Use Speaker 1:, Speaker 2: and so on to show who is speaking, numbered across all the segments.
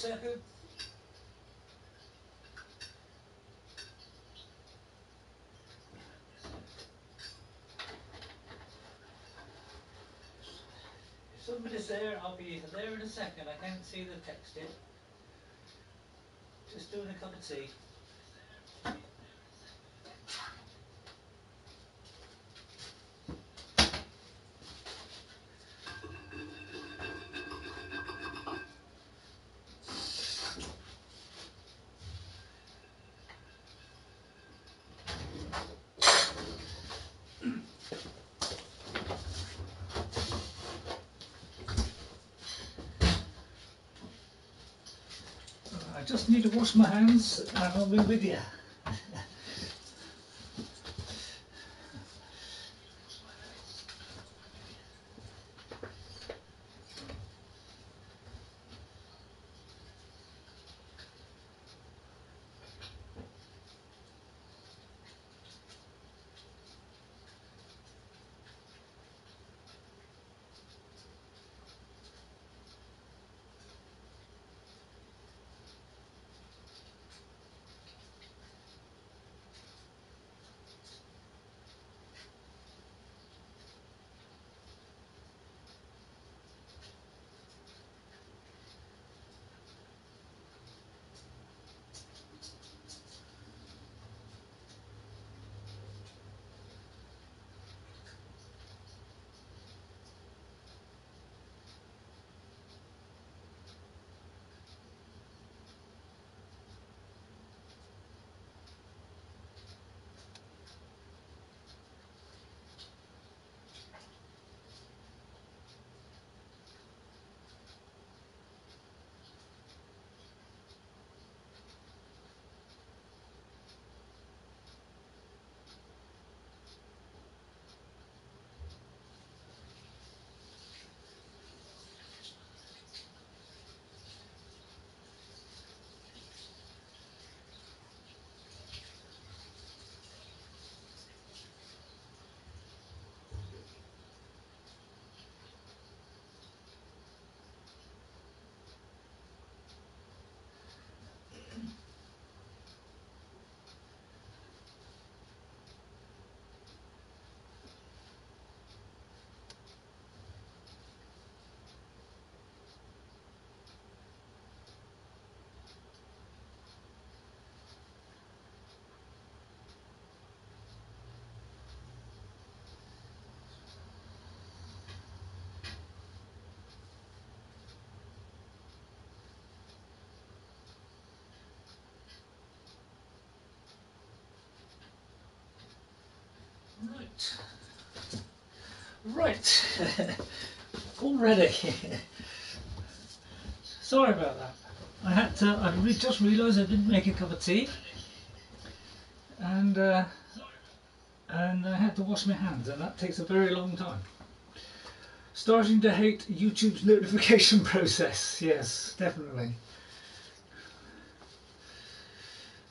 Speaker 1: second. If somebody's there, I'll be there in a second. I can't see the text yet. Just doing a cup of tea. I just need to wash my hands and I'll be with you. Right, all ready. Sorry about that. I just realised I didn't make a cup of tea, and I had to wash my hands, and that takes a very long time. Starting to hate YouTube's notification process. Yes, definitely.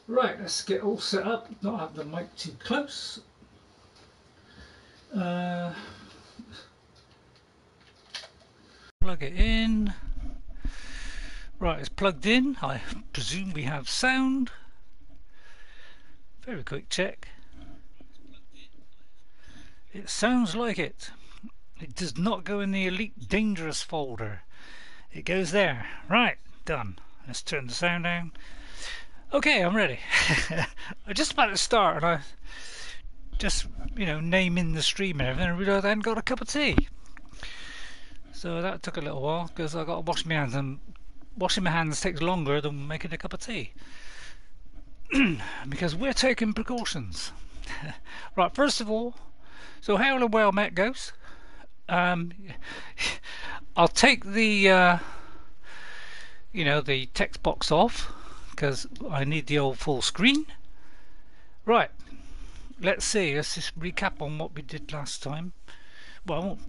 Speaker 1: Right, let's get all set up. Not have the mic too close. Plug it in. Right, it's plugged in. I presume we have sound. Very quick check. It sounds like it. It does not go in the Elite Dangerous folder. It goes there. Right, done. Let's turn the sound down. Okay, I'm ready. I'm just about to start and I just, naming the stream and everything, and realised I hadn't got a cup of tea. So that took a little while because I got to wash my hands, and washing my hands takes longer than making a cup of tea. Because we're taking precautions. Right, first of all, so how the well met goes. I'll take the the text box off because I need the old full screen. Right, let's see, let's just recap on what we did last time. Well, I won't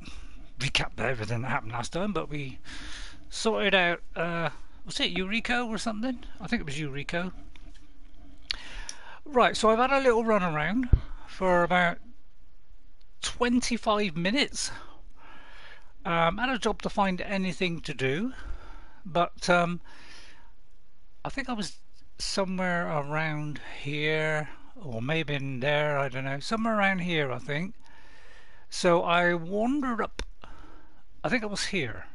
Speaker 1: recap everything that happened last time, but we sorted out, was it Eureka or something? I think it was Eureka. Right, so I've had a little run around for about 25 minutes. Had a job to find anything to do, but I think I was somewhere around here, or maybe in there, I don't know, somewhere around here, I think. So I wandered up, I think I was here,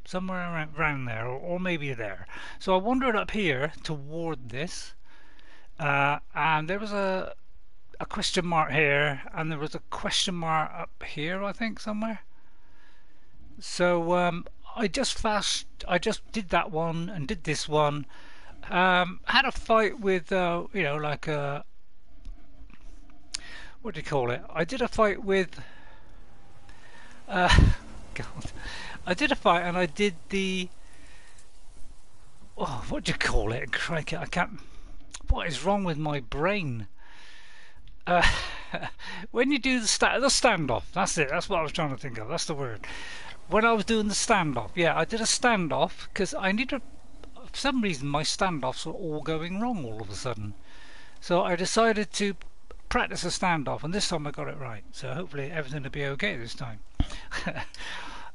Speaker 1: somewhere around there, or maybe there. So I wandered up here toward this, and there was a question mark here, and there was a question mark up here, I think, somewhere. So I just did that one and did this one. Had a fight with, you know, like a, what do you call it? I did a fight with, uh, God, I did a fight and I did the, oh, what do you call it? Crikey, I can't. What is wrong with my brain? Uh, when you do the standoff, that's it. That's what I was trying to think of. That's the word. When I was doing the standoff, yeah, I did a standoff because I needed. For some reason, my standoffs were all going wrong all of a sudden. So I decided to practice a standoff, and this time I got it right. So hopefully everything will be okay this time.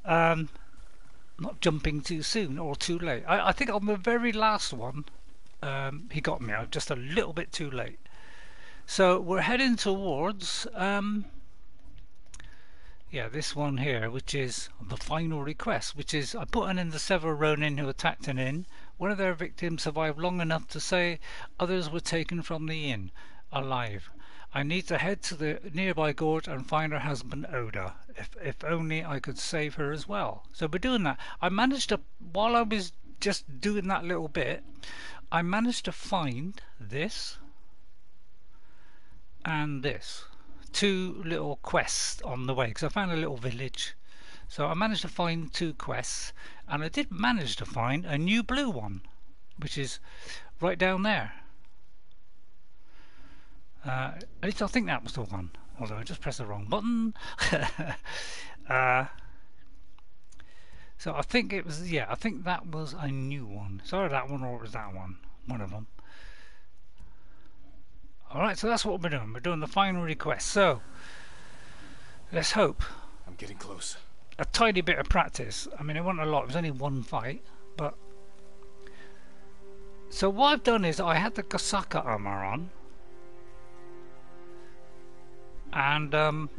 Speaker 1: Not jumping too soon or too late. I think on the very last one, he got me. I'm just a little bit too late. So we're heading towards, yeah, this one here, which is the final request, which is I put in the several Ronin who attacked an inn. One of their victims survived long enough to say others were taken from the inn alive. I need to head to the nearby gorge and find her husband Oda. If only I could save her as well. So we're doing that. I managed to, while I was just doing that little bit, I managed to find this and this. Two little quests on the way, because I found a little village. So I managed to find two quests, and I did manage to find a new blue one, which is right down there. At least I think that was the one, although I just pressed the wrong button. So I think it was, yeah, I think that was a new one. Sorry, that one, or it was that one of them. Alright, so that's what we're doing. We're doing the final request. So let's hope.
Speaker 2: I'm getting close.
Speaker 1: A tiny bit of practice. I mean, it wasn't a lot. It was only one fight, but so what I've done is I had the Gasaka armor on, and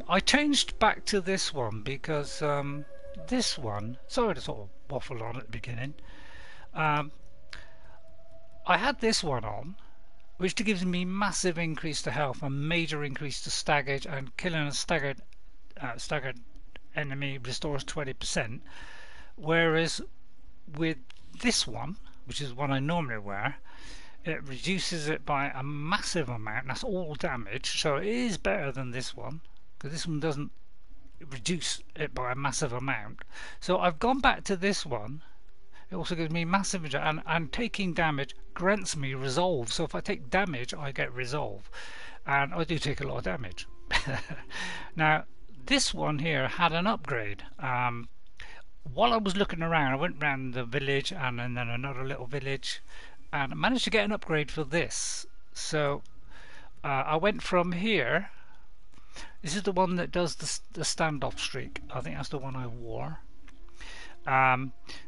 Speaker 1: I changed back to this one because this one. Sorry to sort of waffle on at the beginning. I had this one on, which gives me massive increase to health and major increase to staggered, and killing a staggered enemy restores 20%, whereas with this one, which is one I normally wear, it reduces it by a massive amount, and that's all damage, so it is better than this one, because this one doesn't reduce it by a massive amount. So I've gone back to this one. It also gives me massive, and taking damage grants me resolve. So if I take damage, I get resolve, and I do take a lot of damage. Now, this one here had an upgrade. While I was looking around, I went around the village and then another little village, and I managed to get an upgrade for this. So I went from here. This is the one that does the standoff streak. I think that's the one I wore.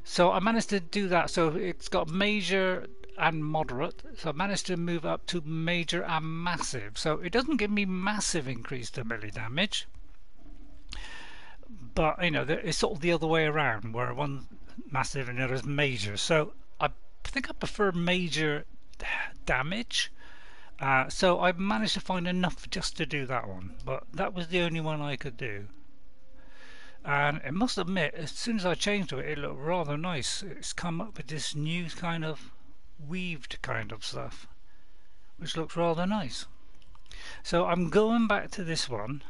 Speaker 1: So I managed to do that. So it's got major and moderate. So I managed to move up to major and massive. So it doesn't give me massive increase to melee damage, but you know, it's sort of the other way around, where one massive and the other is major. So I think I prefer major damage. So I managed to find enough just to do that one, but that was the only one I could do. And I must admit, as soon as I changed to it, it looked rather nice. It's come up with this new kind of weaved kind of stuff, which looks rather nice. So I'm going back to this one,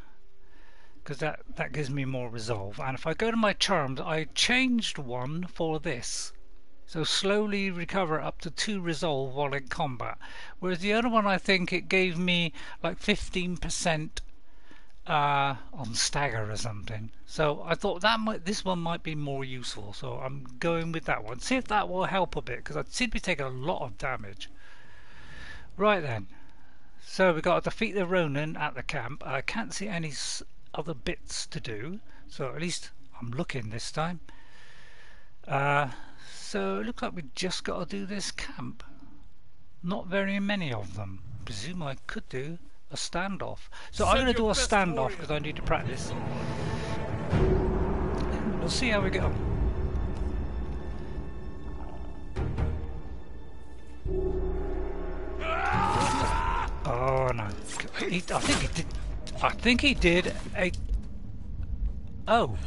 Speaker 1: because that gives me more resolve. And if I go to my charms, I changed one for this. So slowly recover up to 2 resolve while in combat. Whereas the other one, I think it gave me like 15% on stagger or something. So I thought this one might be more useful. So I'm going with that one. See if that will help a bit, because I seem to be taking a lot of damage. Right then. So we got to defeat the Ronin at the camp. I can't see any other bits to do, so at least I'm looking this time. So it looks like we just got to do this camp. not very many of them. Presume I could do a standoff. So I'm going to do a standoff because I need to practice. We'll see how we get on. Oh no! I think he did a. Oh.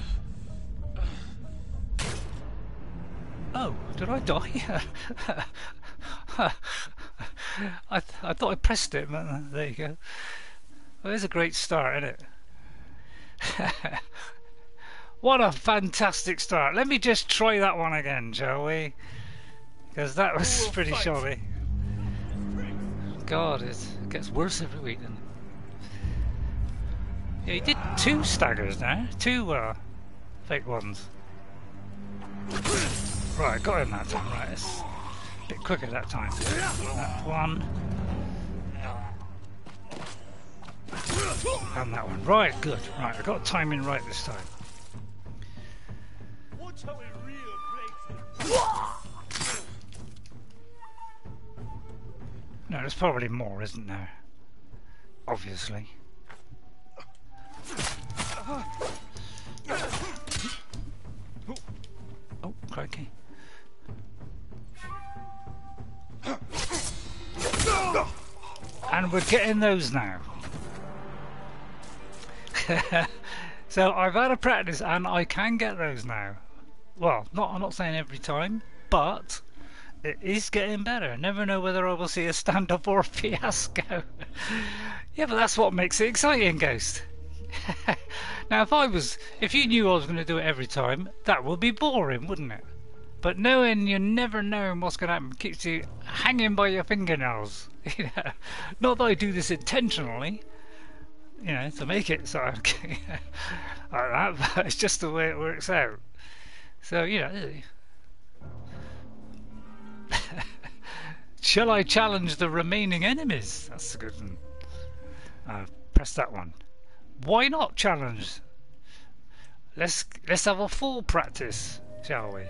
Speaker 1: Oh, did I die? I thought I pressed it, but there you go. Well, there's a great start, isn't it? What a fantastic start. Let me just try that one again, shall we? Because that was pretty shoddy. God, it gets worse every week, doesn't it? Yeah, he did 2 staggers now. 2 fake ones. Right, got him that time. Right, it's a bit quicker that time. That one. And that one. Right, good. Right, I got timing right this time. No, there's probably more, isn't there? Obviously. Oh, crikey. And we're getting those now. So I've had a practice and I can get those now. Well, I'm not saying every time, but it is getting better. Never know whether I will see a stand-up or a fiasco. Yeah, but that's what makes it exciting, Ghost. Now, if you knew I was going to do it every time, that would be boring, wouldn't it? But knowing you're never knowing what's going to happen keeps you hanging by your fingernails. You know, not that I do this intentionally, you know, to make it so like that, but it's just the way it works out. So, you know. Shall I challenge the remaining enemies? That's a good one. Press that one. Why not challenge? Let's have a full practice, shall we?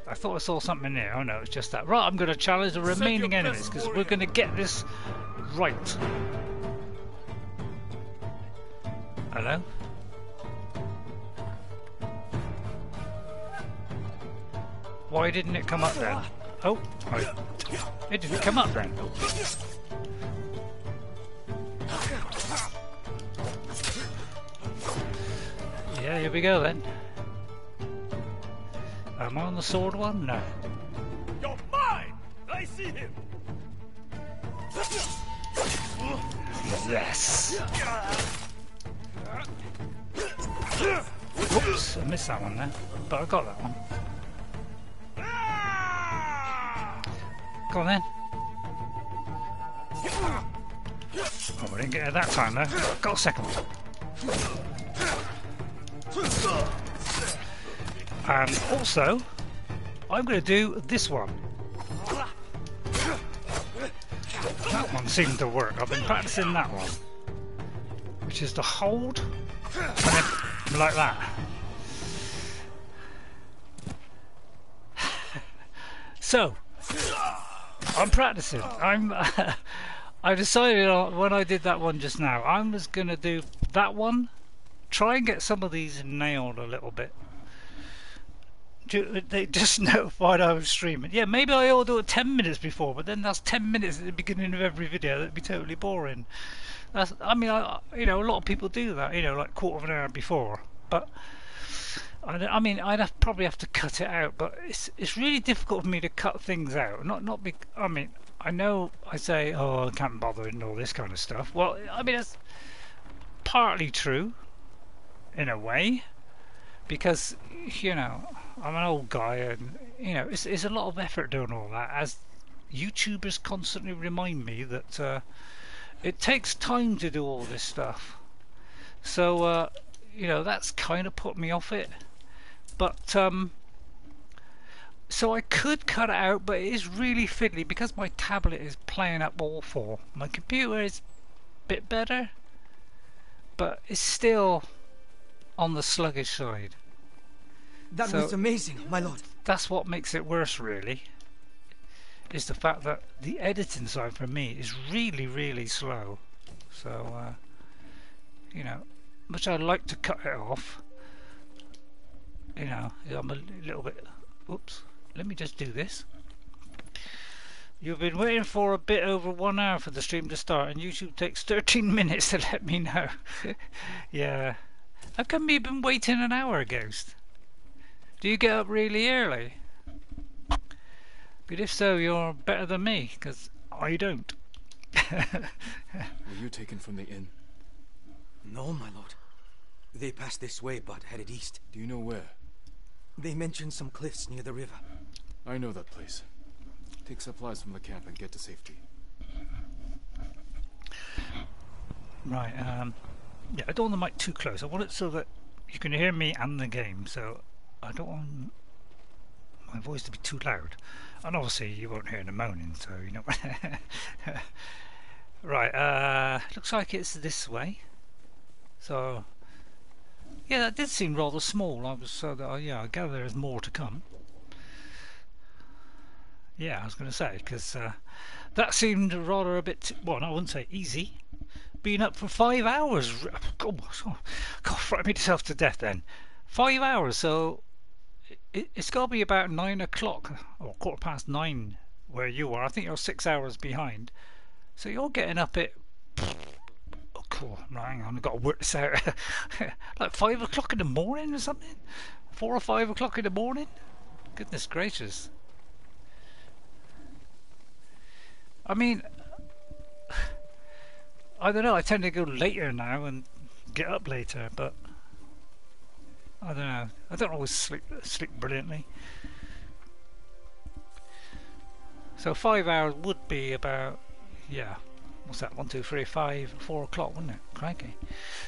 Speaker 1: I thought I saw something there. Oh no, it's just that. Right, I'm going to challenge the remaining enemies because we're going to get this right. Hello? Why didn't it come up then? Oh, it didn't come up then. Yeah, here we go then. Am I on the sword one? No.
Speaker 2: You're mine! I see him!
Speaker 1: Yes! Whoops, I missed that one there. But I got that one. Go on then. Oh, I didn't get it that time though. Got a second one. And also, I'm going to do this one. That one seemed to work. I've been practicing that one, which is to hold and then like that. So, I'm practicing. I decided when I did that one just now, I was going to do that one. Try and get some of these nailed a little bit. They just notified I was streaming. Yeah, maybe I ought to do it 10 minutes before, but then that's 10 minutes at the beginning of every video. That'd be totally boring. I mean, you know, a lot of people do that. You know, like quarter of an hour before. But I mean, probably have to cut it out. But it's really difficult for me to cut things out. I mean, I know I say, oh, I can't bother and all this kind of stuff. Well, I mean, that's partly true, in a way, because you know, I'm an old guy, and you know, it's a lot of effort doing all that. As YouTubers constantly remind me that it takes time to do all this stuff. So you know, that's kind of put me off it. But so I could cut it out, but it is really fiddly because my tablet is playing up awful. My computer is a bit better, but it's still on the sluggish side.
Speaker 3: That was amazing, my lord.
Speaker 1: That's what makes it worse, really. is the fact that the editing side for me is really, really slow. So, you know, much I'd like to cut it off, you know, I'm a little bit... Oops, let me just do this. You've been waiting for a bit over 1 hour for the stream to start, and YouTube takes 13 minutes to let me know. Yeah. How come you've been waiting an hour, Ghost? Do you get up really early? But if so, you're better than me, because I don't.
Speaker 3: Were you taken from the inn?
Speaker 4: No, my lord. They passed this way, but headed east.
Speaker 3: Do you know where?
Speaker 4: They mentioned some cliffs near the river.
Speaker 3: I know that place. Take supplies from the camp and get to safety.
Speaker 1: Right, yeah, I don't want the mic too close. I want it so that you can hear me and the game, so I don't want my voice to be too loud. And obviously you won't hear the moaning, so you know. Right, looks like it's this way. So, yeah, that did seem rather small. I was yeah, I gather there's more to come. Yeah, I was going to say, because that seemed rather a bit, well, I wouldn't say easy. Being up for 5 hours. God, frighten myself to death then. 5 hours, so it's got to be about 9 o'clock, or 9:15 where you are. I think you're 6 hours behind. So you're getting up at... Oh, cool. Hang on, I've got to work this out. Like 5 o'clock in the morning or something? 4 or 5 o'clock in the morning? Goodness gracious. I mean, I don't know, I tend to go later now and get up later, but I don't know. I don't always sleep brilliantly. So 5 hours would be about, yeah, what's that, 1, 2, 3, 5, 4 o'clock, wouldn't it? Crikey.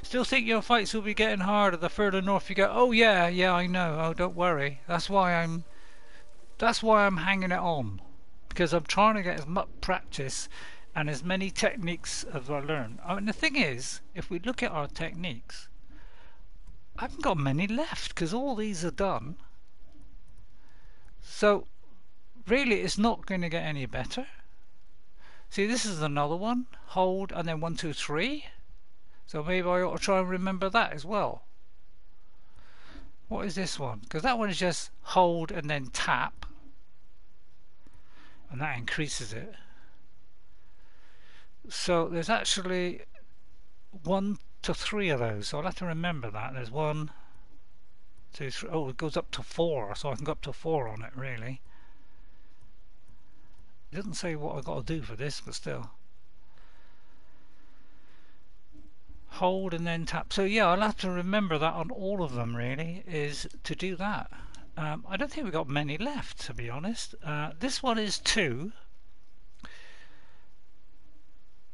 Speaker 1: Still think your fights will be getting harder the further north you go. Oh yeah, I know. Oh, don't worry. That's why I'm hanging it on. Because I'm trying to get as much practice and as many techniques as I learn. I mean, the thing is, if we look at our techniques, I haven't got many left because all these are done. So, really, it's not going to get any better. See, this is another one. Hold and then 1, 2, 3. So maybe I ought to try and remember that as well. What is this one? Because that one is just hold and then tap. And that increases it. So there's actually 1 to 3 of those, so I'll have to remember that. There's 1, 2, 3. Oh, it goes up to 4, so I can go up to 4 on it, really. It doesn't say what I've got to do for this, but still. Hold and then tap. So yeah, I'll have to remember that on all of them, really, is to do that. I don't think we've got many left, to be honest. This one is 2.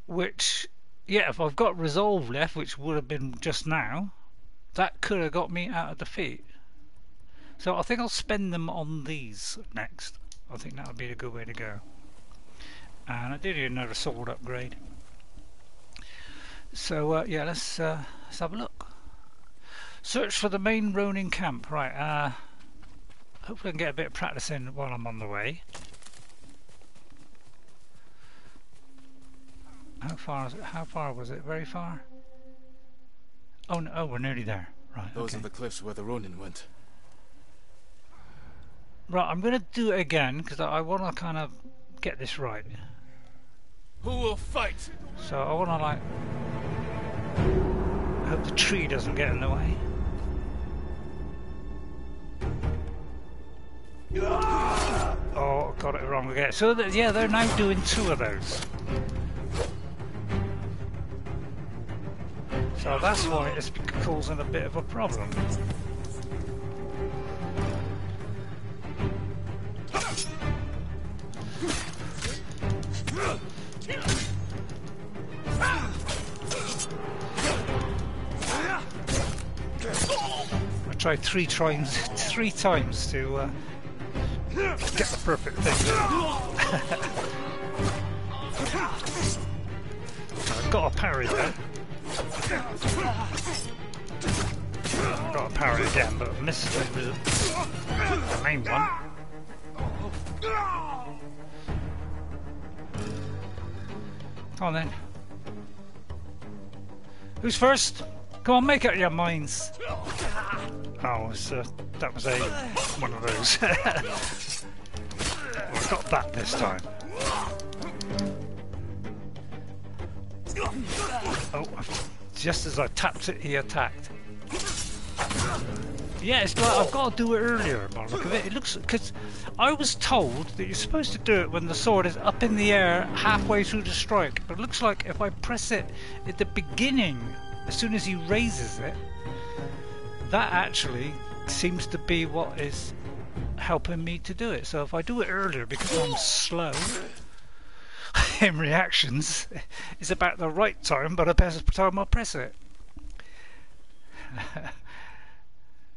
Speaker 1: Which, yeah, if I've got resolve left, which would have been just now, that could have got me out of defeat. So I think I'll spend them on these next. I think that would be a good way to go. And I did need another sword upgrade. So yeah, let's have a look. Search for the main Ronin camp. Right. Hopefully I can get a bit of practice in while I'm on the way. How far is it? How far was it? Very far? Oh no, oh, we're nearly there. Right.
Speaker 3: Those
Speaker 1: okay.
Speaker 3: are the cliffs where the Ronin went.
Speaker 1: Right, I'm going to do it again because I want to kind of get this right.
Speaker 2: Who will fight?
Speaker 1: So I want to like... I hope the tree doesn't get in the way. Oh, got it wrong again. So yeah, they're now doing 2 of those. So that's why it's causing a bit of a problem. I tried 3 times to get the perfect thing. I've got a parry there. I've got a parry again, but I missed the main one. Come on then. Who's first? Come on, make up your minds. Oh, that was one of those. Well, I got that this time. Oh, just as I tapped it, he attacked. Yeah, it's like I've got to do it earlier by the look of it. It looks, because I was told that you're supposed to do it when the sword is up in the air halfway through the strike. But it looks like if I press it at the beginning, as soon as he raises it, that actually seems to be what is helping me to do it. So if I do it earlier because I'm slow in reactions, it's about the right time, but the best time I press it.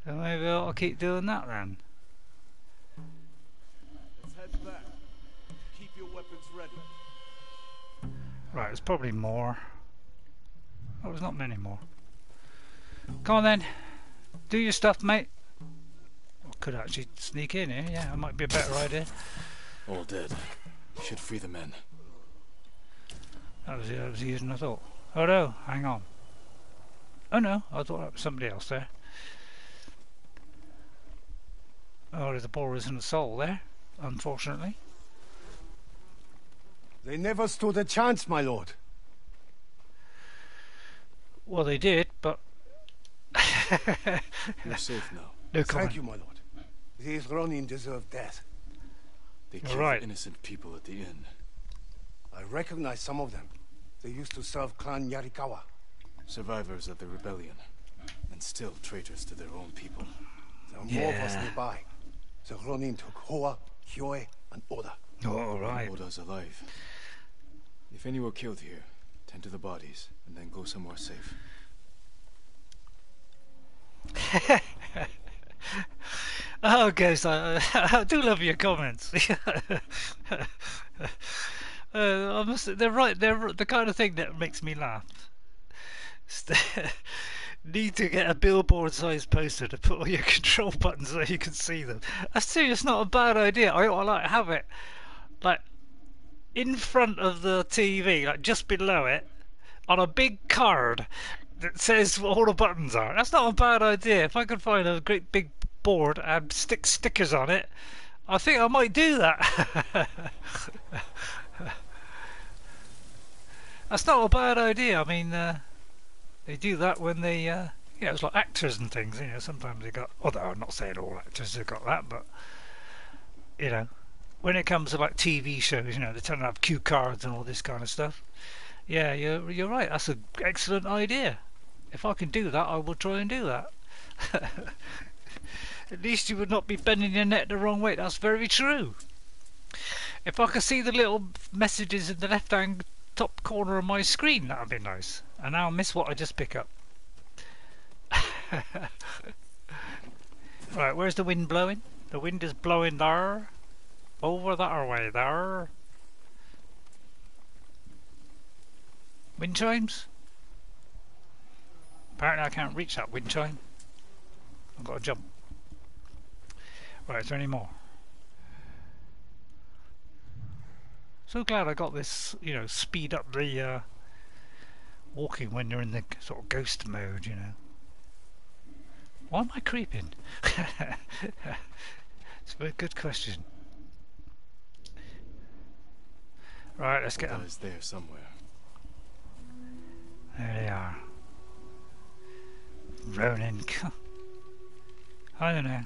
Speaker 1: So maybe I'll keep doing that then.
Speaker 2: Let's head back. Keep your weapons ready.
Speaker 1: Right, there's probably more. Oh, there's not many more. Come on then. Do your stuff, mate. I could actually sneak in here, yeah, that might be a better idea.
Speaker 3: All dead. Should free the men.
Speaker 1: That was easier than I thought. Oh no, hang on. Oh no, I thought that was somebody else there. Oh, there's a Boris and a soul there, unfortunately.
Speaker 5: They never stood a chance, my lord.
Speaker 1: Well, they did, but...
Speaker 3: You're safe now.
Speaker 1: No comment.
Speaker 5: Thank you, my lord. These Ronin deserve death.
Speaker 3: They killed
Speaker 1: right.
Speaker 3: innocent people at the inn.
Speaker 5: I recognize some of them. They used to serve Clan Yarikawa.
Speaker 3: Survivors of the rebellion. And still traitors to their own people.
Speaker 5: There are more of us nearby. The Ronin took Hoa, Hyoe, and Oda.
Speaker 1: Oh, right.
Speaker 3: Oda's alive. If any were killed here, tend to the bodies, and then go somewhere safe.
Speaker 1: Oh, guys, I do love your comments. They're right. They're the kind of thing that makes me laugh. Need to get a billboard-sized poster to put all your control buttons so you can see them. That's serious. Not a bad idea. I ought to like have it like in front of the TV, like just below it, on a big card that says what all the buttons are. That's not a bad idea. If I could find a great big board and stick stickers on it, I think I might do that. That's not a bad idea. I mean, they do that when they, it's like actors and things. Sometimes they got. Although I'm not saying all actors have got that, but when it comes to like TV shows, they tend to have cue cards and all this kind of stuff. Yeah, you're right. That's an excellent idea. If I can do that, I will try and do that. At least you would not be bending your neck the wrong way. That's very true. If I could see the little messages in the left-hand top corner of my screen, that would be nice. And I'll miss what I just pick up. Right, where's the wind blowing? The wind is blowing there. Over that way there. Wind chimes? Apparently I can't reach that wind chime. I've got to jump. Right, is there any more? So glad I got this, speed up the walking when you're in the sort of ghost mode, Why am I creeping? It's a very good question. Right, let's get them.
Speaker 3: Oda is there somewhere.
Speaker 1: There they are. Ronin. I don't know.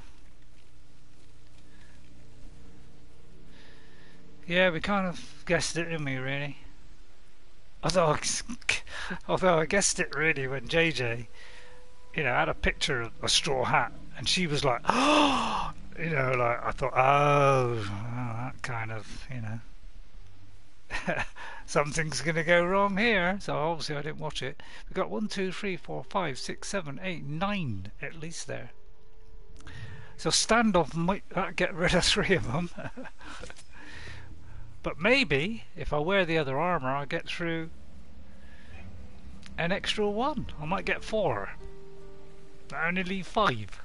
Speaker 1: Yeah, we kind of guessed it, didn't we, really? Although I guessed it really when JJ, had a picture of a straw hat, and she was like, oh, I thought, that kind of, something's going to go wrong here. So obviously I didn't watch it. We got 1, 2, 3, 4, 5, 6, 7, 8, 9 at least there. So standoff might get rid of 3 of them. But maybe if I wear the other armour, I'll get through an extra 1. I might get 4. I only leave 5.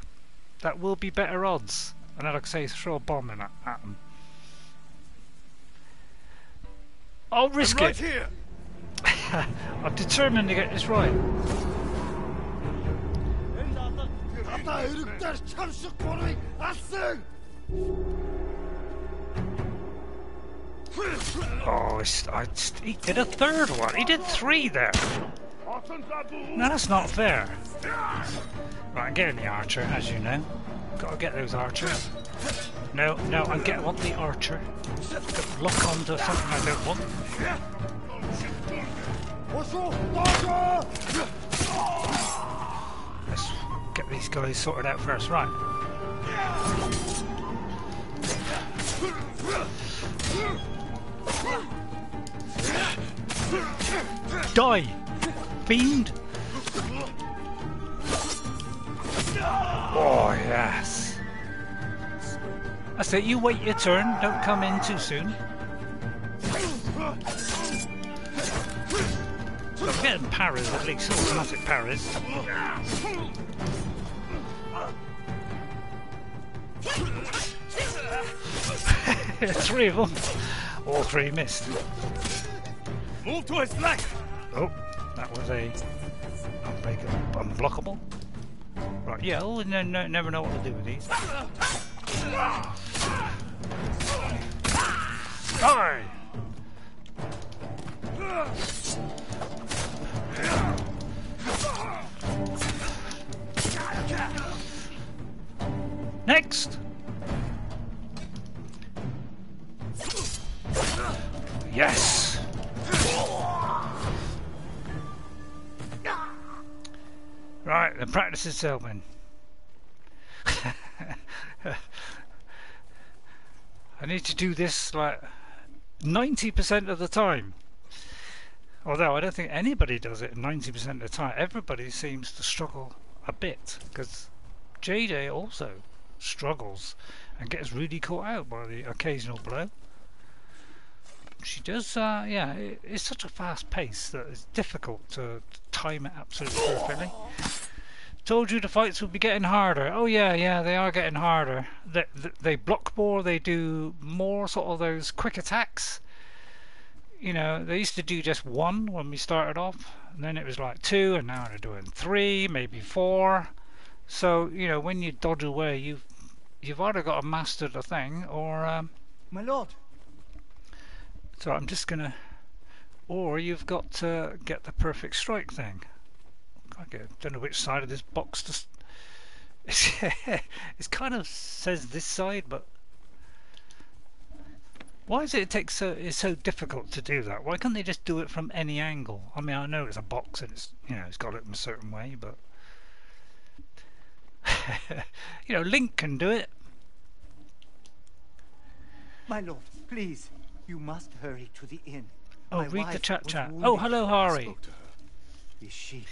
Speaker 1: That will be better odds. And then, like I say, throw a bomb in at them. I'll risk
Speaker 2: I'm right
Speaker 1: it.
Speaker 2: here.
Speaker 1: I'm determined to get this right. Oh, he did a third one. He did 3 there. No, that's not fair. Right, I'm getting the archer, as you know. Gotta get those archers. No, I want the archer. Don't lock onto something I don't want. Let's get these guys sorted out first, right. Die, fiend! Oh, yes. That's it, you wait your turn, don't come in too soon. So I'm getting parries at least, automatic parries. 3 of them. All 3 missed.
Speaker 2: Move to his left.
Speaker 1: Oh, that was a unblockable. Right, yeah, oh, no, never know what to do with these. Die! Next! Yes! Right, the practice is helping. I need to do this like 90% of the time. Although I don't think anybody does it 90% of the time. Everybody seems to struggle a bit, because Jade also struggles and gets really caught out by the occasional blow. She does, yeah, it's such a fast pace that it's difficult to time it absolutely perfectly. Told you the fights would be getting harder. Oh yeah, they are getting harder. They block more, they do more sort of those quick attacks. You know, they used to do just 1 when we started off, and then it was like 2, and now they're doing 3, maybe 4. So, you know, when you dodge away, you've either got to master the thing, or
Speaker 5: My lord.
Speaker 1: so I'm just gonna, or you've got to get the perfect strike thing. I don't know which side of this box to. It's kind of says this side, but why is it's so difficult to do that? Why can't they just do it from any angle? I mean, I know it's a box and it's, you know, it's got it in a certain way, but you know, Link can do it.
Speaker 5: My lord, please. You must hurry to the inn.
Speaker 1: Oh,
Speaker 5: My
Speaker 1: read the
Speaker 5: wife
Speaker 1: chat
Speaker 5: was
Speaker 1: chat.
Speaker 5: wounded.
Speaker 1: Oh, hello,
Speaker 3: I
Speaker 1: Hari.
Speaker 3: spoke to her.
Speaker 5: Is she?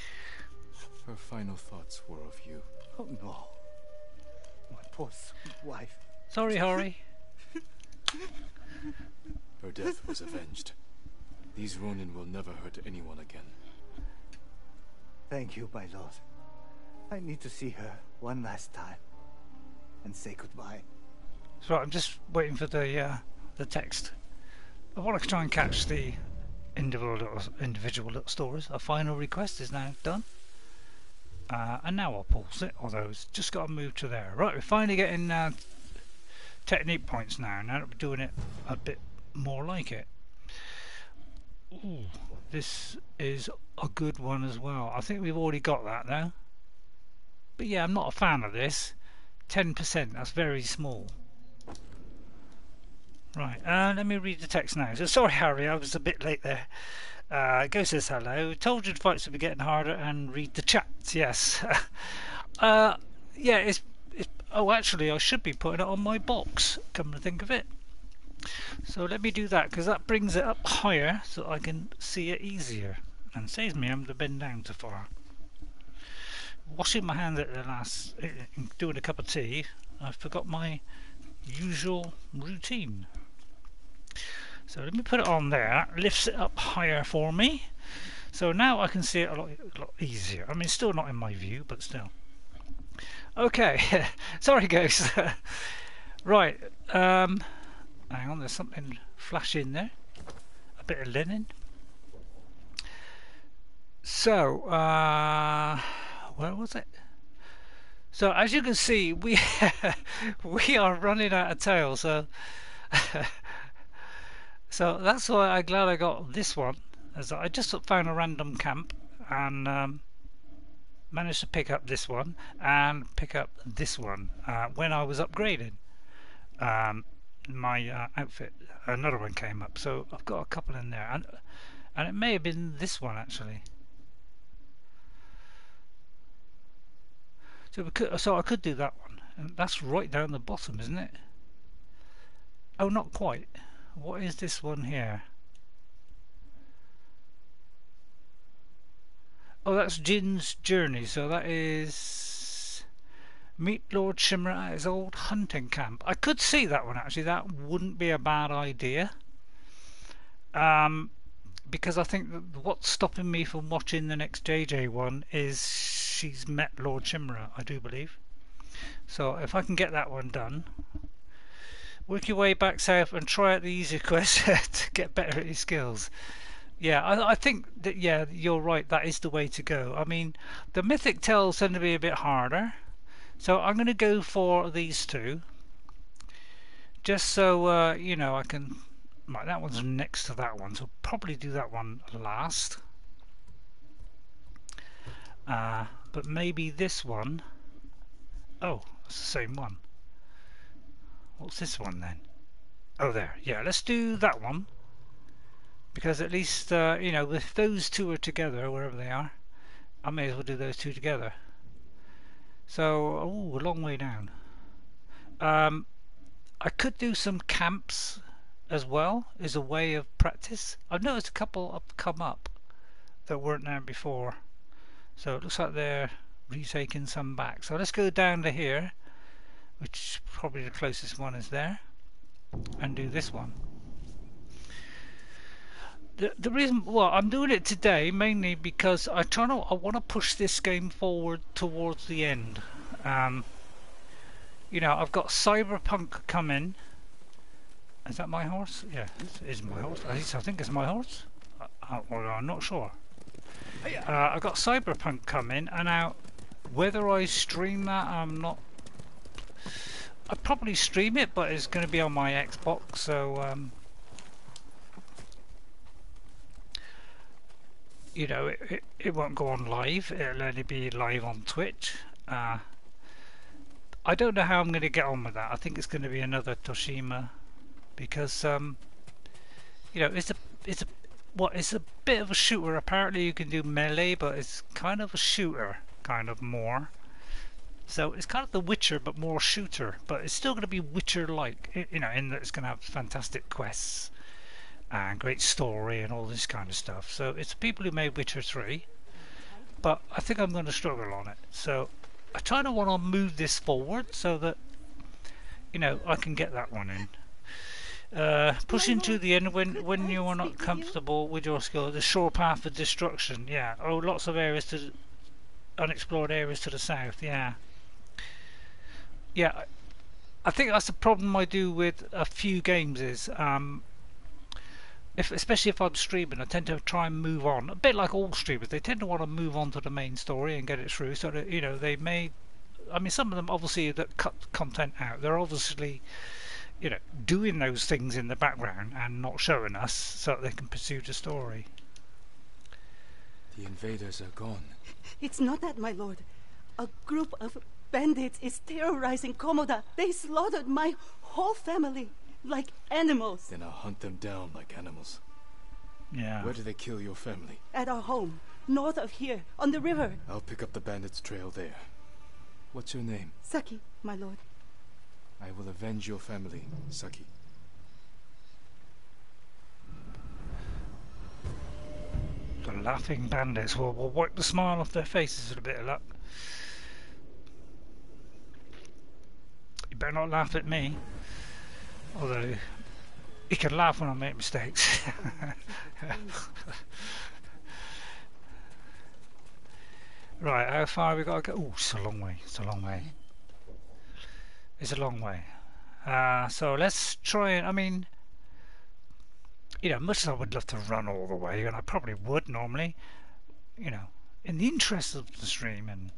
Speaker 3: Her final thoughts were of you.
Speaker 5: Oh no. My poor sweet wife.
Speaker 1: Sorry, Hari.
Speaker 3: Her death was avenged. These Ronin will never hurt anyone again.
Speaker 5: Thank you, my lord. I need to see her one last time and say goodbye.
Speaker 1: So I'm just waiting for the text. I want to try and catch the individual little stories. A final request is now done. And now I'll pause it, although it's just got to move to there. Right, we're finally getting technique points now that we're doing it a bit more like it. Ooh, this is a good one as well. I think we've already got that now. But yeah, I'm not a fan of this. 10%, that's very small. Right, let me read the text now. So sorry, Harry, I was a bit late there. Ghost says hello. Told you the fights would be getting harder, and read the chat. Yes. Yeah, it's. Oh, actually, I should be putting it on my box. Come to think of it. So let me do that, because that brings it up higher, so I can see it easier, and saves me having to bend down too far. Washing my hands at the last, doing a cup of tea. I forgot my usual routine. So let me put it on there. That lifts it up higher for me. So now I can see it a lot easier. I mean, still not in my view, but still. Okay. Sorry, Ghost. Right. Hang on, there's something flashing there. A bit of linen. So, where was it? So as you can see, we we are running out of tail. So so that's why I'm glad I got this one. As I just found a random camp and managed to pick up this one and pick up this one when I was upgrading my outfit. Another one came up, so I've got a couple in there, and it may have been this one actually. So I could do that one, and that's right down the bottom, isn't it? Oh, not quite. What is this one here? Oh, that's Jin's journey. So that is meet Lord Shimura at his old hunting camp. I could see that one actually. That wouldn't be a bad idea. Because I think that what's stopping me from watching the next JJ one is she's met Lord Shimura, I do believe. So if I can get that one done, work your way back south and try out the easier quest to get better at your skills. Yeah, I think that, yeah, you're right, that is the way to go. I mean, the mythic tales tend to be a bit harder, so I'm going to go for these two, just so you know, I can. Right, that one's next to that one, so probably do that one last. But maybe this one. Oh, it's the same one. What's this one then? Oh, there. Yeah, let's do that one. Because at least, you know, if those two are together, wherever they are, I may as well do those two together. So, oh, a long way down. I could do some camps as well, as a way of practice. I've noticed a couple have come up that weren't there before. So it looks like they're retaking some back. So let's go down to here, which probably the closest one is there, and do this one. The reason, well, I'm doing it today mainly because I want to push this game forward towards the end. You know, I've got Cyberpunk coming. Is that my horse? Yeah, it is my horse. At least I think it's my horse. Well, I'm not sure. I've got Cyberpunk coming, and now whether I stream that, I'm not. I'd probably stream it, but it's going to be on my Xbox, so you know, it won't go on live. It'll only be live on Twitch. I don't know how I'm going to get on with that. I think it's going to be another Tsushima. Because you know, it's a bit of a shooter. Apparently you can do melee, but it's kind of a shooter, kind of more. So it's kind of The Witcher, but more shooter. But it's still going to be Witcher-like, you know, in that it's going to have fantastic quests and great story and all this kind of stuff. So it's the people who made Witcher 3, but I think I'm going to struggle on it. So I kind of want to move this forward so that, you know, I can get that one in. Pushing to the end when you are not comfortable with your skill. The sure path of destruction. Yeah. Oh, lots of areas to unexplored areas to the south. Yeah. Yeah. I think that's the problem I do with a few games is especially if I'm streaming, I tend to try and move on. A bit like all streamers, they tend to want to move on to the main story and get it through. So that, you know, they may. I mean, some of them obviously that cut content out. They're obviously, you know, doing those things in the background and not showing us so that they can pursue the story.
Speaker 3: The invaders are gone.
Speaker 6: It's not that, my lord. A group of bandits is terrorizing Komoda. They slaughtered my whole family like animals.
Speaker 3: Then I'll hunt them down like animals.
Speaker 1: Yeah.
Speaker 3: Where do they kill your family?
Speaker 6: At our home, north of here, on the river.
Speaker 3: I'll pick up the bandits' trail there. What's your name?
Speaker 6: Saki, my lord.
Speaker 3: I will avenge your family, Saki.
Speaker 1: The laughing bandits will wipe the smile off their faces with a bit of luck. You better not laugh at me. Although, you can laugh when I make mistakes. Right, how far have we got to go? Oh, it's a long way. It's a long way. It's a long way. So let's try and, I mean, you know, much as I would love to run all the way, and I probably would normally, you know, in the interest of the stream and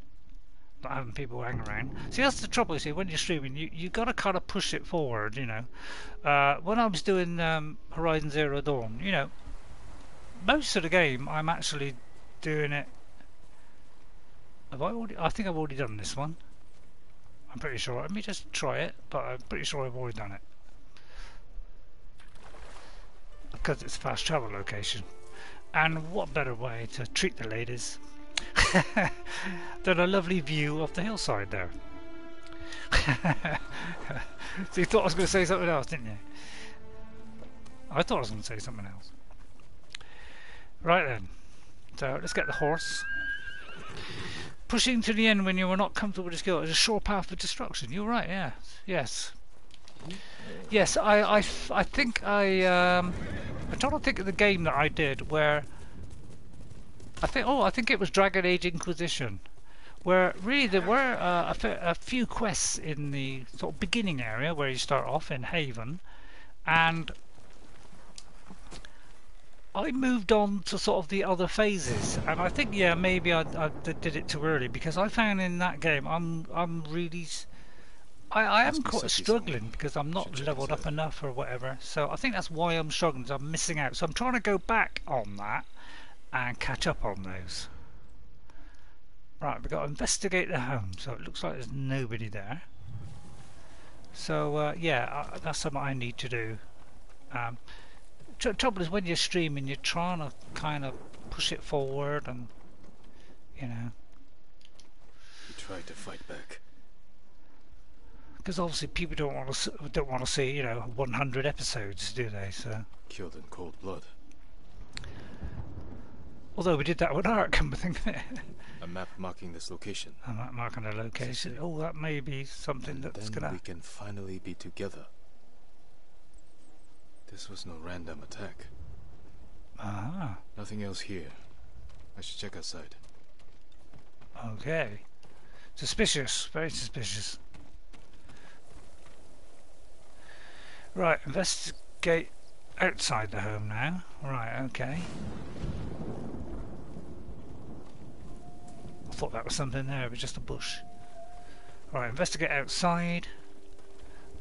Speaker 1: not having people hang around. See, that's the trouble. You see, when you're streaming, you got to kind of push it forward. You know, when I was doing Horizon Zero Dawn, you know, most of the game I'm actually doing it. Have I already? I think I've already done this one. I'm pretty sure. Let me just try it, but I'm pretty sure I've already done it because it's a fast travel location. And what better way to treat the ladies than a lovely view of the hillside there? So you thought I was going to say something else, didn't you? I thought I was going to say something else. Right then, so let's get the horse. Pushing to the end when you are not comfortable with the skill is a sure path of destruction. You're right, yeah. Yes. Yes, I think I'm trying to think of the game that I did where I think it was Dragon Age Inquisition, where really there were a few quests in the sort of beginning area where you start off in Haven, and I moved on to sort of the other phases, and I think maybe I did it too early, because I found in that game I'm really I am quite struggling because I'm not leveled up enough or whatever. So I think that's why I'm struggling. I'm missing out. So I'm trying to go back on that and catch up on those. Right, we've got to investigate the home. So it looks like there's nobody there. So that's something I need to do. Trouble is when you're streaming, you're trying to kind of push it forward, and you know.
Speaker 3: You tried to fight back.
Speaker 1: Because obviously people don't want to see, you know, 100 episodes, do they? So
Speaker 3: Killed in cold blood.
Speaker 1: although we did that with Ark, come to think of it.
Speaker 3: A map marking this location.
Speaker 1: A map marking the location. Oh, that may be something that's
Speaker 3: then
Speaker 1: gonna.
Speaker 3: we can finally be together. This was no random attack.
Speaker 1: Ah.
Speaker 3: Nothing else here. I should check outside.
Speaker 1: Okay. Suspicious. Very suspicious. Right, investigate outside the home now. Right, okay. I thought that was something there, it was just a bush. Right, investigate outside.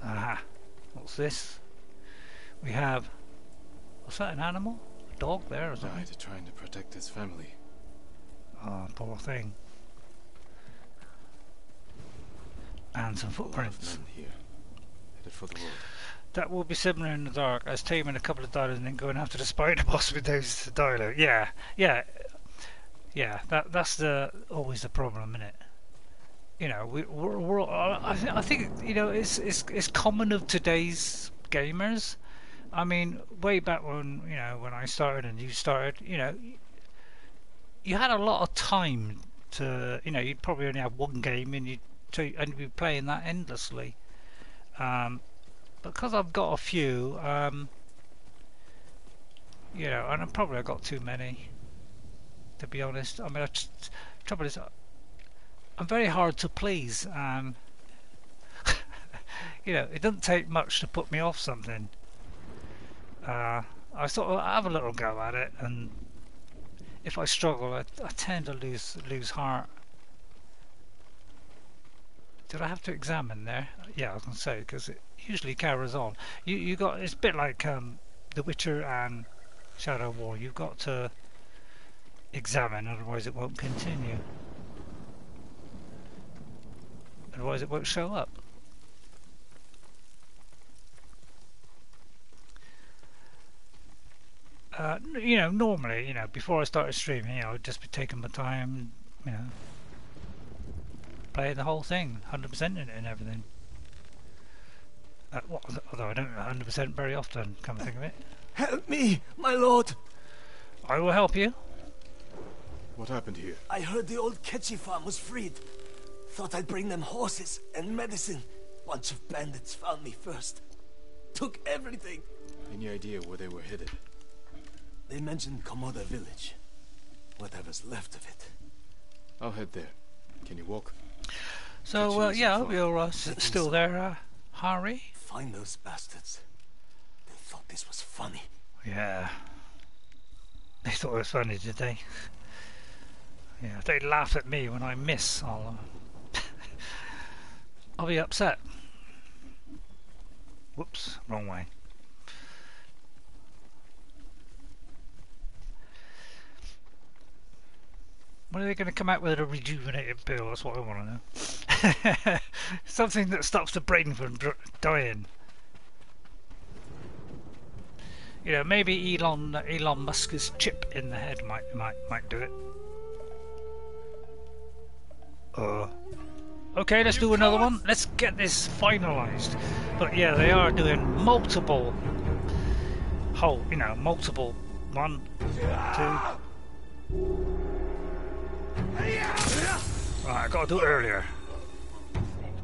Speaker 1: Aha. What's this? We have... what's that, an animal? A dog there or something?
Speaker 3: Right, trying to protect his family.
Speaker 1: Oh, poor thing. And some footprints.
Speaker 3: Men here. Headed for the road.
Speaker 1: That will be similar in the dark as taming a couple of dinos and then going after the spider boss with those dino. Yeah. That's always the problem, isn't it? You know, we're I think you know it's common of today's gamers. I mean, way back when when I started and you started, you had a lot of time to you'd probably only have one game and you'd be playing that endlessly. Because I've got a few, and I've probably got too many, to be honest. I mean, trouble is, I'm very hard to please, and it doesn't take much to put me off something. I sort of have a little go at it, and if I struggle, I tend to lose heart. Did I have to examine there? Yeah, I was going to say, because it usually carries on. You got, it's a bit like The Witcher and Shadow War. You've got to examine, otherwise it won't continue. Otherwise it won't show up. Normally, before I started streaming, I would just be taking my time, playing the whole thing, 100% it and everything. Although I don't 100% very often, come to think of it.
Speaker 5: Help me, my lord!
Speaker 1: I will help you.
Speaker 3: What happened here?
Speaker 5: I heard the old Ketchy farm was freed. Thought I'd bring them horses and medicine. Bunch of bandits found me first. Took everything.
Speaker 3: Any idea where they were headed?
Speaker 5: They mentioned Komoda village. Whatever's left of it.
Speaker 3: I'll head there. Can you walk?
Speaker 1: So, yeah, I hope you're still there, Harry.
Speaker 5: Find those bastards. They thought this was funny.
Speaker 1: Yeah. They thought it was funny, did they? Yeah, if they laugh at me when I miss, I'll be upset. Whoops, wrong way. When are they going to come out with a rejuvenated pill? That's what I want to know. Something that stops the brain from dying. You know, maybe Elon Musk's chip in the head might do it. Okay, let's do another one. Let's get this finalised. But yeah, they are doing multiple. Multiple. 1, 2. Right, I gotta do it earlier.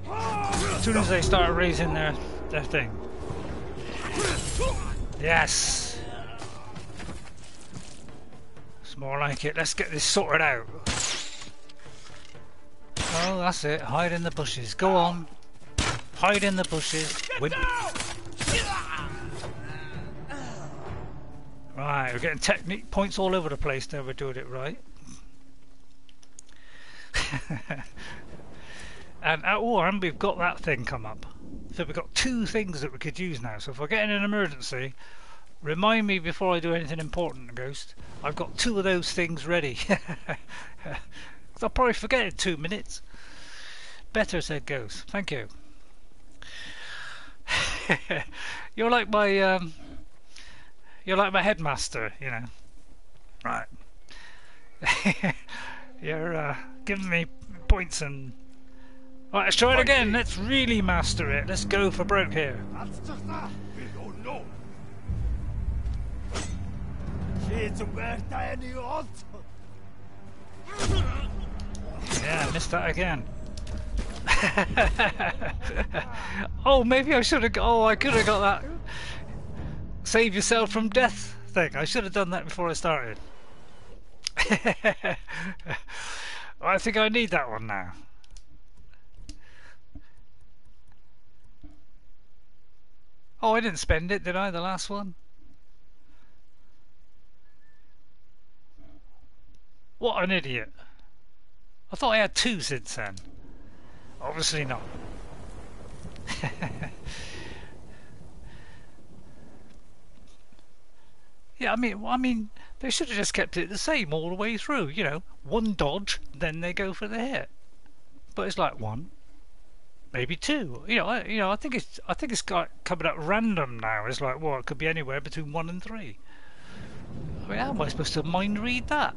Speaker 1: As soon as they start raising their thing. Yes! It's more like it. Let's get this sorted out. Oh, that's it. Hide in the bushes. Go on. Hide in the bushes. Right, we're getting technique points all over the place there. We're doing it right. And we've got that thing come up. So we've got 2 things that we could use now. So if I get in an emergency, remind me before I do anything important, Ghost. I've got 2 of those things ready. I'll probably forget in 2 minutes. Better, said Ghost. Thank you. You're like my headmaster, you know. Right. You're giving me points and. Right, let's try it again. Let's really master it. Let's go for broke here. Yeah, missed that again. Oh, maybe I should have. I could have got that. Save yourself from death thing. I should have done that before I started. I think I need that one now. Oh, I didn't spend it, did I? The last one? What an idiot. I thought I had 2 since then. Obviously not. Yeah, I mean, they should have just kept it the same all the way through. You know, 1 dodge, then they go for the hit. But it's like 1, maybe 2. I think it's got coming up random now. It's like, well, it could be anywhere between 1 and 3. I mean, how am I supposed to mind read that?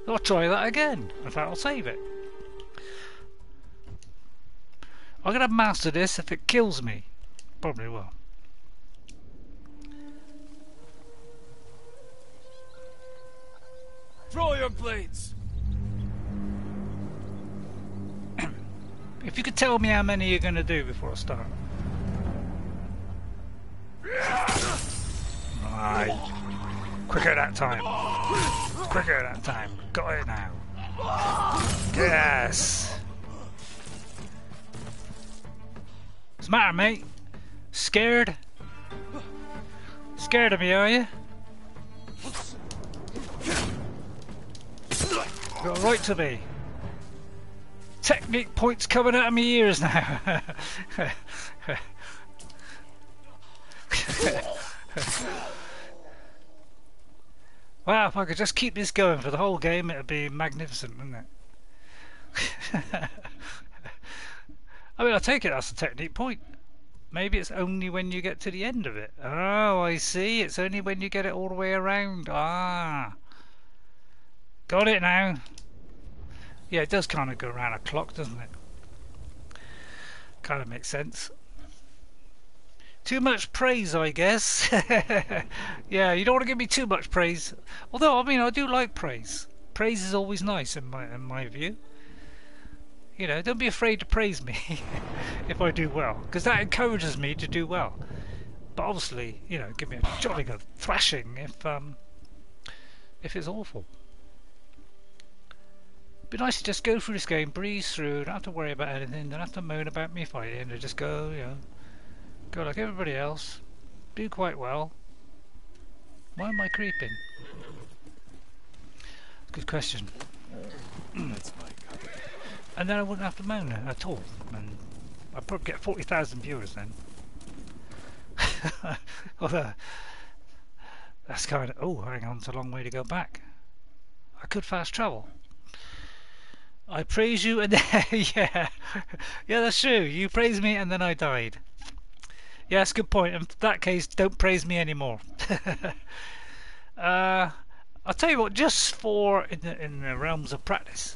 Speaker 1: I'll try that again. In fact, I'll save it. I'm gonna master this. If it kills me, probably will.
Speaker 2: Throw your blades.
Speaker 1: If you could tell me how many you're gonna do before I start. Right. Quicker that time. Quicker that time. Got it now. Yes. What's the matter, mate? Scared? Scared of me, are you? Got a right to be. Technique points coming out of my ears now. Wow, if I could just keep this going for the whole game, it would be magnificent, wouldn't it? I mean, I take it that's a technique point. Maybe it's only when you get to the end of it. Oh, I see. It's only when you get it all the way around. Ah. Got it now. Yeah, it does kind of go around a clock, doesn't it? Kind of makes sense. Too much praise, I guess. Yeah, you don't want to give me too much praise. Although, I mean, I do like praise. Praise is always nice in my view. You know, don't be afraid to praise me if I do well, because that encourages me to do well. But obviously, you know, give me a jolly good thrashing if it's awful. It'd be nice to just go through this game, breeze through, don't have to worry about anything, don't have to moan about me fighting, and just go, you know, go like everybody else, do quite well, Why am I creeping? Good question.
Speaker 3: That's my copy.
Speaker 1: And then I wouldn't have to moan at all. And I'd probably get 40,000 viewers then. Although, that's kind of... Oh, hang on, it's a long way to go back. I could fast travel. I praise you and then... yeah. Yeah, that's true. You praised me and then I died. Yeah, that's a good point. In that case, don't praise me anymore. I'll tell you what, just for in the realms of practice,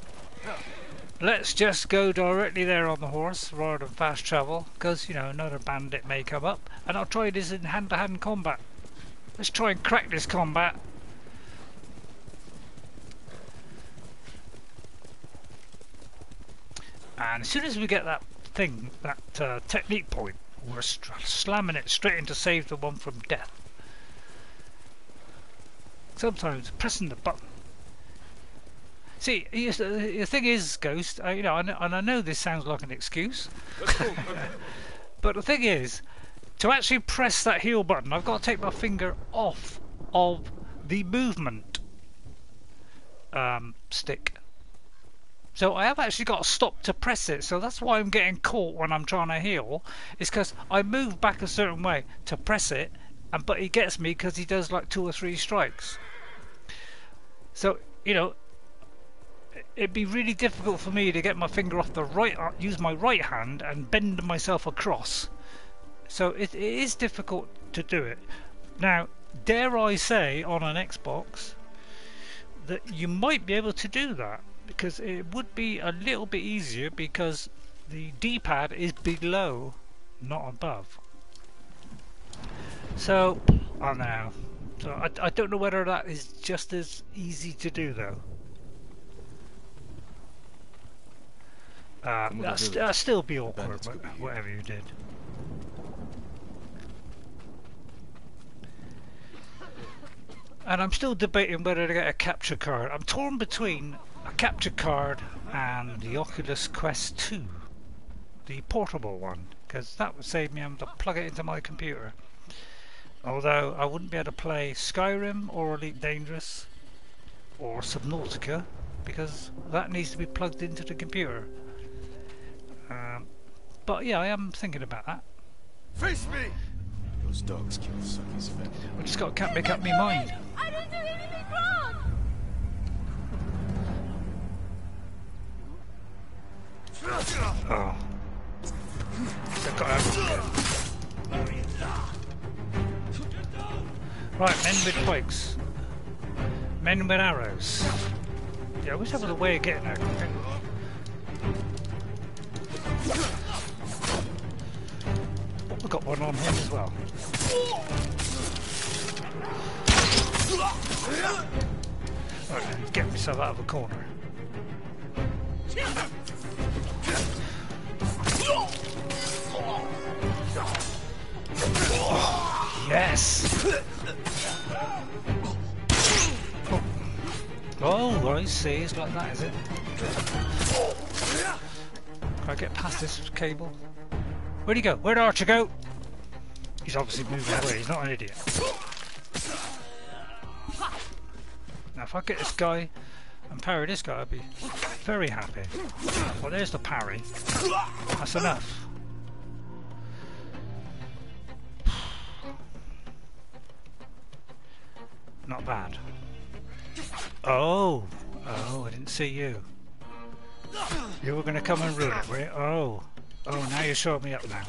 Speaker 1: let's just go directly there on the horse rather than fast travel, because, you know, another bandit may come up, and I'll try this in hand-to-hand combat. Let's try and crack this combat. And as soon as we get that thing, that technique point, we're slamming it straight in to save the one from death. Sometimes pressing the button. See, the thing is, Ghost, you know, and I know this sounds like an excuse, but the thing is, to actually press that heal button, I've got to take my finger off of the movement stick. So I have actually got to stop to press it, so that's why I'm getting caught when I'm trying to heal, is because I move back a certain way to press it, but he gets me because he does like 2 or 3 strikes. So, you know, it'd be really difficult for me to get my finger off the right, use my right hand and bend myself across. So it is difficult to do it. Now, dare I say on an Xbox that you might be able to do that, because it would be a little bit easier because the D-pad is below, not above. So, I don't know. So I don't know whether that is just as easy to do though. That'd still be awkward, whatever you did. And I'm still debating whether to get a capture card. I'm torn between a capture card and the Oculus Quest 2, the portable one, because that would save me having to plug it into my computer. Although I wouldn't be able to play Skyrim or Elite Dangerous or Subnautica, because that needs to be plugged into the computer. But yeah, I am thinking about that.
Speaker 2: Face me!
Speaker 3: Those dogs killed Sucky's family.
Speaker 1: I just got to make up my mind.
Speaker 7: I didn't do anything wrong!
Speaker 1: Oh. I've got to right, men with pikes. Men with arrows. Yeah, I wish there was a way of getting there. Oh, we've got one on him as well. Right, get myself out of a corner. Oh, yes! Oh, I see, it's like that, is it? Can I get past this cable? Where'd he go? Where'd Archer go? He's obviously moving away, he's not an idiot. Now if I get this guy and parry this guy, I'd be very happy. Well, there's the parry. That's enough. Not bad. Oh! Oh, I didn't see you. You were going to come and ruin it, were you? Oh. Oh, now you're showing me up now.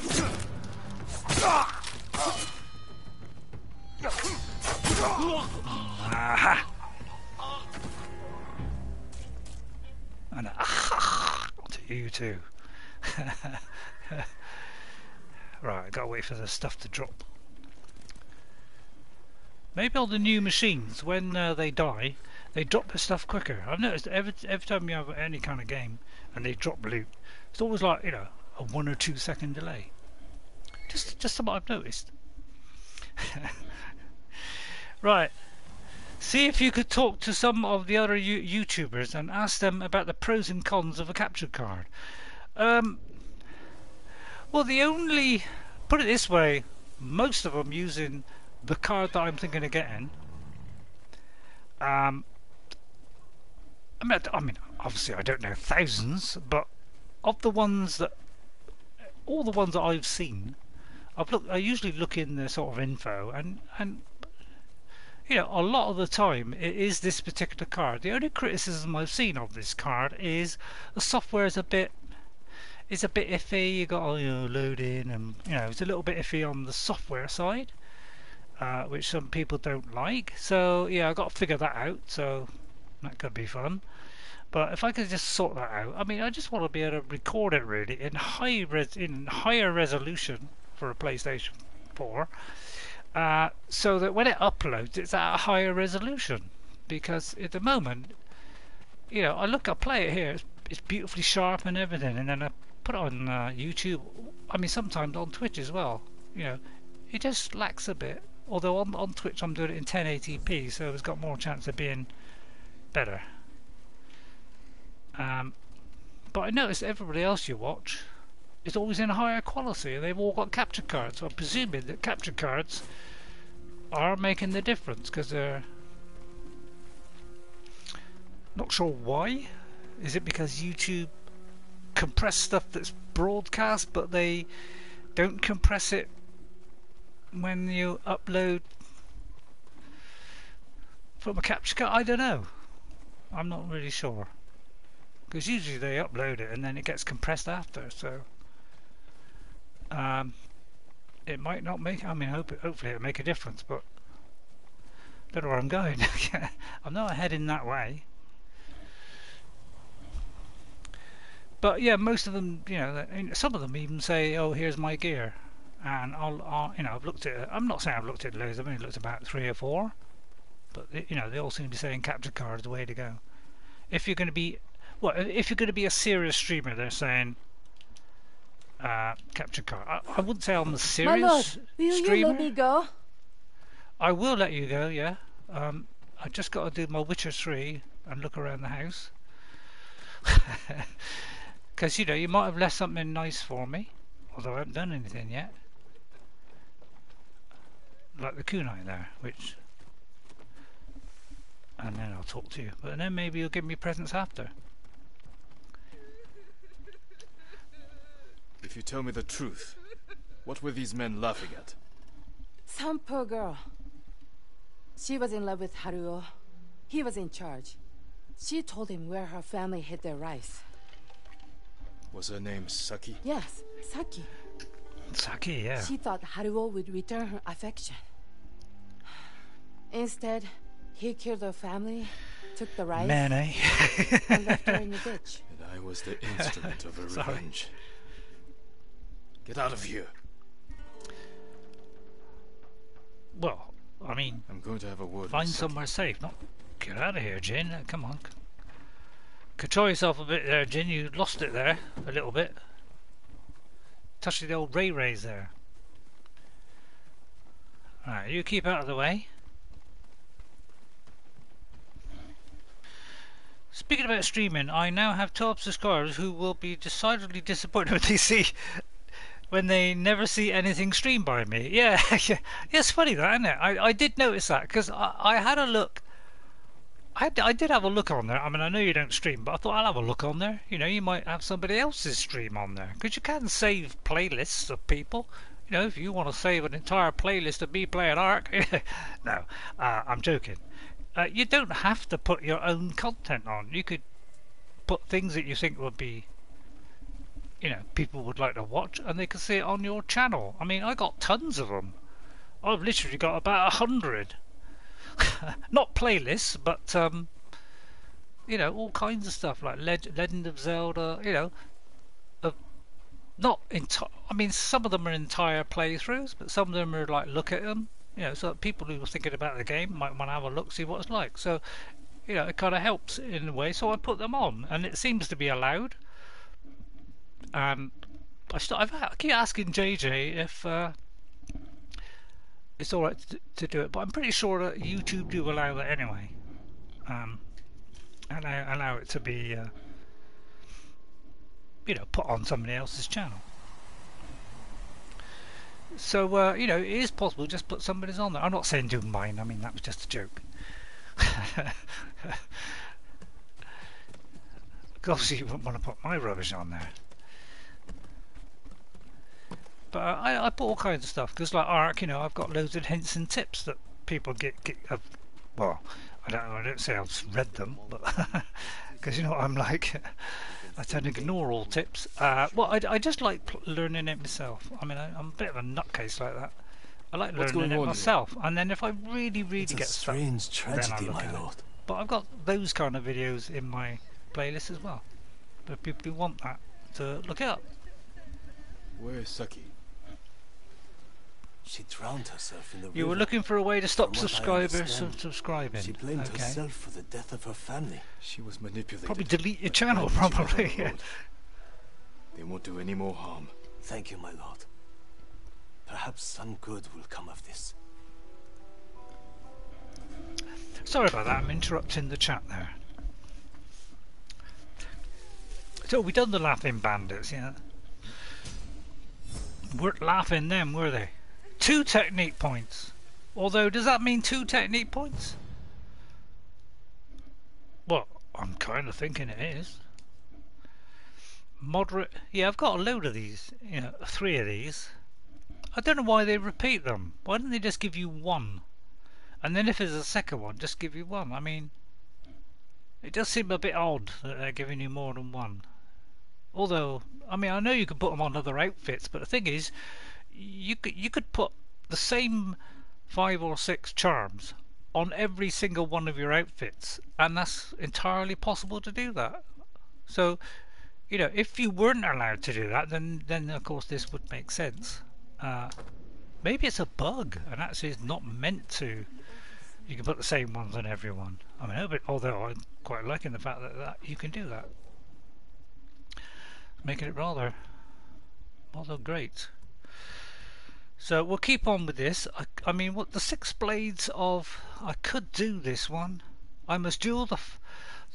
Speaker 1: Aha! And to you too. Right, I gotta wait for the stuff to drop. Maybe on the new machines, when they die, they drop the stuff quicker. I've noticed every time you have any kind of game and they drop loot, it's always like, you know, a 1 or 2 second delay. Just something I've noticed. Right. See if you could talk to some of the other YouTubers and ask them about the pros and cons of a capture card. Well, put it this way, most of them using the card that I'm thinking of getting I mean, obviously I don't know thousands, but of the ones that, all the ones that I've seen, I usually look in the sort of info, and you know, a lot of the time it is this particular card. The only criticism I've seen of this card is the software is a bit iffy. You got to, you know, load in, and you know, it's a little bit iffy on the software side, which some people don't like. So yeah, I got to figure that out. So that could be fun. But if I could just sort that out, I mean, I just want to be able to record it really in higher resolution for a PlayStation 4, so that when it uploads, it's at a higher resolution. Because at the moment, you know, I play it here, it's beautifully sharp and everything, and then I put it on YouTube. I mean, sometimes on Twitch as well. You know, it just lacks a bit. Although on Twitch I'm doing it in 1080p, so it's got more chance of being better. But I noticed everybody else you watch is always in higher quality, and they've all got capture cards. So I'm presuming that capture cards are making the difference, because they're not sure why. Is it because YouTube compress stuff that's broadcast, but they don't compress it when you upload from a capture card? I don't know. I'm not really sure. Because usually they upload it and then it gets compressed after, so it might not make. I mean, hopefully it'll make a difference, but I don't know where I'm going. I'm not heading that way. But yeah, most of them, you know, some of them even say, "Oh, here's my gear," and I'll you know, I've looked at it. I'm not saying I've looked at loads. I've only looked at about 3 or 4, but you know, they all seem to be saying capture card is the way to go. If you're going to be if you're going to be a serious streamer, they're saying capture card. I wouldn't say I'm a serious
Speaker 7: My lord, will
Speaker 1: streamer.
Speaker 7: you let me go?
Speaker 1: I will let you go, yeah. I just got to do my Witcher 3 and look around the house. Because, you know, you might have left something nice for me, although I haven't done anything yet. Like the kunai there, which... And then I'll talk to you. But then maybe you'll give me presents after.
Speaker 3: If you tell me the truth, what were these men laughing at?
Speaker 7: Some poor girl. She was in love with Haruo. He was in charge. She told him where her family hid their rice.
Speaker 3: Was her name Saki?
Speaker 7: Yes, Saki.
Speaker 1: Saki, yeah.
Speaker 7: She thought Haruo would return her affection. Instead, he killed her family, took the rice,
Speaker 1: Man, eh?
Speaker 7: and left her in the ditch.
Speaker 3: And I was the instrument of her
Speaker 1: Sorry.
Speaker 3: revenge. Get out of here.
Speaker 1: Well, I mean,
Speaker 3: I'm going to have a word
Speaker 1: find
Speaker 3: with Saki.
Speaker 1: somewhere safe. Not get out of here, Jin. Come on. Control yourself a bit there, Jin. You lost it there a little bit. Touching the old RayRays there. Alright, you keep out of the way. Speaking about streaming, I now have 12 subscribers who will be decidedly disappointed when they never see anything streamed by me. Yeah, yeah, it's funny that, isn't it? I did notice that, because I had a look. I did have a look on there. I mean, I know you don't stream, but I thought I'll have a look on there. You know, you might have somebody else's stream on there, because you can save playlists of people. You know, if you want to save an entire playlist of me playing Ark. No, I'm joking. You don't have to put your own content on. You could put things that you think would be, you know, people would like to watch, and they can see it on your channel. I mean, I got tons of them. I've literally got about 100. Not playlists, but you know, all kinds of stuff like Legend of Zelda. You know, not entire. I mean, some of them are entire playthroughs, but some of them are like look at them. You know, so that people who are thinking about the game might want to have a look, see what it's like. So, you know, it kind of helps in a way. So I put them on, and it seems to be allowed. I keep asking JJ if it's all right to do it, but I'm pretty sure that YouTube do allow that anyway. And allow it to be, you know, put on somebody else's channel. So, you know, it is possible, just put somebody's on there. I'm not saying do mine, I mean, that was just a joke. Obviously you wouldn't want to put my rubbish on there. But I put all kinds of stuff, because like Ark, you know, I've got loads of hints and tips that people get well, I don't say I've read them, but because you know what I'm like, I tend to ignore all tips. Well, I just like learning it myself. I mean, I'm a bit of a nutcase like that. I like learning it myself, and then if I really get stuck,
Speaker 5: strange tragedy,
Speaker 1: then I look
Speaker 5: my
Speaker 1: at
Speaker 5: lord.
Speaker 1: it. But I've got those kind of videos in my playlist as well, for people who want that to look it up.
Speaker 3: Where is Saki?
Speaker 5: She drowned herself in the river.
Speaker 1: You were looking for a way to stop
Speaker 5: From what I
Speaker 1: subscribers
Speaker 5: understand,
Speaker 1: from subscribing.
Speaker 5: She blamed
Speaker 1: Okay.
Speaker 5: herself for the death of her family.
Speaker 3: She was manipulated.
Speaker 1: Probably delete your
Speaker 3: but
Speaker 1: channel,
Speaker 3: now she was on
Speaker 1: probably.
Speaker 3: the road. They won't do any more harm.
Speaker 5: Thank you, my lord. Perhaps some good will come of this.
Speaker 1: Sorry about that, I'm interrupting the chat there. So we done the laughing bandits, yeah. Weren't laughing them, were they? 2 technique points. Although, does that mean 2 technique points? Well, I'm kind of thinking it is. Moderate. Yeah, I've got a load of these. You know, 3 of these. I don't know why they repeat them. Why don't they just give you 1? And then if there's a second one, just give you 1. I mean, it does seem a bit odd that they're giving you more than 1. Although, I mean, I know you could put them on other outfits, but the thing is, you could put the same 5 or 6 charms on every single one of your outfits, and that's entirely possible to do that. So, you know, if you weren't allowed to do that, then of course this would make sense. Maybe it's a bug, and actually it's not meant to. You can put the same ones on everyone. I mean, although I'm quite liking the fact that you can do that, making it rather great. So we'll keep on with this. I mean, what the 6 blades of? I could do this one. I must duel the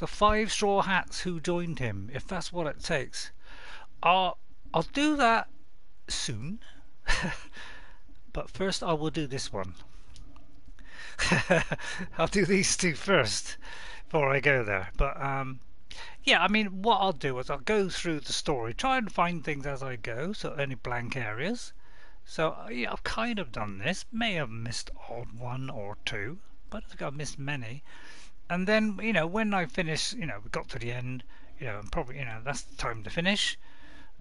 Speaker 1: 5 straw hats who joined him, if that's what it takes. I'll do that soon. But first I will do this one. I'll do these 2 first before I go there. But yeah, I mean, what I'll do is I'll go through the story, try and find things as I go, so any blank areas. So yeah, I've kind of done this. May have missed odd 1 or 2, but I think I've missed many. And then, you know, when I finish, you know, we got to the end, you know, and probably, you know, that's the time to finish.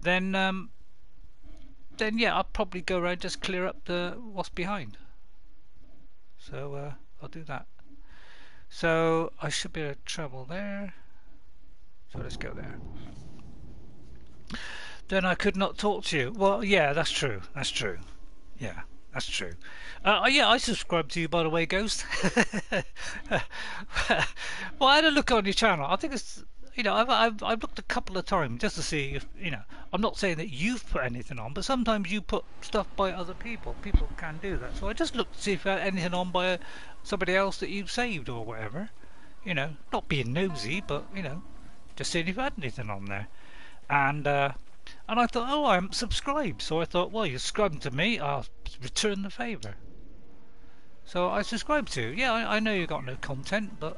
Speaker 1: Then yeah, I'll probably go around, just clear up what's behind. So I'll do that. So I should be able to travel there. So let's go there. Then I could not talk to you. Well, yeah, that's true. That's true. Yeah, that's true. Yeah, I subscribe to you, by the way, Ghost. Well, I had a look on your channel. I think it's, you know, I've looked a couple of times just to see if, you know, I'm not saying that you've put anything on, but sometimes you put stuff by other people. People can do that. So I just looked to see if I had anything on by somebody else that you've saved or whatever. You know, not being nosy, but, you know, just seeing if you had anything on there. And I thought, oh, I'm subscribed. So I thought, well, you're subscribing to me, I'll return the favour. So I subscribed to you. Yeah, I know you got no content, but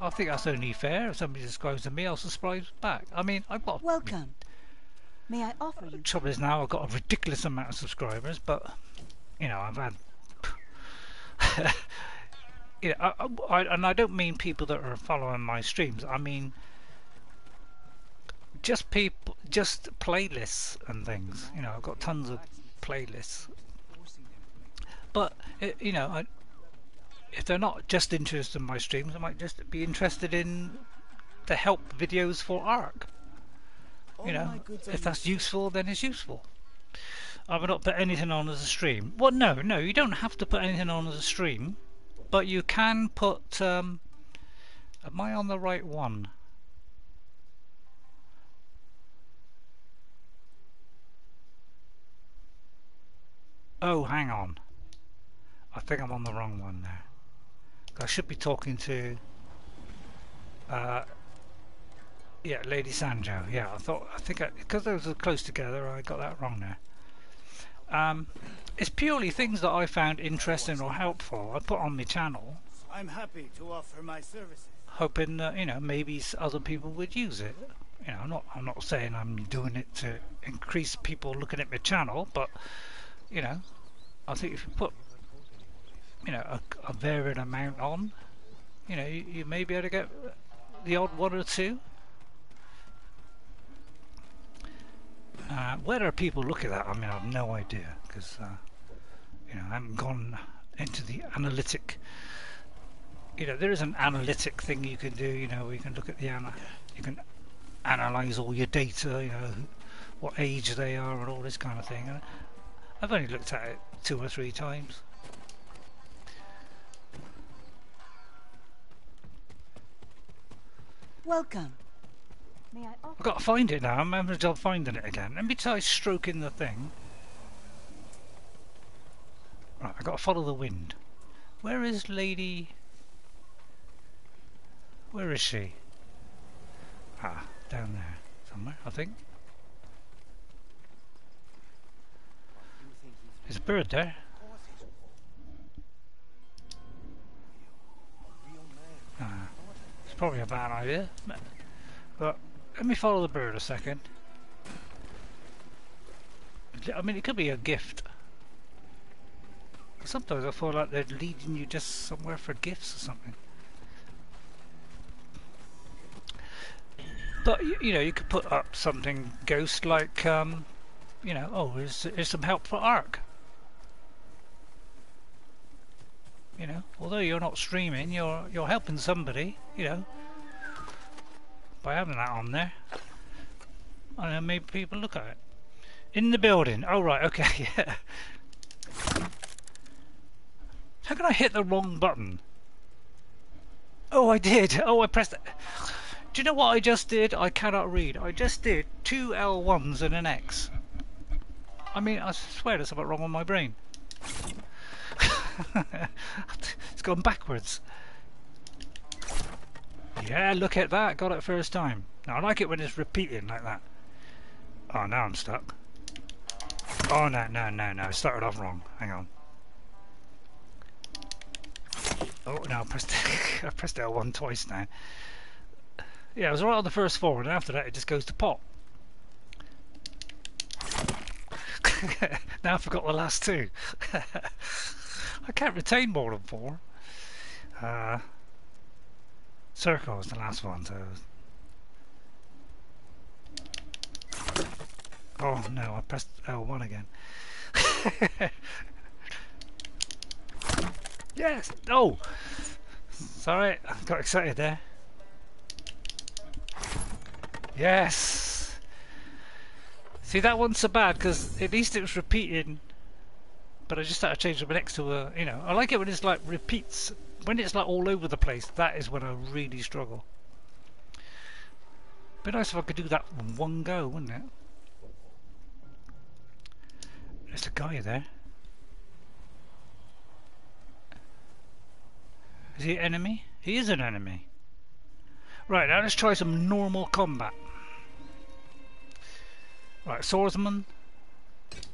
Speaker 1: I think that's only fair. If somebody subscribes to me, I'll subscribe back. I mean, I've got...
Speaker 6: Welcome. May I offer you...
Speaker 1: The trouble is now I've got a ridiculous amount of subscribers, but, you know, I've had... you know, and I don't mean people that are following my streams. I mean... just playlists and things. You know, I've got tons of playlists. But, you know, if they're not just interested in my streams, I might just be interested in the help videos for Ark. You know, if that's useful, then it's useful. I will not put anything on as a stream. Well, no, you don't have to put anything on as a stream, but you can put... am I on the right one? Oh, hang on. I think I'm on the wrong one there. I should be talking to... yeah, Lady Sanjo. Yeah, I think because those are close together, I got that wrong there. It's purely things that I found interesting or helpful I put on my channel.
Speaker 2: I'm happy to offer my services.
Speaker 1: hoping that, you know, maybe other people would use it. You know, I'm not saying I'm doing it to increase people looking at my channel, but you know, I think if you put, you know, a varied amount on, you know, you may be able to get the odd one or two. Whether people look at that, I mean, I have no idea, because you know, I haven't gone into the analytic. You know, there is an analytic thing you can do. You know, where you can look at the you can analyze all your data. You know, what age they are and all this kind of thing. And I've only looked at it 2 or 3 times.
Speaker 6: Welcome. May I offer?
Speaker 1: I've got to find it now. I'm having a job finding it again. Let me try stroking the thing. Right, I've got to follow the wind. Where is Lady? Where is she? Ah, down there somewhere, I think. There's a bird there. It's probably a bad idea, but let me follow the bird a second. I mean, it could be a gift. Sometimes I feel like they're leading you just somewhere for gifts or something. But you know, you could put up something ghost like, you know, oh, here's some help for Ark. You know, although you're not streaming, you're helping somebody. You know, by having that on there. I don't know, maybe people look at it. In the building. Oh right, okay, yeah. How can I hit the wrong button? Oh, I did. Oh, I pressed it. Do you know what I just did? I cannot read. I just did 2 L1s and an X. I mean, I swear there's something wrong with my brain. It's gone backwards. Yeah, look at that. Got it first time. Now, I like it when it's repeating like that. Oh, now I'm stuck. Oh, no. It started off wrong. Hang on. Oh, no, I pressed L1 twice now. Yeah, I was right on the first 4, and after that it just goes to pot. Now I forgot the last 2. I can't retain more than 4. Circle is the last one, so... Oh no, I pressed L1 again. Yes! Oh! Sorry, I got excited there. Yes! See, that one's so bad because at least it was repeating, but I just had to change the next to a, you know, I like it when it's like repeats. When it's like all over the place, that is when I really struggle. Be nice if I could do that in one go, wouldn't it? There's a guy there. Is he an enemy? He is an enemy. Right, now let's try some normal combat. Right, swordsman.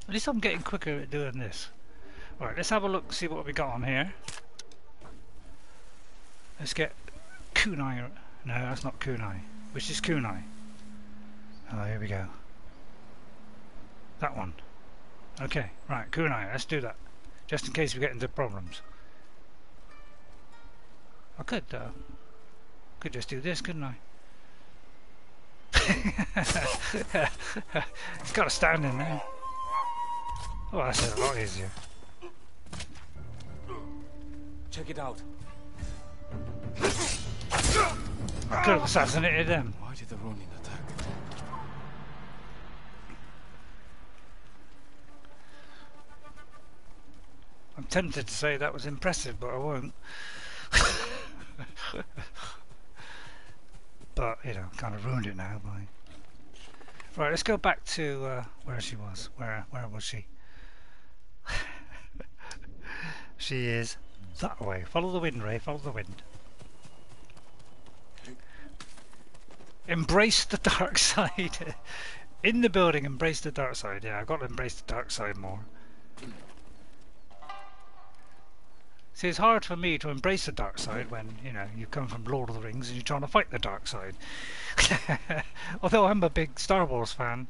Speaker 1: At least I'm getting quicker at doing this. Right, let's have a look, see what we got on here. Let's get kunai. No, that's not kunai. Which is kunai? Oh, here we go. That one. Okay, right, kunai. Let's do that. Just in case we get into problems. I could just do this, couldn't I? It's got to stand in there. Oh, that's a lot easier.
Speaker 4: Check it out.
Speaker 1: I could have assassinated them.
Speaker 3: Why did the Ronin attack?
Speaker 1: I'm tempted to say that was impressive, but I won't. But, you know, kind of ruined it now by... Right, let's go back to where she was. Where was she? She is that way. Follow the wind, Ray. Follow the wind. Embrace the dark side. In the building, embrace the dark side. Yeah, I've got to embrace the dark side more. See, it's hard for me to embrace the dark side when, you know, you come from Lord of the Rings and you're trying to fight the dark side. Although I'm a big Star Wars fan,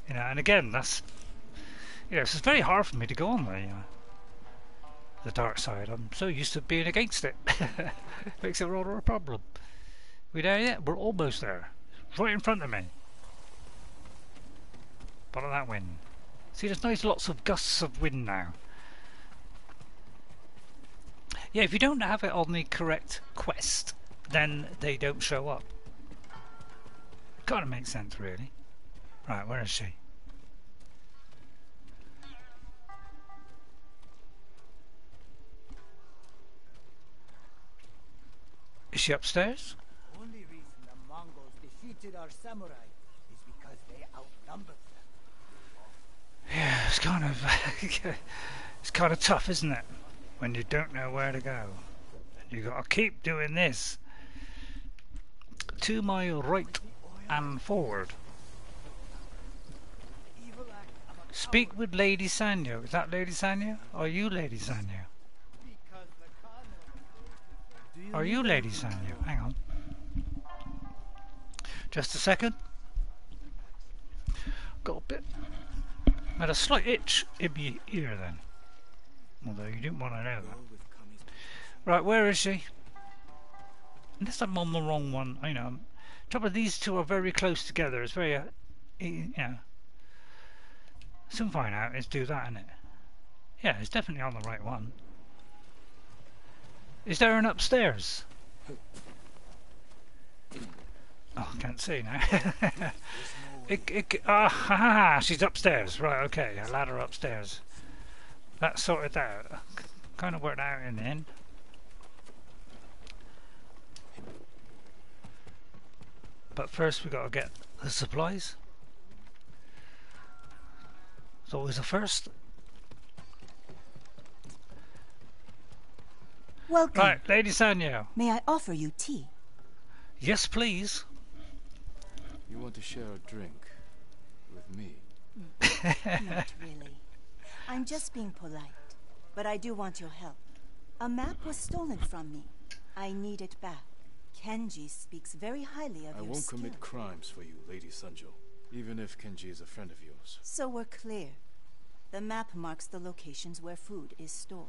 Speaker 1: you know, and again, that's, you know, it's very hard for me to go on the dark side. I'm so used to being against it. Makes it rather a problem. We there yet? We're almost there. It's right in front of me. Follow that wind. See, there's nice lots of gusts of wind now. Yeah, if you don't have it on the correct quest, then they don't show up. Kind of makes sense, really. Right, where is she? Is she upstairs?
Speaker 8: The only reason the Mongols defeated our samurai is because they outnumbered them.
Speaker 1: Yeah, it's kind of it's kind of tough, isn't it? When you don't know where to go, and you got to keep doing this. To my right and forward. Speak with Lady Sanyo. Is that Lady Sanyo? Are you Lady Sanyo? Are you Lady Sanyo? Hang on. Just a second. Got a bit. Had a slight itch in my ear then. Although you didn't want to know that. Right, where is she? Unless I'm on the wrong one. I know. Trouble, these two are very close together. It's very, you know. Soon find out. Let's do that, innit? Yeah, it's definitely on the right one. Is there an upstairs? Oh, I can't see now. She's upstairs. Right, okay. A ladder upstairs. That sorted out. Kind of worked out in the end. But first we got to get the supplies. It's always a first.
Speaker 9: Welcome.
Speaker 1: Right, Lady Sanyo.
Speaker 9: May I offer you tea?
Speaker 1: Yes, please.
Speaker 3: You want to share a drink with me?
Speaker 9: Not really. I'm just being polite. But I do want your help. A map was stolen from me. I need it back. Kenji speaks very highly of
Speaker 3: I
Speaker 9: your
Speaker 3: won't
Speaker 9: skill.
Speaker 3: commit crimes for you, Lady Sanjo. Even if Kenji is a friend of yours.
Speaker 9: So we're clear. The map marks the locations where food is stored.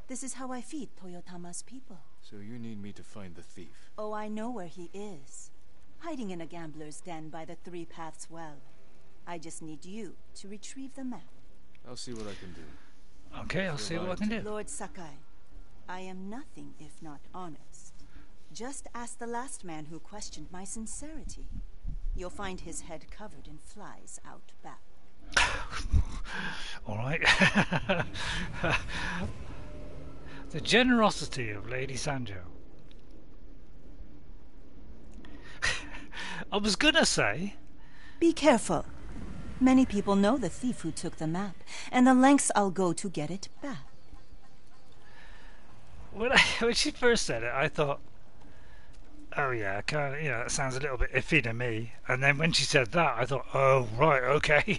Speaker 9: This is how I feed Toyotama's people.
Speaker 3: So you need me to find the thief?
Speaker 9: Oh, I know where he is. Hiding in a gambler's den by the Three Paths well. I just need you to retrieve the map.
Speaker 3: I'll see what I can do.
Speaker 1: Okay, I'll see what I can do.
Speaker 9: Lord Sakai, I am nothing if not honest. Just ask the last man who questioned my sincerity. You'll find his head covered in flies out back.
Speaker 1: All right. The generosity of Lady Sanjo. I was gonna say...
Speaker 9: Be careful. Many people know the thief who took the map, and the lengths I'll go to get it back.
Speaker 1: When she first said it, I thought, oh yeah, kind of, you know, that sounds a little bit iffy to me. And then when she said that, I thought, oh right, okay,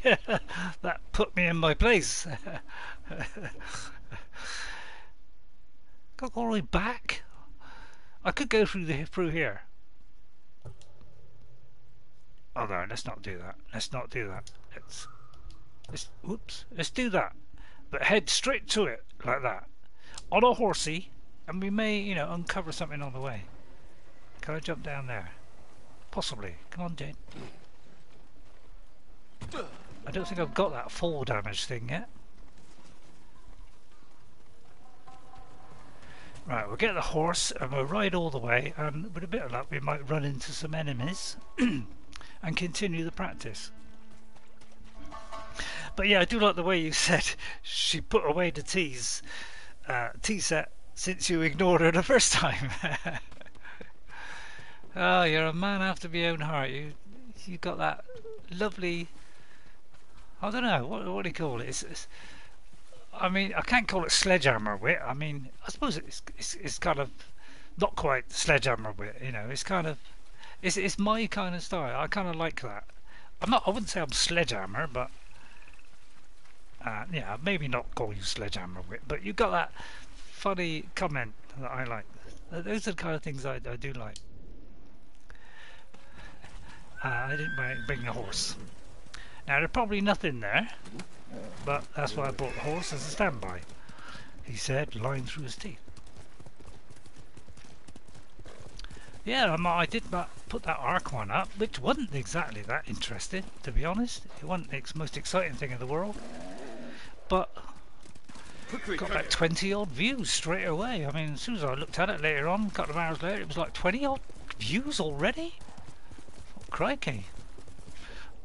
Speaker 1: that put me in my place. Got all the way back. I could go through here. Oh no, let's not do that. Let's not do that. Let's do that. But head straight to it like that, on a horsey, and we may, you know, uncover something on the way. Can I jump down there? Possibly. Come on, Jane. I don't think I've got that fall damage thing yet. Right, we'll get the horse and we'll ride all the way, and with a bit of luck we might run into some enemies and continue the practice. But yeah, I do like the way you said she put away the tea set since you ignored her the first time. Oh, you're a man after my own heart. You got that lovely, I don't know, what do you call it? I mean, I can't call it sledgehammer wit. I mean, I suppose it's kind of not quite sledgehammer wit. You know, it's kind of it's my kind of style. I kind of like that. I wouldn't say I'm sledgehammer, but Yeah, maybe not call you sledgehammer wit, but you got that funny comment that I like. Those are the kind of things I do like. I didn't bring the horse. Now there's probably nothing there, but that's why I brought the horse as a standby. He said, lying through his teeth. Yeah, I did put that Ark one up, which wasn't exactly that interesting, to be honest. It wasn't the most exciting thing in the world, but got like 20 odd views straight away. I mean, as soon as I looked at it later on, a couple of hours later, it was like 20 odd views already. Oh, crikey.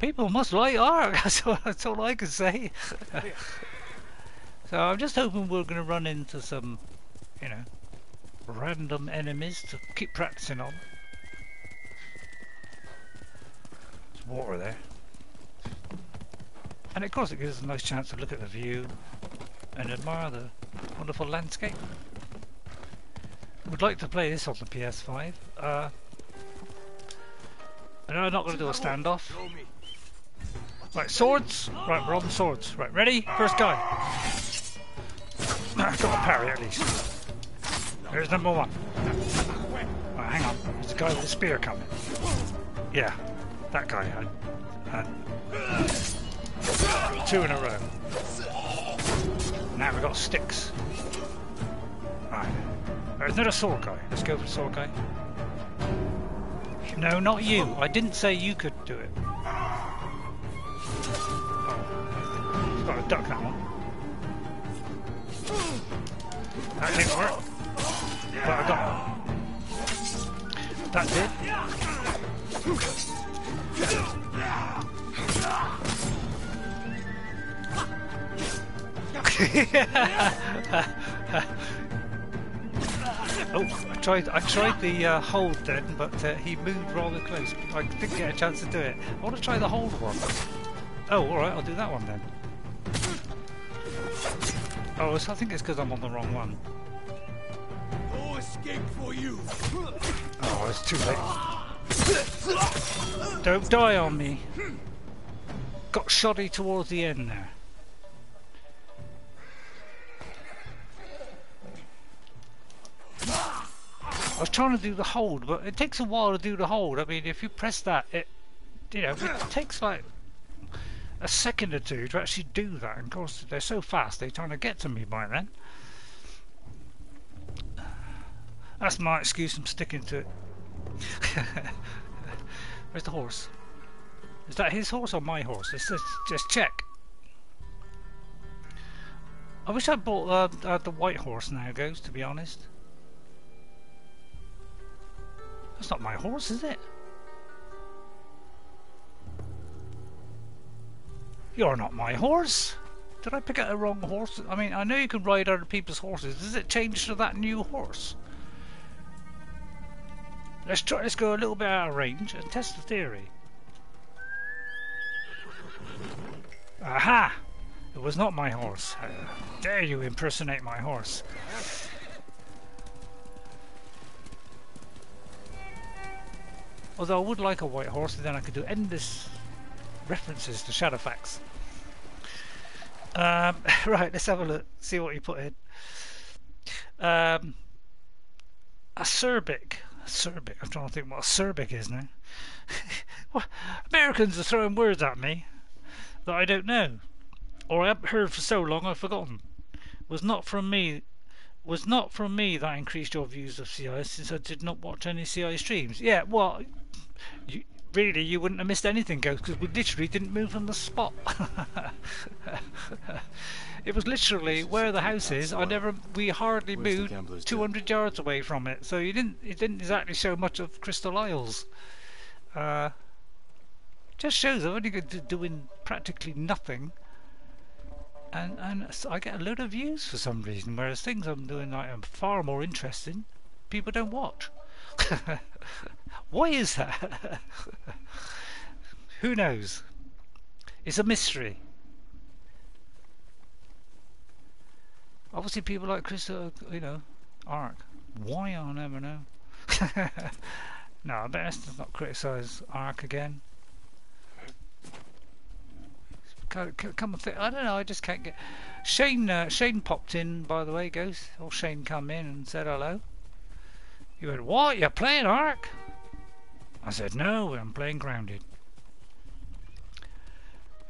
Speaker 1: People must like Ark, that's all I can say. So I'm just hoping we're going to run into some, you know, random enemies to keep practicing on. There's water there. And of course it gives us a nice chance to look at the view and admire the wonderful landscape. Would like to play this on the PS5. I know I'm not going to do a standoff. Right, swords. Right, we're on the swords. Right, ready? First guy. Got a parry at least. There's number one. Right, hang on. There's a guy with a spear coming. Yeah, that guy. Two in a row. Now we've got sticks. Right. There's another sword guy. Let's go for the sword guy. No, not you. I didn't say you could do it. Oh. Got to duck that one. That didn't work. But I got it. That did. Oh, I tried the hold then, but he moved rather close. I didn't get a chance to do it. I want to try the hold one. Oh, alright, I'll do that one then. Oh, I think it's because I'm on the wrong one.
Speaker 2: No escape for you.
Speaker 1: Oh, it's too late. Don't die on me. Got shoddy towards the end there. I was trying to do the hold, but it takes a while to do the hold. I mean, if you press that, it takes like a second or two to actually do that. And of course, they're so fast, they're trying to get to me by then. That's my excuse, I'm sticking to it. Where's the horse? Is that his horse or my horse? Let's just check. I wish I bought the white horse now, goes, to be honest. That's not my horse, is it? You're not my horse. Did I pick out a wrong horse? I mean, I know you can ride other people's horses. Does it change to that new horse? Let's go a little bit out of range and test the theory. Aha! It was not my horse. How dare you impersonate my horse? Although I would like a white horse, and then I could do endless references to Shadowfax. Right, let's have a look, see what you put in. Acerbic. I'm trying to think what acerbic is now. Well, Americans are throwing words at me that I don't know, or I haven't heard for so long I've forgotten. Was not from me that increased your views of CI, since I did not watch any CI streams. Yeah, well, you wouldn't have missed anything, Ghost, because we literally didn't move from the spot. It was literally where the house is. We hardly moved 200 yards away from it, so it didn't exactly show much of Crystal Isles. Just shows I've only doing practically nothing, and I get a load of views for some reason, whereas things I'm doing like are far more interesting, people don't watch. Why is that? Who knows? It's a mystery. Obviously people like Crystal, Ark. Why, I'll never know. No, I better not criticise Ark again. Come on, I don't know. I just can't get. Shane popped in, by the way, Ghost. Or Shane come in and said hello. He went, "What? You're playing Ark?" I said, "No, I'm playing Grounded."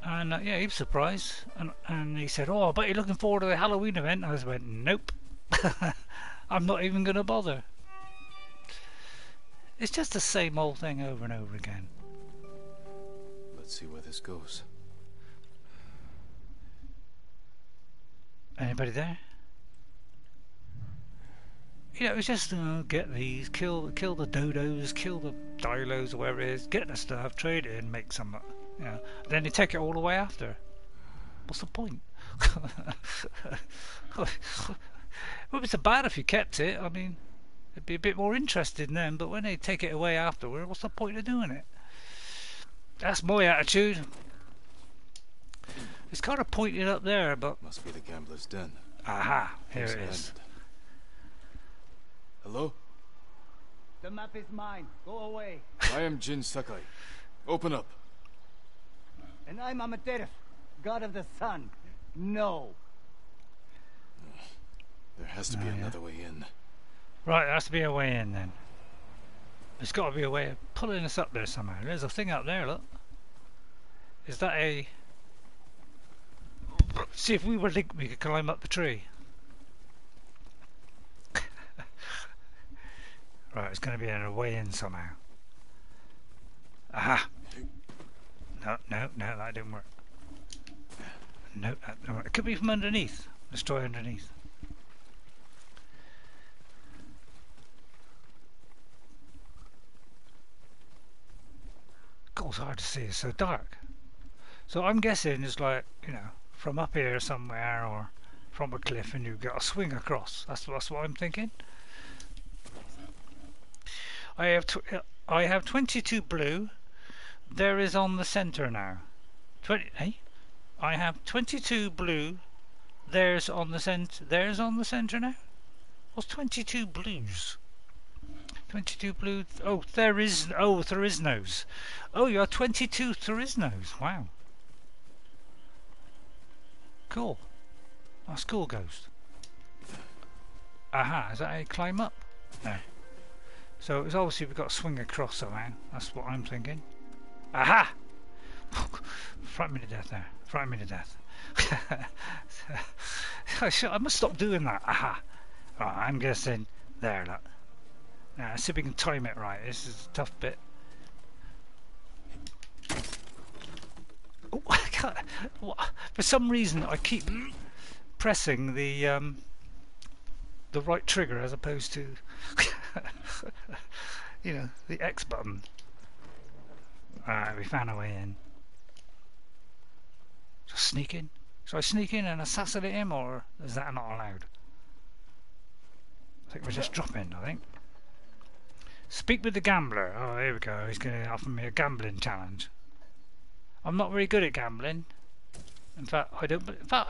Speaker 1: And yeah, he was surprised. And he said, "Oh, I bet you're looking forward to the Halloween event." I went, "Nope, I'm not even going to bother." It's just the same old thing over and over again.
Speaker 3: Let's see where this goes.
Speaker 1: Anybody there? You know, it's just get these, kill the dodos, kill the dilos or whatever it is, get the stuff, trade it in, make some, you know, then they take it all away after. What's the point? It would be so bad if you kept it. I mean, it'd be a bit more interesting then, but when they take it away afterward, what's the point of doing it? That's my attitude. It's kind of pointed up there, but...
Speaker 3: Must be the gambler's den.
Speaker 1: Aha, here it is.
Speaker 3: Hello?
Speaker 8: The map is mine. Go away.
Speaker 3: I am Jin Sakai. Open up.
Speaker 8: And I'm Amaterasu, god of the sun. No.
Speaker 3: There has to be another way in.
Speaker 1: Right, there has to be a way in then. There's got to be a way of pulling us up there somehow. There's a thing up there, look. Is that a... See, if we were linked, we could climb up the tree. Right, it's going to be a way in somehow. Aha! No, that didn't work. No, that didn't work. It could be from underneath. Let's try underneath. God, it's hard to see. It's so dark. So I'm guessing it's like, you know, from up here somewhere or from a cliff, and you've got to swing across. That's what I'm thinking. I have 22 blue. There is on the center now. I have 22 blue. There's on the center. There's on the center now. What's 22 blues? 22 blue. Oh, there is. Oh, Thurisnos. Oh, you are 22 Thurisnos. Wow. Cool. That's cool, Ghost. Aha, is that a climb up? No. So it's obviously we've got to swing across somehow. That's what I'm thinking. Aha! Frightened me to death there. Frightened me to death. I must stop doing that. Aha! Right, I'm guessing there, look. Now, let's see if we can time it right. This is a tough bit. Oh, I can't. For some reason, I keep pressing the right trigger as opposed to, you know, the X button. Alright, we found our way in. Just sneak in. Should I sneak in and assassinate him, or is that not allowed? I think we're just dropping, I think. Speak with the gambler. Oh, here we go. He's going to offer me a gambling challenge. I'm not very good at gambling. In fact, I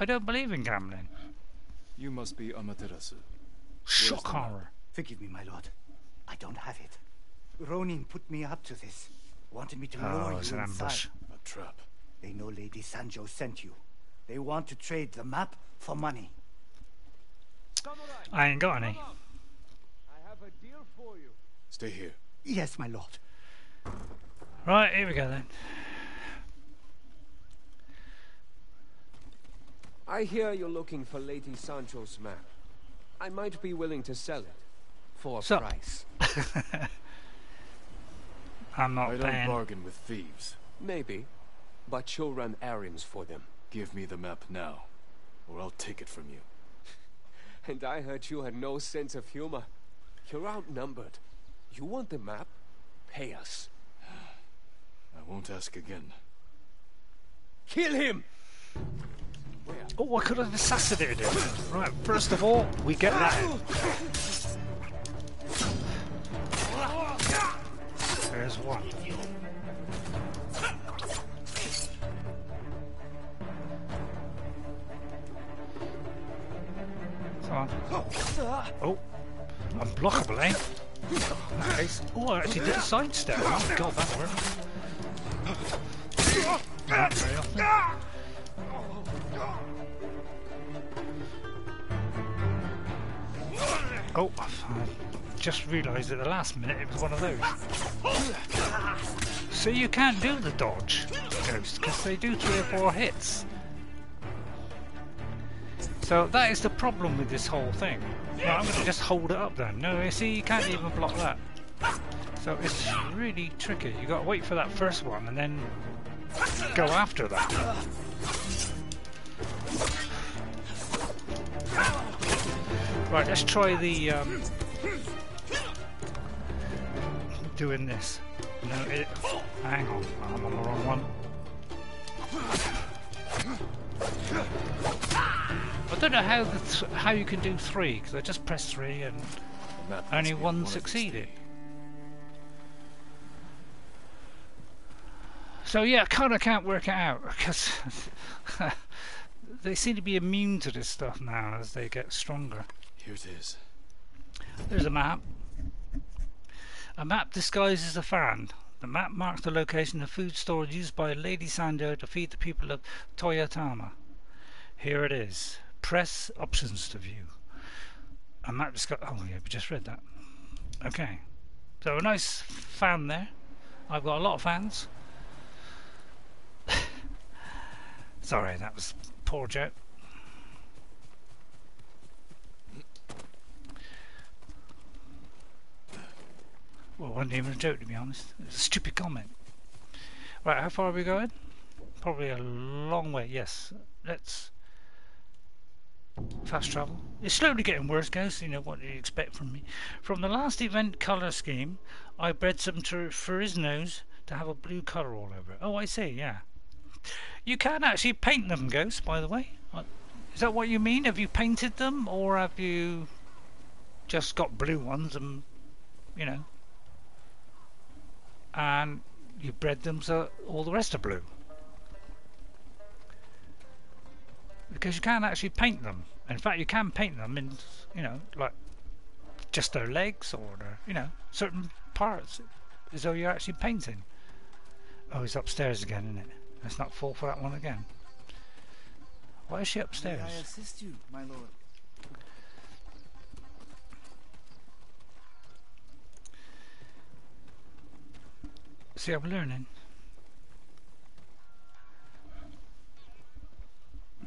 Speaker 1: don't believe in gambling.
Speaker 3: You must be Amaterasu.
Speaker 1: Shock horror.
Speaker 8: Forgive me, my lord. I don't have it. Ronin put me up to this. Wanted me to lure you
Speaker 1: it's an
Speaker 8: inside.
Speaker 1: ambush.
Speaker 3: A trap.
Speaker 8: They know Lady Sanjo sent you. They want to trade the map for money.
Speaker 1: I ain't got any.
Speaker 2: I have a deal for you.
Speaker 3: Stay here.
Speaker 8: Yes, my lord.
Speaker 1: Right, here we go then.
Speaker 10: I hear you're looking for Lady Sancho's map. I might be willing to sell it for a price.
Speaker 1: I'm not
Speaker 3: I
Speaker 1: paying.
Speaker 3: don't bargain with thieves.
Speaker 10: Maybe, but she'll run errands for them.
Speaker 3: Give me the map now, or I'll take it from you.
Speaker 10: And I heard you had no sense of humor. You're outnumbered. You want the map? Pay us.
Speaker 3: I won't ask again.
Speaker 10: Kill him!
Speaker 1: Oh, I could have assassinated him. Right, first of all, we get that in. There's one. Come on. Oh, unblockable, eh? Nice. Oh, I actually did a sidestep. Oh my god, that worked. Not very often. just realised at the last minute it was one of those. So you can't do the dodge, Ghost, because they do 3 or 4 hits. So that is the problem with this whole thing. Right, I'm going to just hold it up then. No, you see, you can't even block that. So it's really tricky. You got to wait for that first one and then go after that. Right, let's try the doing this. No, hang on, I'm on the wrong one. I don't know how you can do 3 because I just pressed 3 and only one succeeded. So yeah, I kind of can't work it out because they seem to be immune to this stuff now as they get stronger.
Speaker 3: Here it is.
Speaker 1: There's a map. A map disguised as a fan. The map marks the location of food storage used by Lady Sando to feed the people of Toyotama. Here it is. Press options to view. A map disguised. Oh yeah, we just read that. Okay. So a nice fan there. I've got a lot of fans. Sorry, that was a poor joke. Well, it wasn't even a joke, to be honest. It was a stupid comment. Right, how far are we going? Probably a long way, yes. Let's fast travel. It's slowly getting worse, Ghost. You know, what do you expect from me? From the last event colour scheme, I bred some Furisnos to have a blue colour all over it. Oh, I see, yeah. You can actually paint them, Ghost, by the way. Is that what you mean? Have you painted them, or have you just got blue ones and, you know, and you bred them so all the rest are blue? Because you can actually paint them. In fact, you can paint them in, you know, like just their legs or their, you know, certain parts, as though you're actually painting. Oh, he's upstairs again, isn't it? Let's not fall for that one again. Why is she upstairs?
Speaker 11: May I assist you, my lord?
Speaker 1: See, I'm learning.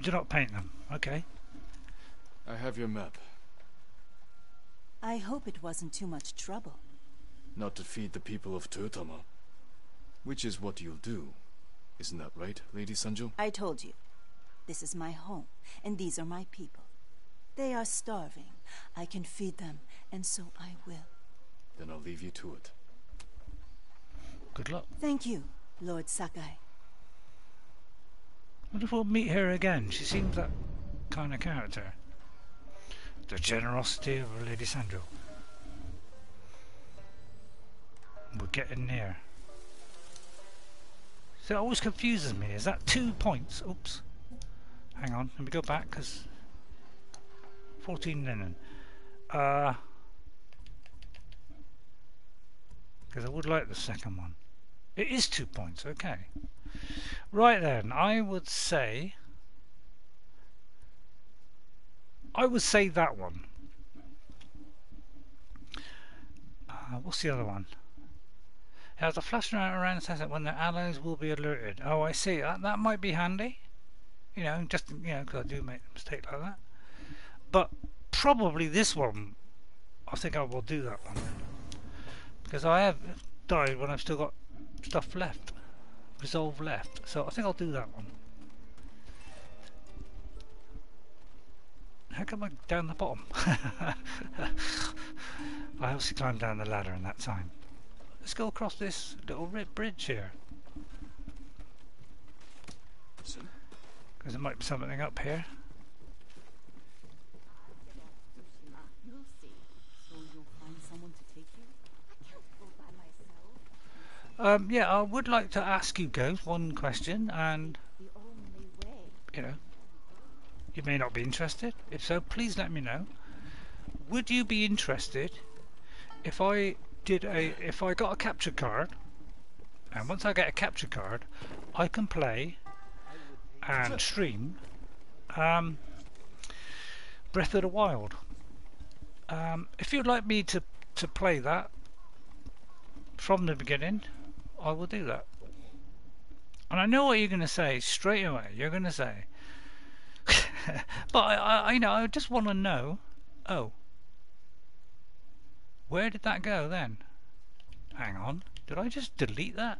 Speaker 1: Do not paint them, okay?
Speaker 3: I have your map.
Speaker 9: I hope it wasn't too much trouble.
Speaker 3: Not to feed the people of Toyotama. Which is what you'll do. Isn't that right, Lady Sanjo?
Speaker 9: I told you. This is my home, and these are my people. They are starving. I can feed them, and so I will.
Speaker 3: Then I'll leave you to it.
Speaker 1: Good luck.
Speaker 9: Thank you, Lord Sakai.
Speaker 1: What if we'll meet her again? She seems that kind of character. The generosity of Lady Sandro. We're getting near. So it always confuses me. Is that 2 points? Oops. Hang on. Let me go back because 14 linen. Because I would like the second one. It is 2 points. Okay. Right then. I would say that one. What's the other one? Has a flash around the asset when their allies will be alerted. Oh, I see. That might be handy. You know, just, you know, because I do make a mistake like that. But probably this one, I think I will do that one. Because I have died when I've still got stuff left. Resolve left. So I think I'll do that one. How come I down the bottom? I obviously climbed down the ladder in that time. Let's go across this little bridge here. Because there might be something up here. Yeah, I would like to ask you guys one question, and you know, you may not be interested. If so, please let me know. Would you be interested if I got a capture card, and once I get a capture card, I can play and stream Breath of the Wild. If you'd like me to to play that from the beginning, I will do that. And I know what you're going to say straight away. You're going to say, but I know. I just want to know. Oh, where did that go then? Hang on. Did I just delete that?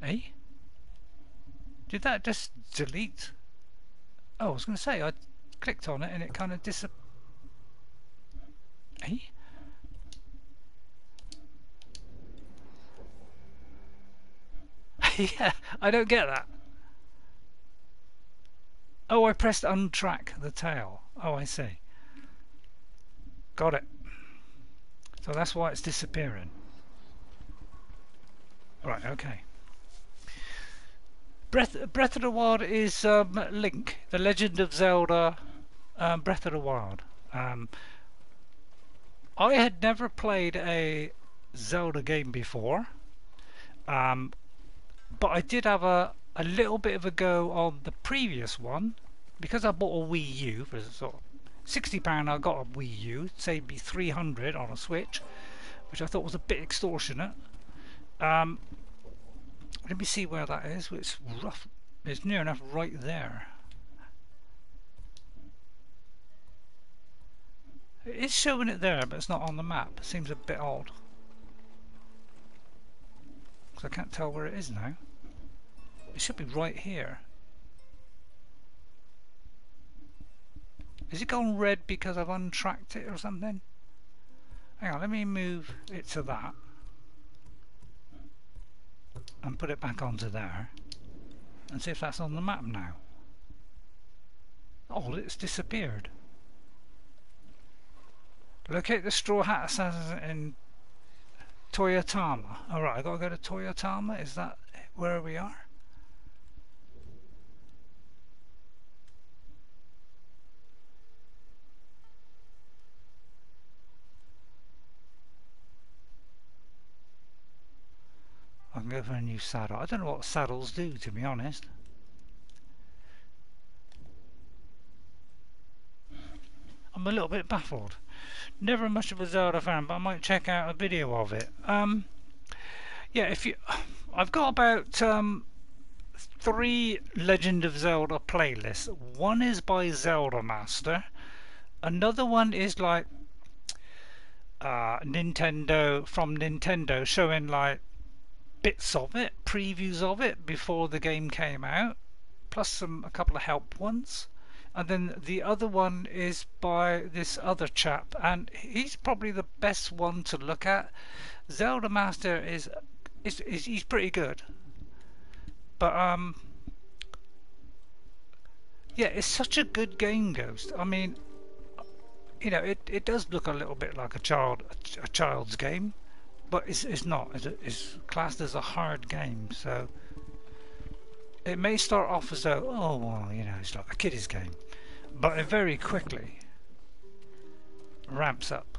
Speaker 1: Eh? Did that just delete? Oh, I was going to say, I clicked on it and it kind of disappeared. Eh? Yeah, I don't get that. Oh, I pressed untrack the tail. Oh, I see. Got it. So that's why it's disappearing. Right, okay. Breath of the Wild is Link, The Legend of Zelda, Breath of the Wild. I had never played a Zelda game before, but I did have a little bit of a go on the previous one, because I bought a Wii U for sort of £60. I got a Wii U, saved me 300 on a Switch, which I thought was a bit extortionate. Let me see where that is. It's rough. It's near enough right there. It's showing it there, but it's not on the map. It seems a bit odd, because I can't tell where it is now. It should be right here. Is it gone red because I've untracked it or something? Hang on, let me move it to that and put it back onto there and see if that's on the map now. Oh, it's disappeared. Locate the Straw Hat Assassin in Toyotama. Alright, I've got to go to Toyotama. Is that where we are? I can go for a new saddle. I don't know what saddles do, to be honest. I'm a little bit baffled. Never much of a Zelda fan, but I might check out a video of it. Yeah, if you, I've got about 3 Legend of Zelda playlists. One is by Zelda Master. Another one is like Nintendo, from Nintendo, showing like bits of it, previews of it before the game came out, plus a couple of help ones. And then the other one is by this other chap, and he's probably the best one to look at. Zelda Master is he's pretty good, but yeah, it's such a good game, Ghost. I mean, you know, it does look a little bit like a child's game, but it's not. It's classed as a hard game, so it may start off as though, oh well, you know, it's like a kiddies game, but it very quickly ramps up.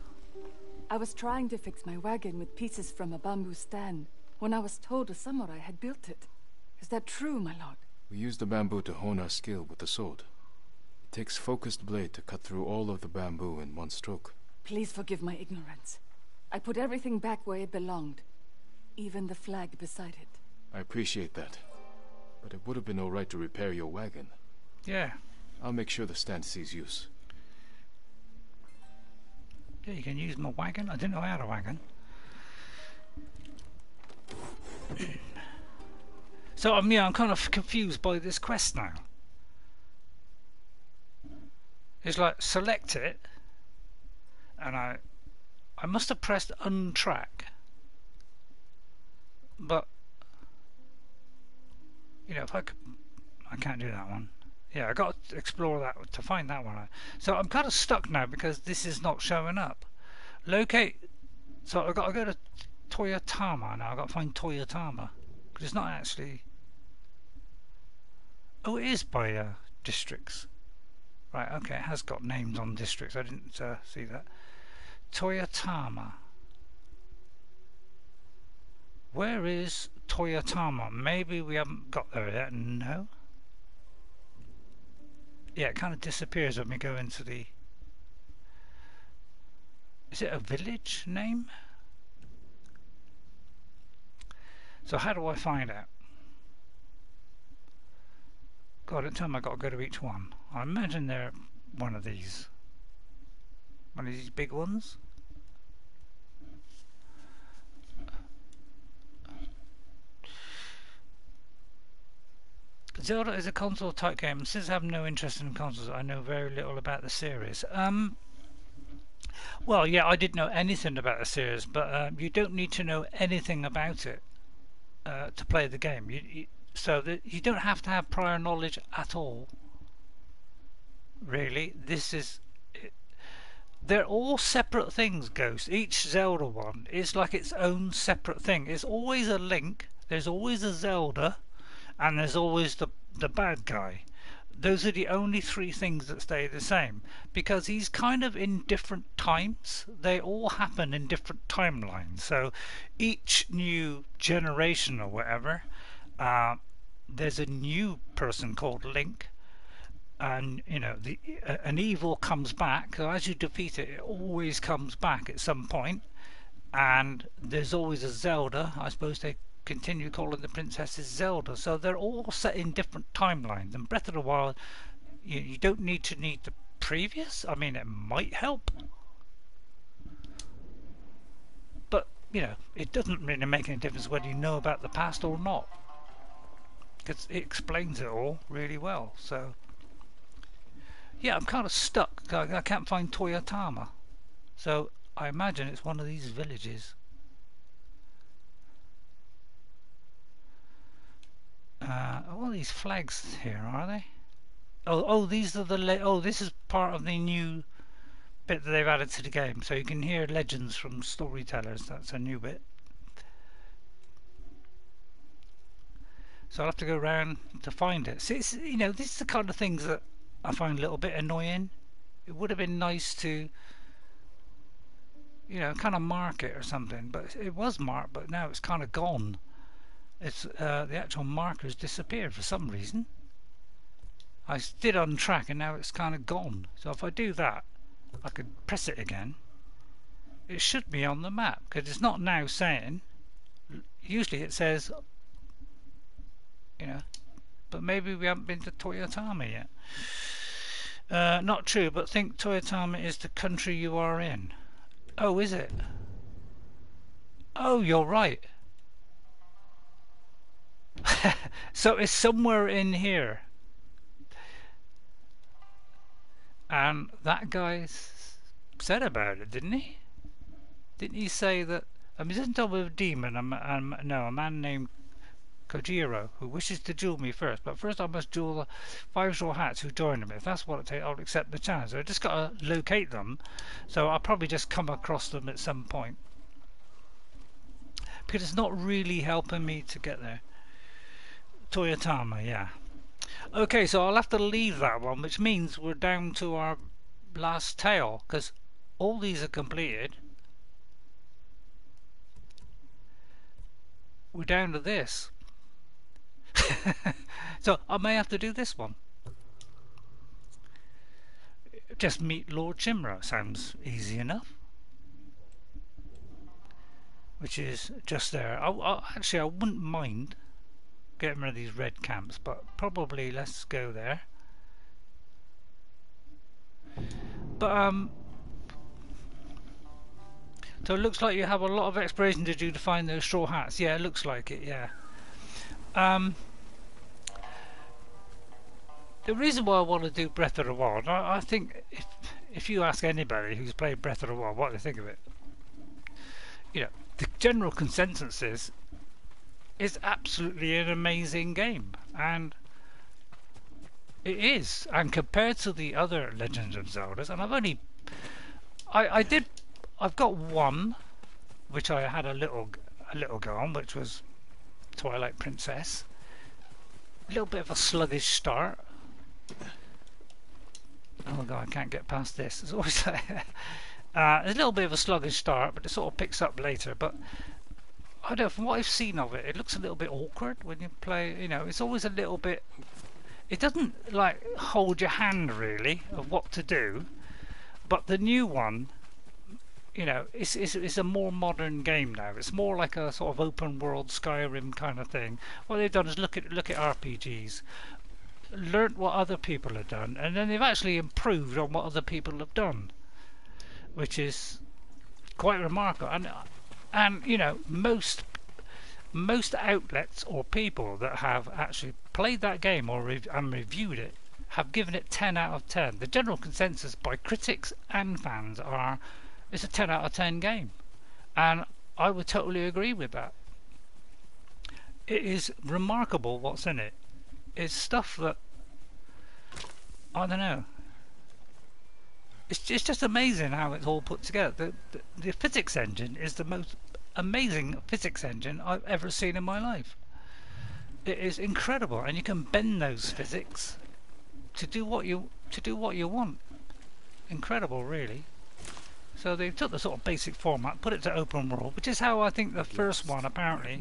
Speaker 11: I was trying to fix my wagon with pieces from a bamboo stand when I was told a samurai had built it. Is that true, my lord?
Speaker 3: We use the bamboo to hone our skill with the sword. It takes focused blade to cut through all of the bamboo in one stroke.
Speaker 11: Please forgive my ignorance. I put everything back where it belonged, even the flag beside it.
Speaker 3: I appreciate that, but it would have been all right to repair your wagon.
Speaker 1: Yeah.
Speaker 3: I'll make sure the stand sees use.
Speaker 1: Yeah, you can use my wagon. I didn't know I had a wagon. So I'm kind of confused by this quest now. It's like select it, and I must have pressed untrack, but you know, if I can't do that one. Yeah, I got to explore that to find that one. So I'm kind of stuck now because this is not showing up. Locate. So I've got to go to Toyotama now. I've got to find Toyotama because it's not actually. Oh, it is by districts. Right. Okay, it has got names on districts. I didn't see that. Toyotama. Where is Toyotama? Maybe we haven't got there yet. No. yeah, it kind of disappears when we go into the... Is it a village name? So how do I find out? God, don't tell me I've got to go to each one. I imagine they're one of these. One of these big ones. Zelda is a console type game, and since I have no interest in consoles, I know very little about the series. Well, yeah, I didn't know anything about the series, but you don't need to know anything about it to play the game. You don't have to have prior knowledge at all. Really, they're all separate things, Ghost. Each Zelda one is like its own separate thing. It's always a Link, there's always a Zelda, and there's always the bad guy. Those are the only three things that stay the same, because he's kind of in different times. They all happen in different timelines. So each new generation or whatever, there's a new person called Link, and you know an evil comes back. So as you defeat it, it always comes back at some point. And there's always a Zelda. I suppose they continue calling the princesses Zelda. So they're all set in different timelines. And Breath of the Wild, you don't need the previous. I mean, it might help, but you know, it doesn't really make any difference whether you know about the past or not, because it explains it all really well. So yeah, I'm kind of stuck. I can't find Toyotama, so I imagine it's one of these villages. What are these flags here, are they? Oh, these are this is part of the new bit that they've added to the game, so you can hear legends from storytellers. That's a new bit. So I'll have to go around to find it. See, you know, this is the kind of things that I find a little bit annoying. It would have been nice to, you know, kind of mark it or something, but it was marked, but now it's kind of gone. It's the actual markers disappeared for some reason. I did untrack and now it's kind of gone. So if I do that, I could press it again. It should be on the map, because it's not now saying. Usually it says, you know, but maybe we haven't been to Toyotama yet. Not true, but think Toyotama is the country you are in. Oh, is it? Oh, you're right. So it's somewhere in here. And that guy said about it, didn't he? Didn't he say that? I mean, isn't with a demon? No, a man named Kojiro who wishes to duel me first, but first I must duel the 5 straw hats who joined him. If that's what it takes, I'll accept the challenge. So I just got to locate them. So I'll probably just come across them at some point, because it's not really helping me to get there. Toyotama, yeah. Okay, so I'll have to leave that one, which means we're down to our last tale, because all these are completed. We're down to this. So I may have to do this one. Just meet Lord Shimura. Sounds easy enough. Which is just there. Actually, I wouldn't mind getting rid of these red camps, but probably let's go there. But so it looks like you have a lot of exploration to do to find those straw hats. Yeah, it looks like it. Yeah. The reason why I want to do Breath of the Wild, I think if you ask anybody who's played Breath of the Wild what they think of it, you know, the general consensus is it's absolutely an amazing game, and it is. And compared to the other Legends of Zeldas, and I've got one which I had a little go on, which was Twilight Princess. A little bit of a sluggish start. Oh god, I can't get past this. It's always a little bit of a sluggish start, but it sort of picks up later. But I don't know, from what I've seen of it, it looks a little bit awkward when you play. You know, it's always a little bit. it doesn't like hold your hand really of what to do, but the new one, you know, it's a more modern game now. It's more like a sort of open world Skyrim kind of thing. What they've done is look at RPGs, learnt what other people have done, and then they've actually improved on what other people have done, which is quite remarkable. And you know, most outlets or people that have actually played that game or and reviewed it have given it 10 out of 10. The general consensus by critics and fans are it's a 10 out of 10 game, and I would totally agree with that. It is remarkable what's in it. It's stuff that I don't know. It's just amazing how it's all put together. The physics engine is the most amazing physics engine I've ever seen in my life. It is incredible, and you can bend those physics to do what you want. Incredible, really. So they took the sort of basic format, put it to open world, which is how I think the first one apparently.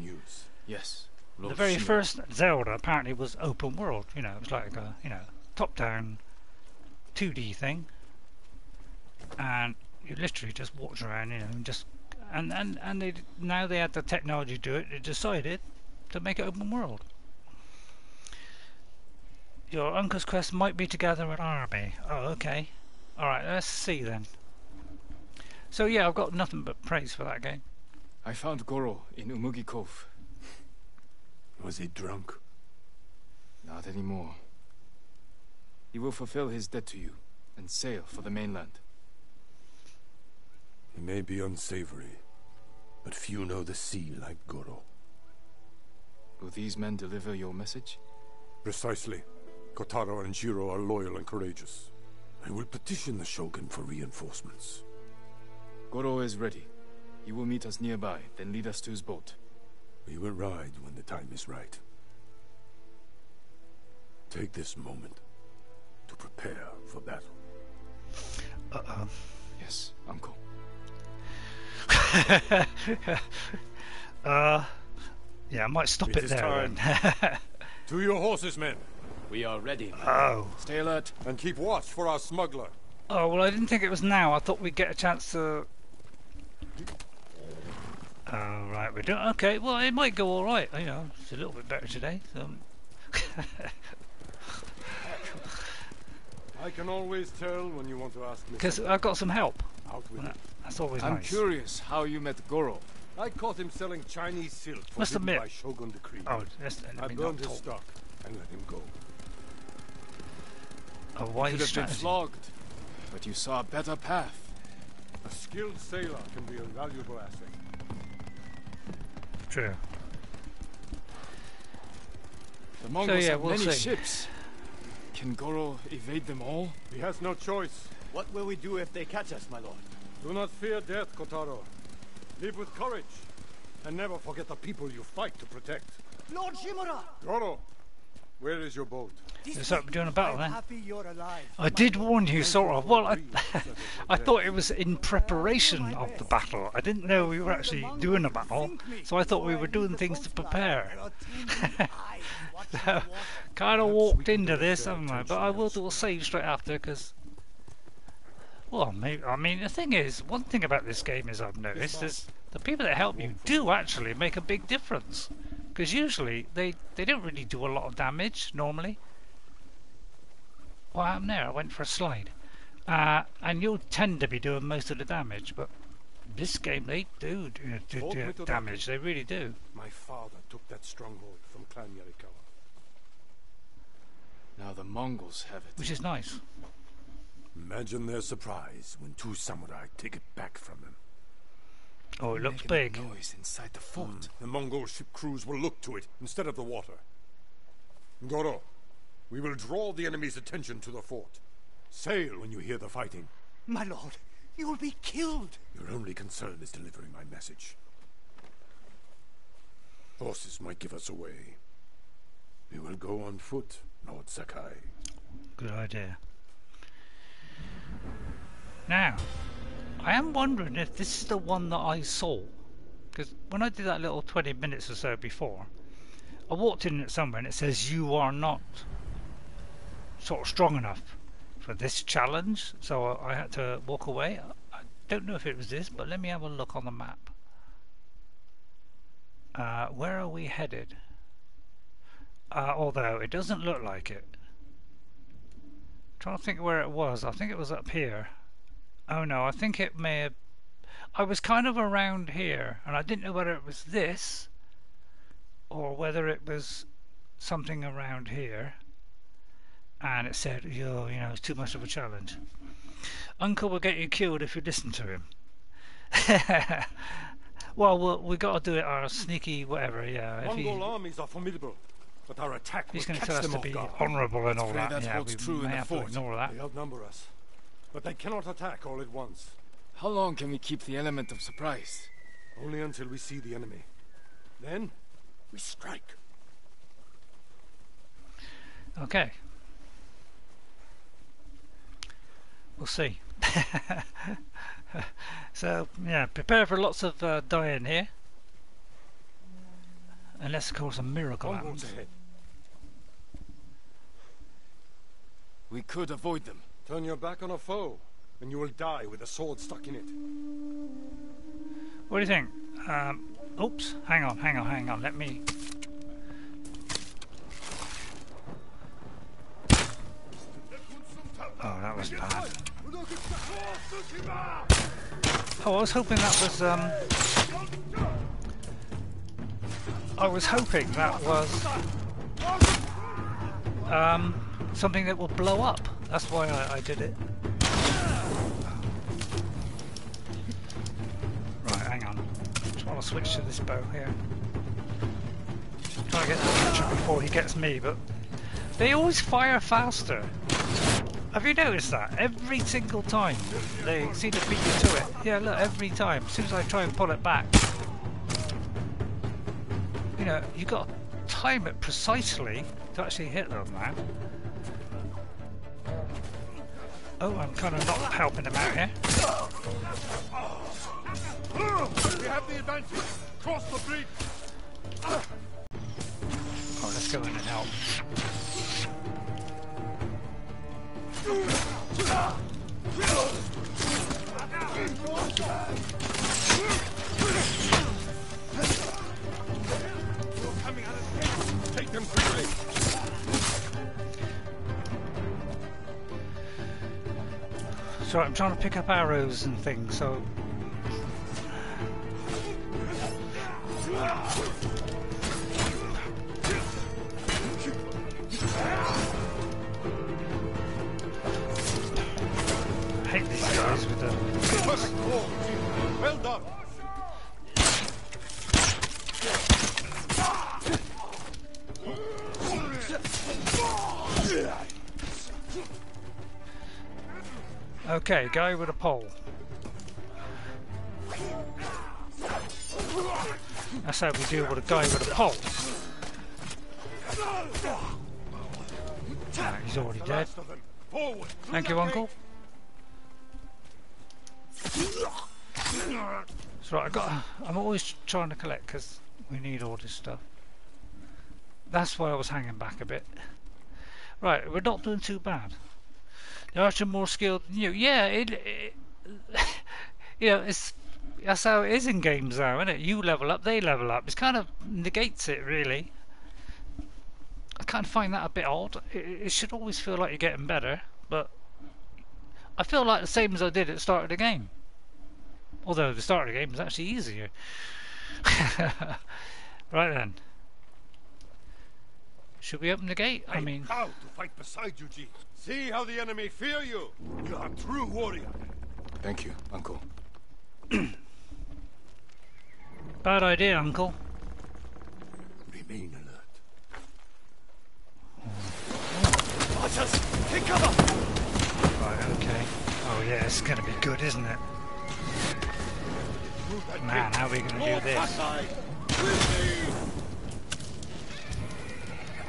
Speaker 3: Yes.
Speaker 1: The very first Zelda apparently was open world. You know, it was like a top-down 2D thing, and you literally just walked around, you know, and just and they now they had the technology to do it. They decided to make it open world. Your uncle's quest might be to gather an army. Oh, okay. All right, let's see then. So yeah, I've got nothing but praise for that game.
Speaker 3: I found Goro in Umugi Cove.
Speaker 12: Was he drunk?
Speaker 3: Not anymore. He will fulfill his debt to you and sail for the mainland.
Speaker 12: He may be unsavory, but few know the sea like Goro.
Speaker 3: Will these men deliver your message?
Speaker 12: Precisely. Kotaro and Jiro are loyal and courageous. I will petition the Shogun for reinforcements.
Speaker 3: Goro is ready. He will meet us nearby, then lead us to his boat.
Speaker 12: We will ride when the time is right. Take this moment to prepare for battle.
Speaker 1: Uh-oh.
Speaker 3: Yes, Uncle.
Speaker 1: Yeah, I might stop it there then.
Speaker 12: To your horses, men.
Speaker 10: We are ready.
Speaker 1: Oh.
Speaker 3: Stay alert.
Speaker 12: And keep watch for our smuggler.
Speaker 1: Oh, well, I didn't think it was now. I thought we'd get a chance to... Oh, right, we're doing... Okay, well, it might go all right. You know, it's a little bit better today. So.
Speaker 12: I can always tell when you want to ask me.
Speaker 1: Because I've got some help.
Speaker 12: Out with it.
Speaker 1: That's always
Speaker 3: I'm
Speaker 1: nice.
Speaker 3: curious how you met Goro.
Speaker 12: I caught him selling Chinese silk
Speaker 1: Must
Speaker 12: forbidden
Speaker 1: admit.
Speaker 12: by Shogun decree.
Speaker 1: Oh,
Speaker 12: I burned his stock and let him go.
Speaker 1: A wise
Speaker 3: Could have been
Speaker 1: strategy.
Speaker 3: flogged, but you saw a better path.
Speaker 12: A skilled sailor can be a valuable asset.
Speaker 1: True.
Speaker 3: The Mongols have
Speaker 1: we'll
Speaker 3: many
Speaker 1: see.
Speaker 3: ships. Can Goro evade them all?
Speaker 12: He has no choice.
Speaker 2: What will we do if they catch us, my lord?
Speaker 12: Do not fear death, Kotaro. Live with courage, and never forget the people you fight to protect.
Speaker 2: Lord Shimura!
Speaker 12: Goro, where is your boat?
Speaker 1: So we're doing a battle then.
Speaker 2: Happy you're alive.
Speaker 1: I did warn you, sort of. Well, I thought it was in preparation of the battle. I didn't know we were actually doing a battle, so I thought we were doing things to prepare. Kind of walked into this, haven't I? But I will do a save straight after, because... Well, maybe, I mean, the thing is, one thing about this game is I've noticed is the people that help you do actually make a big difference. Because usually they don't really do a lot of damage, normally. What happened there? I went for a slide. And you'll tend to be doing most of the damage, but this game they do damage, they really do.
Speaker 12: My father took that stronghold from Clan Yarikawa.
Speaker 3: Now the Mongols have it.
Speaker 1: Which is nice.
Speaker 12: Imagine their surprise when 2 samurai take it back from them.
Speaker 1: Oh, it looks
Speaker 3: Making
Speaker 1: big.
Speaker 3: a noise inside the fort.
Speaker 12: The Mongol ship crews will look to it instead of the water. Goro, we will draw the enemy's attention to the fort. Sail when you hear the fighting.
Speaker 2: My lord, you will be killed.
Speaker 12: Your only concern is delivering my message. Horses might give us away. We will go on foot, Lord Sakai.
Speaker 1: Good idea. Now, I am wondering if this is the one that I saw. Because when I did that little 20 minutes or so before, I walked in it somewhere and it says, "You are not sort of strong enough for this challenge, so I had to walk away. I don't know if it was this, but let me have a look on the map. Where are we headed? Although it doesn't look like it. I'm trying to think where it was. I think it was up here. Oh no, I think it may have... I was kind of around here, and I didn't know whether it was this or whether it was something around here. And it said, yo, you know, it's too much of a challenge. Uncle will get you killed if you listen to him. Well, we got to do it our sneaky whatever, yeah.
Speaker 12: Mongol armies are formidable, but our attack will
Speaker 1: he's going to
Speaker 12: catch
Speaker 1: tell us
Speaker 12: them
Speaker 1: to
Speaker 12: off
Speaker 1: be
Speaker 12: guard.
Speaker 1: honourable and all that.
Speaker 3: That
Speaker 1: Yeah,
Speaker 3: holds
Speaker 1: we
Speaker 3: true in
Speaker 1: may
Speaker 3: the
Speaker 1: have to
Speaker 3: fort.
Speaker 1: ignore that.
Speaker 12: They outnumber us, but they cannot attack all at once.
Speaker 13: How long can we keep the element of surprise?
Speaker 12: Only until we see the enemy. Then, we strike.
Speaker 1: Okay. We'll see. So, yeah, prepare for lots of dying here. Unless, of course, a miracle happens.
Speaker 12: Ahead.
Speaker 13: We could avoid them.
Speaker 12: Turn your back on a foe, and you will die with a sword stuck in it.
Speaker 1: What do you think? Oops, hang on, let me... Oh, that was bad. Oh, I was hoping that was, something that will blow up. That's why I did it. Right, hang on. Just want to switch to this bow here. Try to get the picture before he gets me, but they always fire faster. Have you noticed that? Every single time they seem to beat you to it. Yeah, look, every time. As soon as I try and pull it back, you know, you got to time it precisely to actually hit them now. Oh, I'm kind of not helping them out here.
Speaker 12: We have the advantage. Cross the bridge.
Speaker 1: Oh, let's go in and help.
Speaker 12: Take them quickly.
Speaker 1: So I'm trying to pick up arrows and things, so... I hate these guys with the...
Speaker 12: Perfect. Well done.
Speaker 1: Okay, guy with a pole. That's how we deal with a guy with a pole. Ah, he's already dead. Thank you, Uncle. That's right, I'm always trying to collect because we need all this stuff. That's why I was hanging back a bit. Right, we're not doing too bad. The archer more skilled than you. Yeah, you know, that's how it is in games now, isn't it? You level up, they level up. It kind of negates it, really. I kind of find that a bit odd. It should always feel like you're getting better, but I feel like the same as I did at the start of the game. Although the start of the game was actually easier. Right then. Should we open the gate? I mean...
Speaker 12: How to fight beside you, G. See how the enemy fear you. You're a true warrior.
Speaker 3: Thank you, Uncle.
Speaker 1: Bad idea, Uncle.
Speaker 12: Remain alert.
Speaker 5: Archers, take cover!
Speaker 1: Right, okay. Oh yeah, it's gonna be good, isn't it? Man, how are we gonna do this?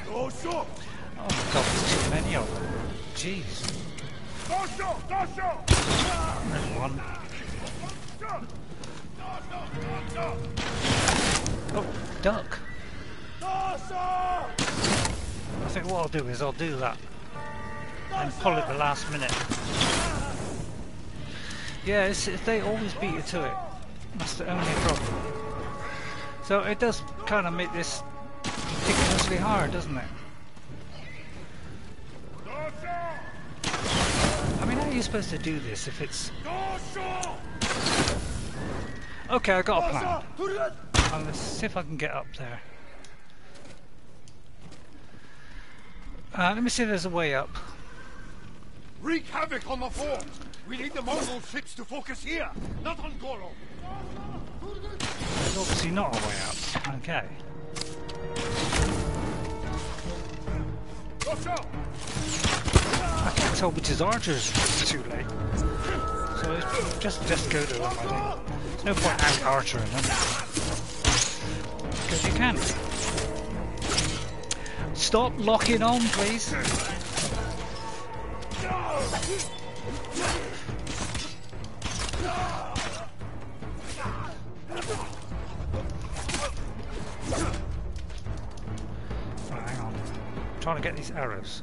Speaker 12: Go short!
Speaker 1: Oh my god, there's too many of them. Jeez. There's one. Oh, duck. I think what I'll do is I'll do that. and pull at the last minute. Yeah, they always beat you to it. That's the only problem. So it does kind of make this ridiculously hard, doesn't it? I mean, how are you supposed to do this if it's... Okay, I got a plan. I'm going to see if I can get up there. Let me see if there's a way up.
Speaker 12: Wreak havoc on the fort! We need the Mongol ships to focus here, not on Goro!
Speaker 1: There's obviously not a way up. Okay. I can't tell which is archers. It's too late. So just go to them, I think. There's no point out archering them. Because you can. Stop locking on, please. Right, hang on. I'm trying to get these arrows.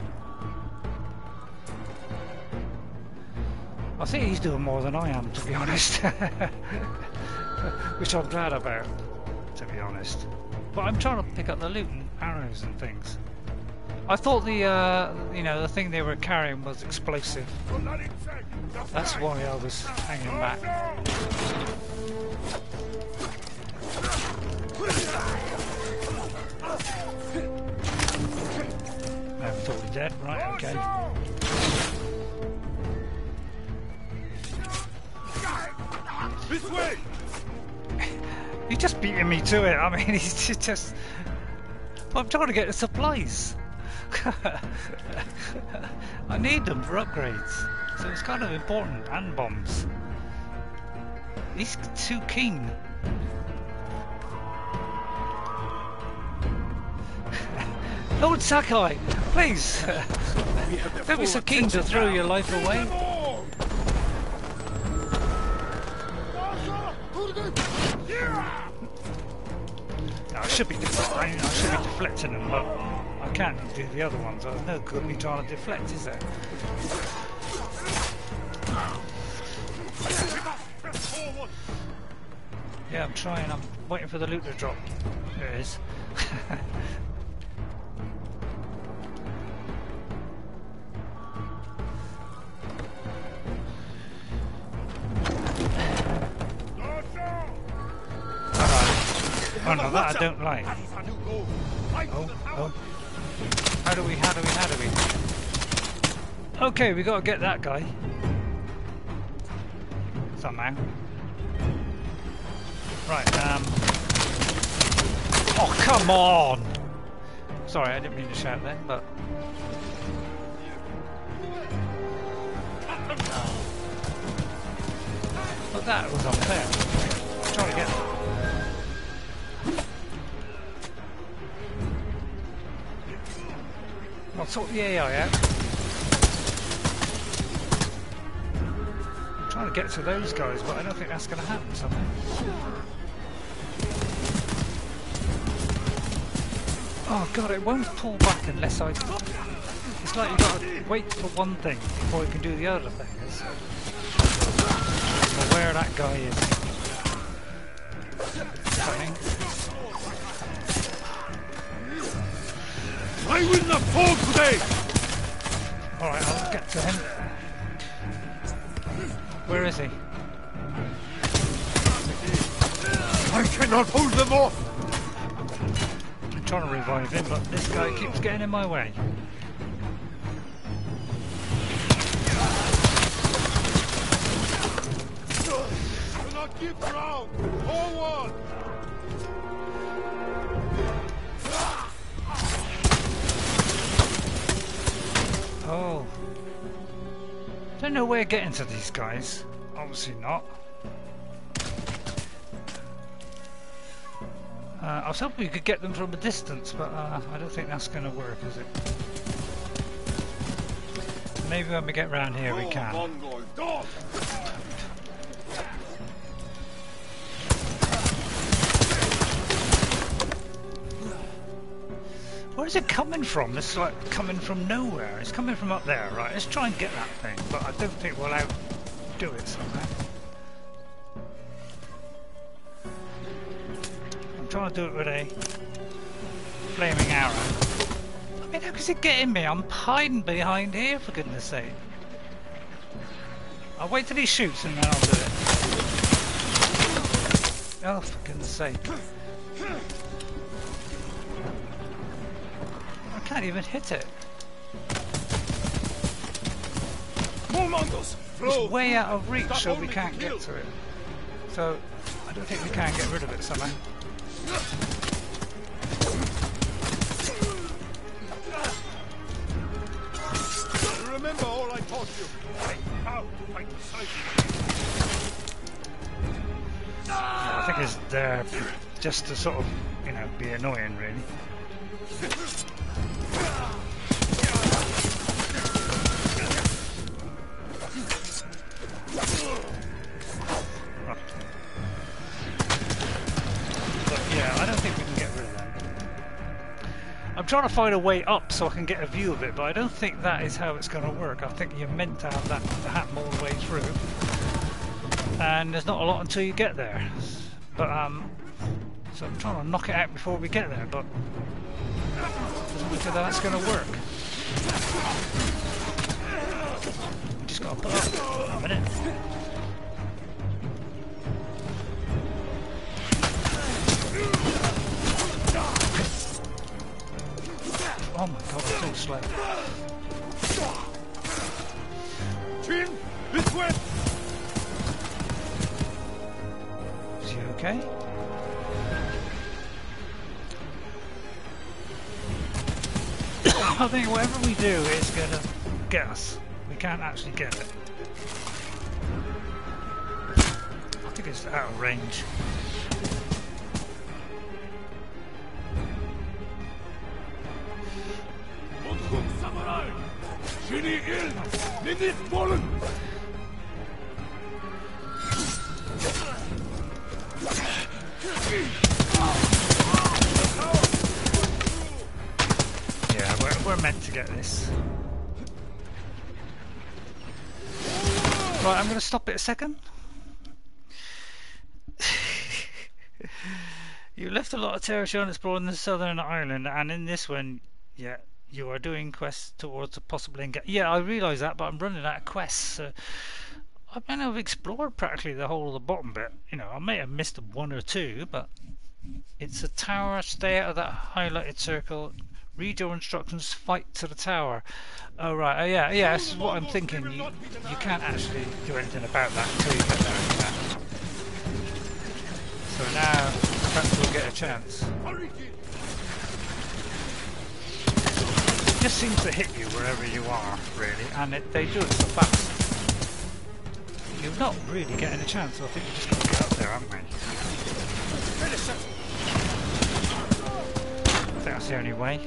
Speaker 1: I think he's doing more than I am, to be honest. Which I'm glad about, to be honest. But I'm trying to pick up the loot and arrows and things. I thought the, you know, the thing they were carrying was explosive. That's why I was hanging back. I'm totally dead, right? Okay.
Speaker 12: This way!
Speaker 1: He's just beating me to it. I mean, he's just... I'm trying to get the supplies. I need them for upgrades. So it's kind of important. And bombs. He's too keen. Lord Sakai, please. Don't be so keen to throw your life away. I should be deflecting them, but I can't do the other ones. There's no good me trying to deflect, is there? Yeah, I'm trying. I'm waiting for the loot to drop. There it is. Oh no, that I don't like. Oh. How do we? Okay, we gotta get that guy. Somehow. Right, oh, come on! Sorry, I didn't mean to shout then, but... But that was unfair. I'm trying to get... I'll sort the AI out. I'm trying to get to those guys, but I don't think that's going to happen somehow. Oh god, it won't pull back unless I... It's like you've got to wait for one thing before you can do the other thing. Or where that guy is. Coming.
Speaker 12: I will not fall today!
Speaker 1: Alright, I'll get to him. Where is he?
Speaker 12: I cannot hold them off!
Speaker 1: I'm trying to revive him, but this guy keeps getting in my way.
Speaker 12: Do not give ground! Forward!
Speaker 1: Oh. Don't know where getting to these guys. Obviously not. I was hoping we could get them from a distance, but I don't think that's going to work, is it? Maybe when we get round here we can. Where's it coming from? It's like coming from nowhere. It's coming from up there, right? Let's try and get that thing, but I don't think we'll outdo it somehow. I'm trying to do it with a flaming arrow. I mean, how is it getting me? I'm hiding behind here, for goodness sake. I'll wait till he shoots and then I'll do it. Oh, for goodness sake. I can't even hit it.
Speaker 12: More Mongols!
Speaker 1: It's way out of reach, so we can't get to it. So, I don't think we can get rid of it somehow.
Speaker 12: Remember all I taught you. Fight out, fight beside you.
Speaker 1: I think it's there just to sort of, you know, be annoying, really. But yeah, I don't think we can get rid of them. I'm trying to find a way up so I can get a view of it, but I don't think that is how it's going to work. I think you're meant to have that happen all the way through, and there's not a lot until you get there. But so I'm trying to knock it out before we get there, but doesn't look like that's going to work. We just got to put up a minute. Oh my god, it's so slow.
Speaker 12: Chin, this way!
Speaker 1: Is he okay? I think whatever we do is going to get us. We can't actually get it. I think it's out of range. Yeah, we're meant to get this. Right, I'm going to stop it a second. You left a lot of territory unexplored in the southern island, and in this one, yeah, you are doing quests towards a possible engage. Yeah, I realise that, but I'm running out of quests. So I mean, I've explored practically the whole of the bottom bit. You know, I may have missed one or two, but it's a tower. Stay out of that highlighted circle. Read your instructions. Fight to the tower. Oh right, yeah. This is what I'm thinking. You can't actually do anything about that until you get there. So now, perhaps we'll get a chance. It just seems to hit you wherever you are, really, and they do it so fast. You're not really getting a chance, so I think you just got to get up there, haven't we? I think that's the only way.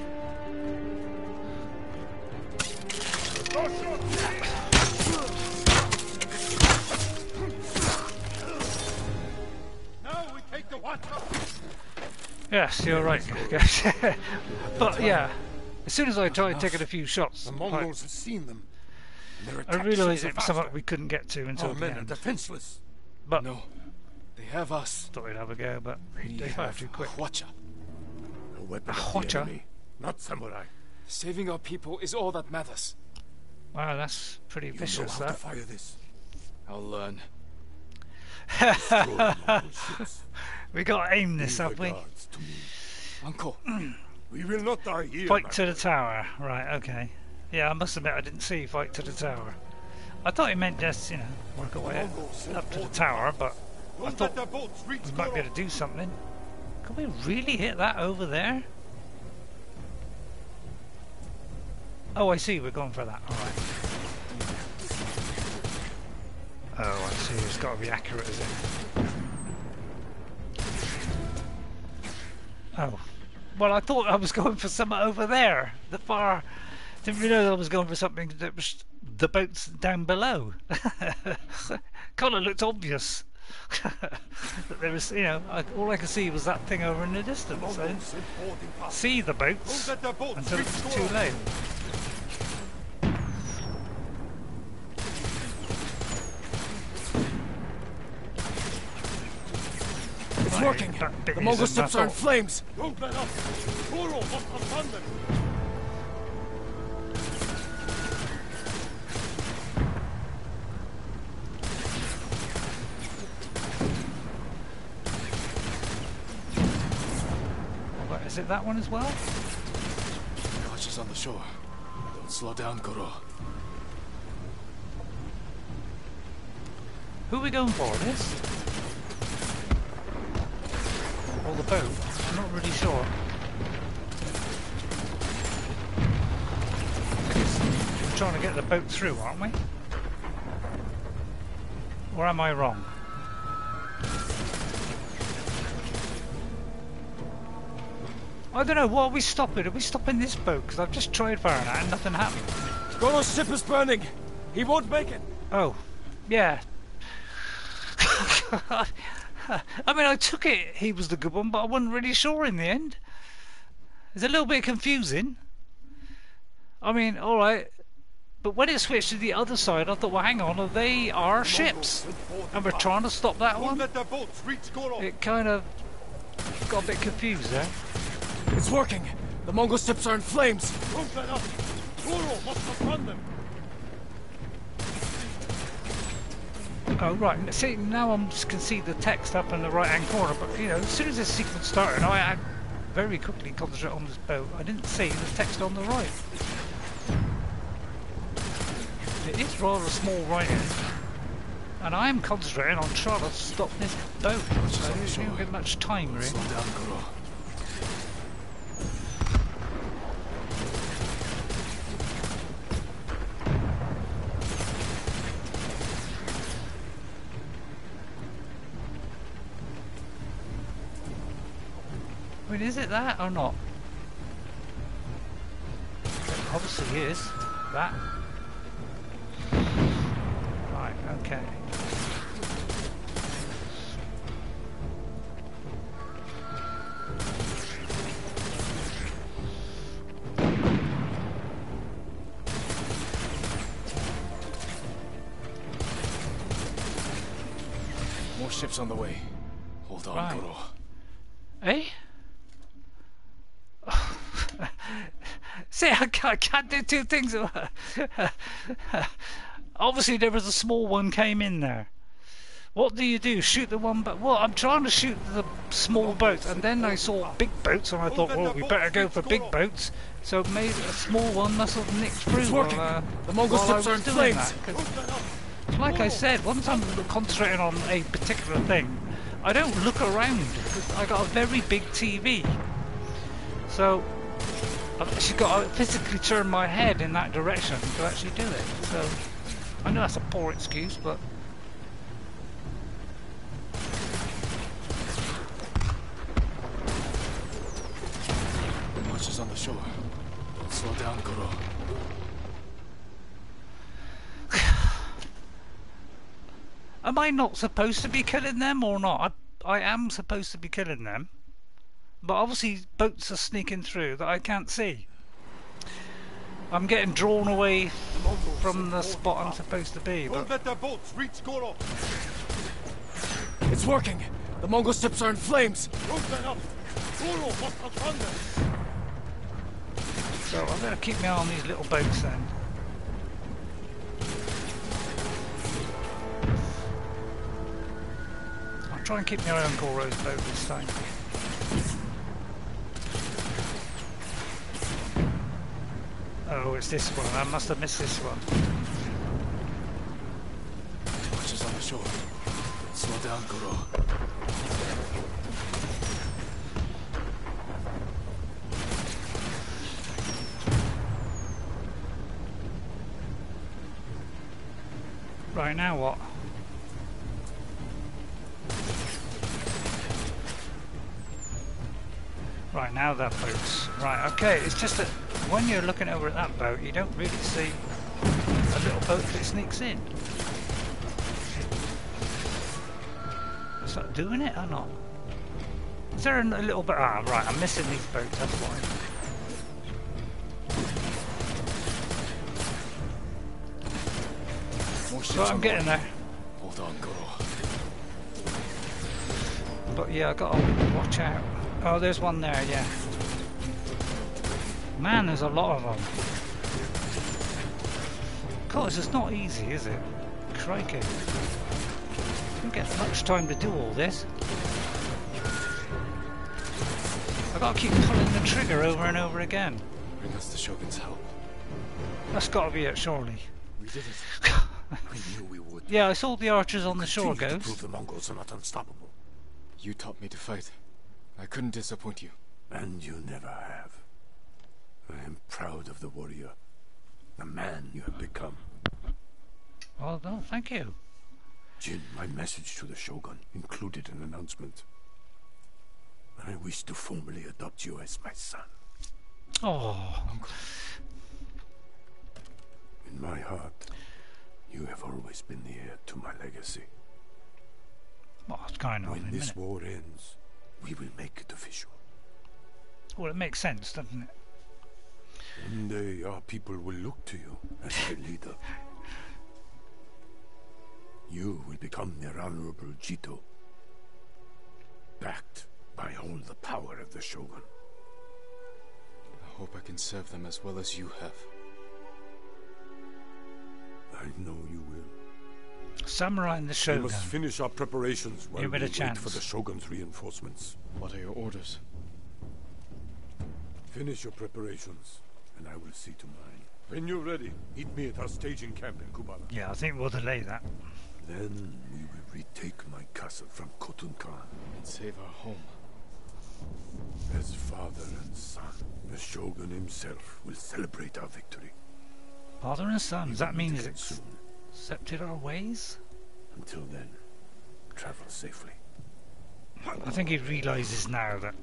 Speaker 12: Now we take the watch up.
Speaker 1: Yes, you're right. But yeah, as soon as I tried taking a few shots,
Speaker 12: The Mongols have seen them.
Speaker 1: I realised it was something we couldn't get to until
Speaker 12: Our
Speaker 1: the
Speaker 12: men are
Speaker 1: end.
Speaker 12: defenseless.
Speaker 1: But
Speaker 13: No, they have us.
Speaker 1: thought we'd have a go, but they fired too quick.
Speaker 13: Hwacha.
Speaker 12: A weapon
Speaker 1: A
Speaker 12: of the
Speaker 1: hwacha?
Speaker 12: enemy, not samurai.
Speaker 13: Saving our people is all that matters.
Speaker 1: Wow, that's pretty
Speaker 12: You know
Speaker 1: vicious,
Speaker 12: how to
Speaker 1: that.
Speaker 12: fire this.
Speaker 13: I'll learn.
Speaker 12: Destroy the Mongol ships.
Speaker 1: We got to aim this,
Speaker 12: Leave
Speaker 1: have
Speaker 12: the
Speaker 1: we?
Speaker 12: guards to me.
Speaker 13: Uncle,
Speaker 12: We will not die here.
Speaker 1: Fight
Speaker 12: my
Speaker 1: to the
Speaker 12: friend.
Speaker 1: tower. Right, okay. Yeah, I must admit I didn't see fight to the tower. I thought it meant just, you know, work our way up to the tower, but I
Speaker 12: Don't
Speaker 1: thought
Speaker 12: let their boats reach
Speaker 1: we might be able to do something. Can we really hit that over there? Oh, I see, we're going for that. Alright. Oh, I see, it's got to be accurate, is it? Oh. Well, I thought I was going for something over there. The far... Didn't realise I was going for something that was the boats down below. Kind of looked obvious. There was, you know, all I could see was that thing over in the distance. I didn't see the boats until it was too late.
Speaker 4: It's working. The Mongol ships are in flames.
Speaker 12: Don't let up. Goro must confront them.
Speaker 1: Is it that one as well?
Speaker 3: Cautious on the shore. Don't slow down, Goro.
Speaker 1: Who are we going for? This? Or the boat? I'm not really sure. I guess we're trying to get the boat through, aren't we? Or am I wrong? I don't know, what are we stopping? Are we stopping this boat? Because I've just tried firing at it and nothing happened.
Speaker 4: Goro's ship is burning. He won't make it.
Speaker 1: Oh, yeah. I mean, I took it he was the good one, but I wasn't really sure in the end. It's a little bit confusing. I mean, alright. But when it switched to the other side, I thought, well, hang on, they are ships. And we're trying to stop that one. It kind of got a bit confused there.
Speaker 4: It's working. The Mongol ships are in flames.
Speaker 12: Don't let up. Goro must confront them.
Speaker 1: Oh, right. See, now I can see the text up in the right-hand corner, but, you know, as soon as this sequence started, I had very quickly concentrate on this boat. I didn't see the text on the right. It is rather small writing, and I am concentrating on trying to stop this boat. So I don't get much time, really.
Speaker 3: Slow down, Goro.
Speaker 1: I mean, is it that or not? It obviously is. That. Right, okay.
Speaker 3: More ships on the way. Hold on,
Speaker 1: Right.
Speaker 3: Goro.
Speaker 1: Eh? See, I can't do two things at once. Obviously there was a small one came in there. What do you do? Shoot the one but well, I'm trying to shoot the small boat, and then I saw big boats and I thought, well, we better go for big boats. So maybe a small one must have nicked through.
Speaker 4: It's working. The Mongol ships are in flames.
Speaker 1: Like I said, once I'm concentrating on a particular thing, I don't look around. I got a very big TV. So I've actually got to physically turn my head in that direction to actually do it. So I know that's a poor excuse, but
Speaker 3: Watchers on the shore. Don't slow down, Goro.
Speaker 1: am I not supposed to be killing them or not? I am supposed to be killing them. But obviously boats are sneaking through that I can't see. I'm getting drawn away from the spot I'm supposed to be.
Speaker 12: Don't let their boats reach Goro.
Speaker 4: It's working. The Mongol ships are in flames.
Speaker 12: Don't let up. Goro must confront them.
Speaker 1: So I better keep my eye on these little boats then. I'll try and keep my eye on Goro's boat this time. Oh, it's this one. I must have missed this one.
Speaker 3: Watchers on the shore. Slow down, Goro.
Speaker 1: Right, now what? Right, now that boat's... Right, okay, it's just that when you're looking over at that boat, you don't really see a little boat that sneaks in. start doing it or not? Is there a little bit? Ah, right, I'm missing these boats, that's why. So I'm getting there.
Speaker 3: Hold on, Goro.
Speaker 1: But yeah, I gotta watch out. Oh, there's one there, yeah. Man, there's a lot of them. God, it's not easy, is it? Crikey. Don't get much time to do all this. I gotta keep pulling the trigger over and over again.
Speaker 3: Bring us the Shogun's help.
Speaker 1: That's gotta be it, surely.
Speaker 12: We did it. I knew we would.
Speaker 1: Yeah, I saw the archers on the shore,
Speaker 12: Continue to
Speaker 1: Ghost.
Speaker 12: prove the Mongols are not unstoppable.
Speaker 3: You taught me to fight. I couldn't disappoint you.
Speaker 12: And you never have. I am proud of the warrior. The man you have become.
Speaker 1: Well, no, thank you.
Speaker 12: Jin, my message to the Shogun included an announcement. I wish to formally adopt you as my son.
Speaker 1: Oh.
Speaker 3: Uncle.
Speaker 12: In my heart, you have always been the heir to my legacy.
Speaker 1: What's going on?
Speaker 12: When this war ends, we will make it official.
Speaker 1: Well, it makes sense, doesn't it?
Speaker 12: One day our people will look to you as their leader. You will become their honorable Jito, backed by all the power of the Shogun.
Speaker 3: I hope I can serve them as well as you have.
Speaker 12: I know you will.
Speaker 1: Samurai and the
Speaker 12: We
Speaker 1: Shogun.
Speaker 12: must finish our preparations while we
Speaker 1: Give it a
Speaker 12: wait
Speaker 1: chance.
Speaker 12: for the Shogun's reinforcements.
Speaker 3: What are your orders?
Speaker 12: Finish your preparations, and I will see to mine. When you're ready, meet me at our staging camp in Kubala.
Speaker 1: Yeah, I think we'll delay that.
Speaker 12: Then we will retake my castle from Khotun Khan.
Speaker 3: And save our home.
Speaker 12: As father and son, the Shogun himself will celebrate our victory.
Speaker 1: Father and son, does that mean he's
Speaker 12: soon.
Speaker 1: accepted our ways?
Speaker 12: Until then, travel safely.
Speaker 1: I think he realises now that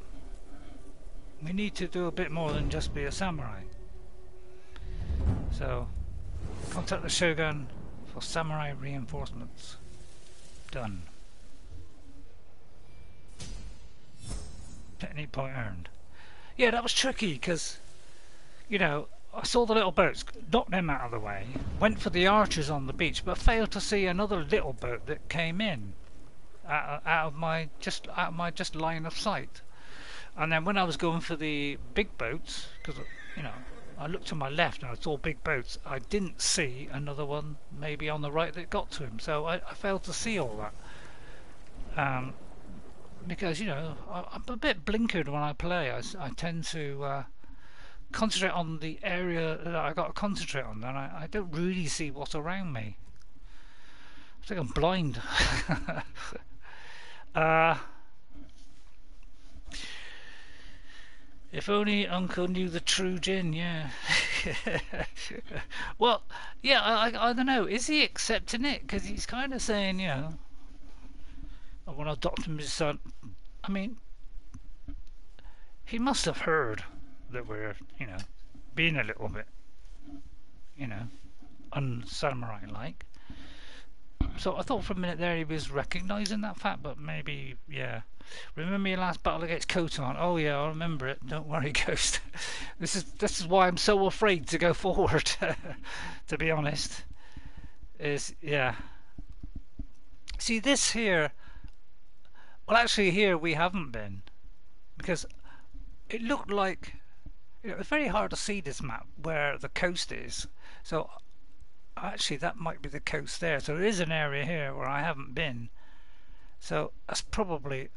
Speaker 1: we need to do a bit more than just be a samurai. So, contact the Shogun for samurai reinforcements. Done. Technique point earned. Yeah, that was tricky because, you know, I saw the little boats, knocked them out of the way, went for the archers on the beach, but failed to see another little boat that came in out of my just line of sight. And then when I was going for the big boats, because you know, I looked to my left and I saw big boats, I didn't see another one maybe on the right that got to him. So I failed to see all that. Because, you know, I'm a bit blinkered when I play. I tend to concentrate on the area that I got to concentrate on, and I don't really see what's around me. I think I'm blind. If only Uncle knew the true Jin, yeah. Well, yeah, I don't know. Is he accepting it? Because he's kind of saying, you know, I want to adopt him as his son. I mean, he must have heard that we're, you know, being a little bit, you know, un-samurai-like. So I thought for a minute there he was recognising that fact, but maybe, yeah. Remember your last battle against Khotan? Oh yeah, I remember it. Don't worry, Ghost. This is why I'm so afraid to go forward. To be honest, is yeah. See this here. Well, actually, here we haven't been because it looked like, you know, it's very hard to see this map where the coast is. So actually, that might be the coast there. So there is an area here where I haven't been. So that's probably.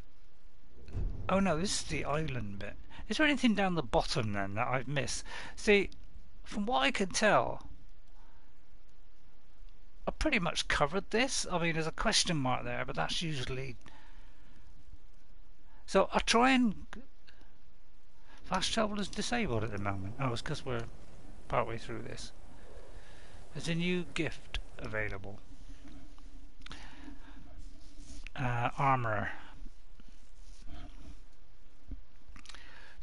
Speaker 1: Oh no, this is the island bit. Is there anything down the bottom then that I've missed? See, from what I can tell, I pretty much covered this. I mean, there's a question mark there, but that's usually. So I try and. Fast travel is disabled at the moment. Oh, it's because we're partway through this. There's a new gift available. Armor.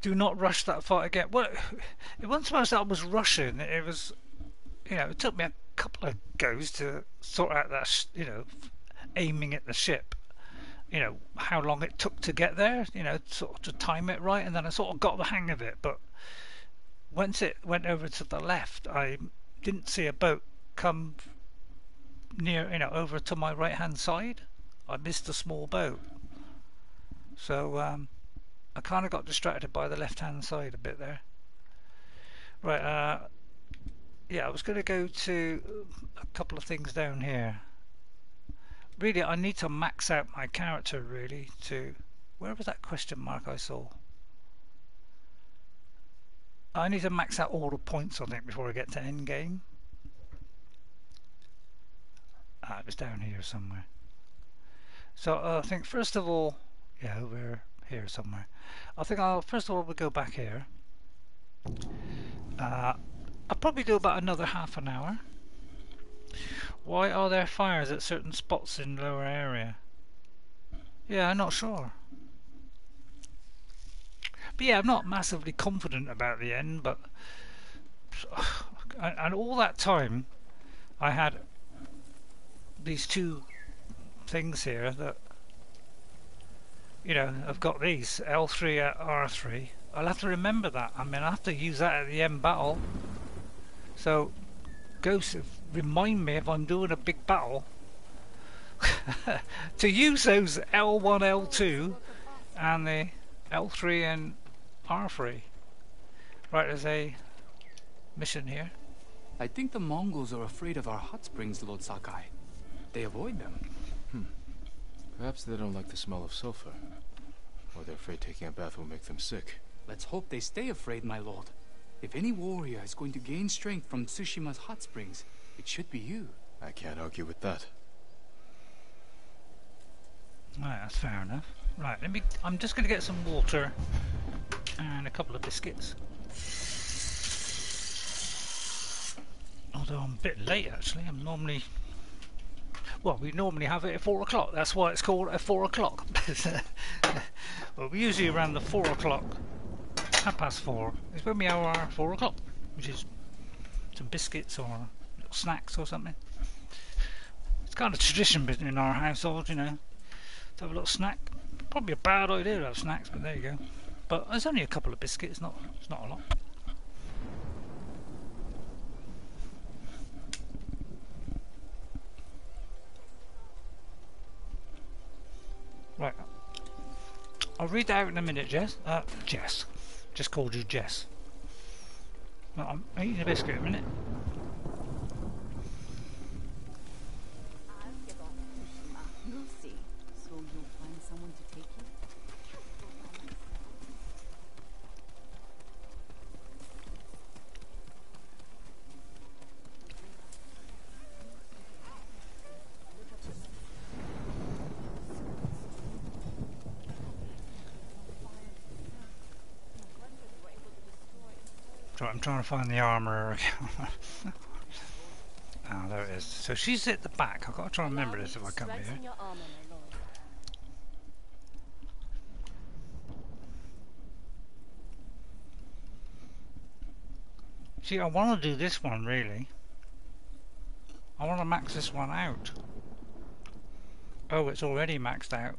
Speaker 1: Do not rush that fight again. Well, it wasn't so much that I was rushing. It was, you know, it took me a couple of goes to sort out that, you know, aiming at the ship. you know, how long it took to get there, you know, sort of to time it right, and then I sort of got the hang of it. But once it went over to the left, I didn't see a boat come near, you know, over to my right hand side. I missed a small boat, so I kind of got distracted by the left hand side a bit there. Right, yeah, I was going to go to a couple of things down here. Really, I need to max out my character, really, to... Where was that question mark I saw? I need to max out all the points, I think, before I get to end game. It was down here somewhere. So I think, first of all... Yeah, over here somewhere. I think I'll, first of all, we'll go back here. I'll probably do about another half an hour. Why are there fires at certain spots in lower area? Yeah, I'm not sure. But yeah, I'm not massively confident about the end, but... And all that time, I had these two things here that... You know, I've got these, L3 at R3. I'll have to remember that. I mean, I'll have to use that at the end battle. So, Ghost, remind me if I'm doing a big battle to use those L1, L2 and the L3 and R3. Right, there's a mission here.
Speaker 13: I think the Mongols are afraid of our hot springs, Lord Sakai. They avoid them.
Speaker 3: Perhaps they don't like the smell of sulfur. Or they're afraid taking a bath will make them sick.
Speaker 13: Let's hope they stay afraid, my lord. If any warrior is going to gain strength from Tsushima's hot springs, it should be you.
Speaker 3: I can't argue with that.
Speaker 1: Right, that's fair enough. Right, I'm just going to get some water and a couple of biscuits. Although I'm a bit late, actually. I'm normally... Well, we normally have it at 4 o'clock. That's why it's called at 4 o'clock. Well, we usually around the 4 o'clock, 4:30, is when we have our 4 o'clock, which is some biscuits or little snacks or something. It's kind of tradition in our household, you know, to have a little snack. Probably a bad idea to have snacks, but there you go. But there's only a couple of biscuits, it's not a lot. Right, I'll read that out in a minute, Jess. Jess. Just called you Jess. Well, I'm eating a biscuit in a minute.
Speaker 9: You'll see. So you'll find someone to take you?
Speaker 1: I'm trying to find the armor. Oh, there it is. So she's at the back. I've got to try and remember this if I come here. See, I want to do this one really. I want to max this one out. Oh, it's already maxed out.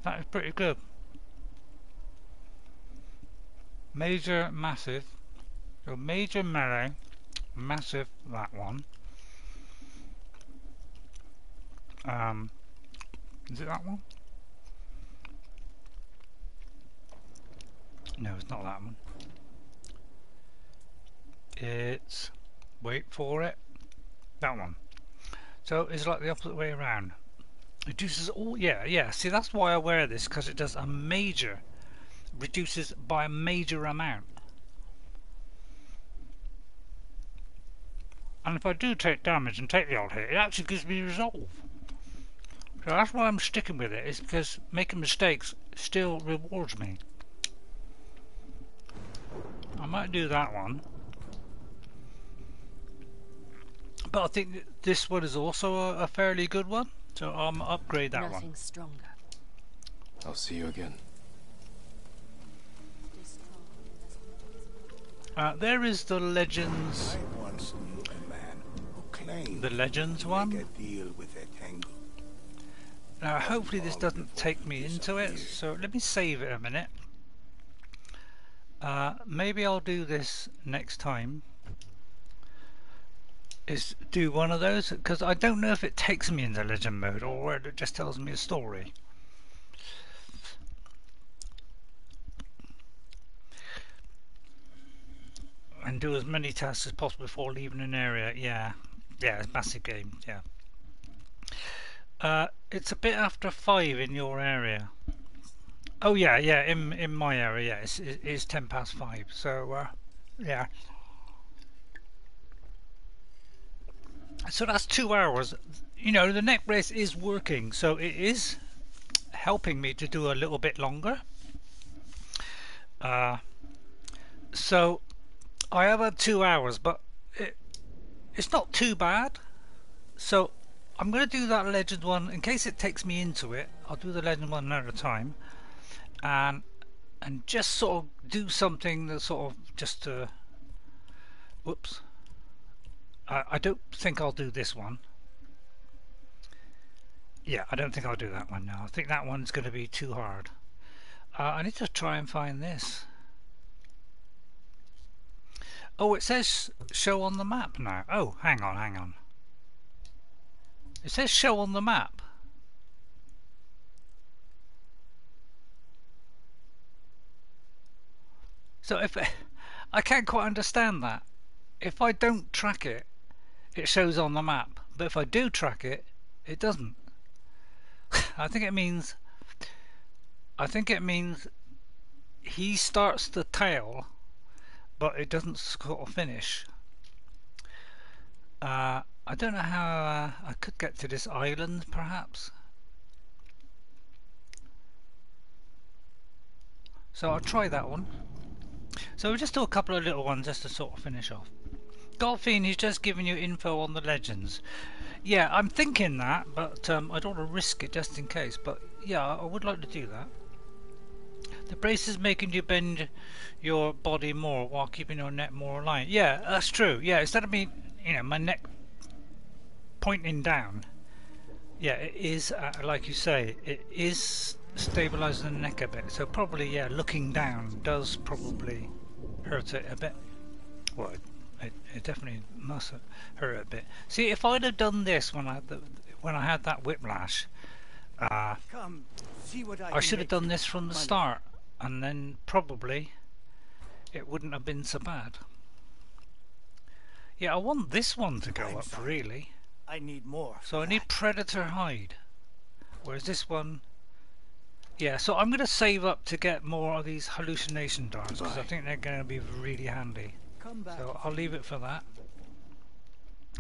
Speaker 1: That is pretty good. Major, massive. So major melee, massive that one. Is it that one? No, it's not that one. It's, wait for it, that one. So it's like the opposite way around. Reduces all, yeah, see that's why I wear this, because it does a major, reduces by a major amount. And if I do take damage and take the old hit, it actually gives me resolve. So that's why I'm sticking with it, is because making mistakes still rewards me. I might do that one. But I think this one is also a fairly good one, so I'm upgrade that
Speaker 7: Nothing
Speaker 1: one.
Speaker 7: stronger.
Speaker 3: I'll see you again.
Speaker 1: There is the Legends.
Speaker 14: I once knew a man who claimed
Speaker 1: the Legends one.
Speaker 14: make a deal with a tangle.
Speaker 1: Now, hopefully this doesn't take me into it, so let me save it a minute. Maybe I'll do this next time. Is do one of those, because I don't know if it takes me into Legend mode or whether it just tells me a story. And do as many tasks as possible before leaving an area. Yeah, it's a massive game. Yeah. It's a bit after 5 in your area. Oh yeah, in my area, yeah, it's 10 past 5. So yeah. So that's 2 hours. You know, the neck brace is working, so it is helping me to do a little bit longer. So I have had 2 hours, but it's not too bad. So I'm going to do that Legend one in case it takes me into it. I'll do the Legend one another time, and just sort of do something that sort of just whoops. I don't think I'll do this one. Yeah, I don't think I'll do that one now. I think that one's going to be too hard. I need to try and find this. Oh, it says show on the map now. Oh, hang on. It says show on the map. So if I can't quite understand that. If I don't track it, it shows on the map. But if I do track it, it doesn't. I think it means he starts the tail, but it doesn't sort of finish. I don't know how I could get to this island, perhaps. So I'll try that one. So we'll just do a couple of little ones just to sort of finish off. Golfine, he's just giving you info on the Legends. Yeah, I'm thinking that, but I don't want to risk it just in case. But yeah, I would like to do that. The brace is making you bend your body more while keeping your neck more aligned. Yeah, that's true. Yeah, instead of me, you know, my neck pointing down. Yeah, it is, like you say, it is stabilising the neck a bit. So probably, yeah, looking down does probably hurt it a bit. Well, it definitely must hurt a bit. See, if I'd have done this when I had that whiplash,
Speaker 8: Come, see what
Speaker 1: I should have done this from the start, and then probably it wouldn't have been so bad. Yeah, I want this one to go up, really.
Speaker 8: I need more.
Speaker 1: So I need Predator Hide. Whereas this one... Yeah, so I'm going to save up to get more of these hallucination darts, because I think they're going to be really handy.
Speaker 8: Come back.
Speaker 1: So I'll leave it for that.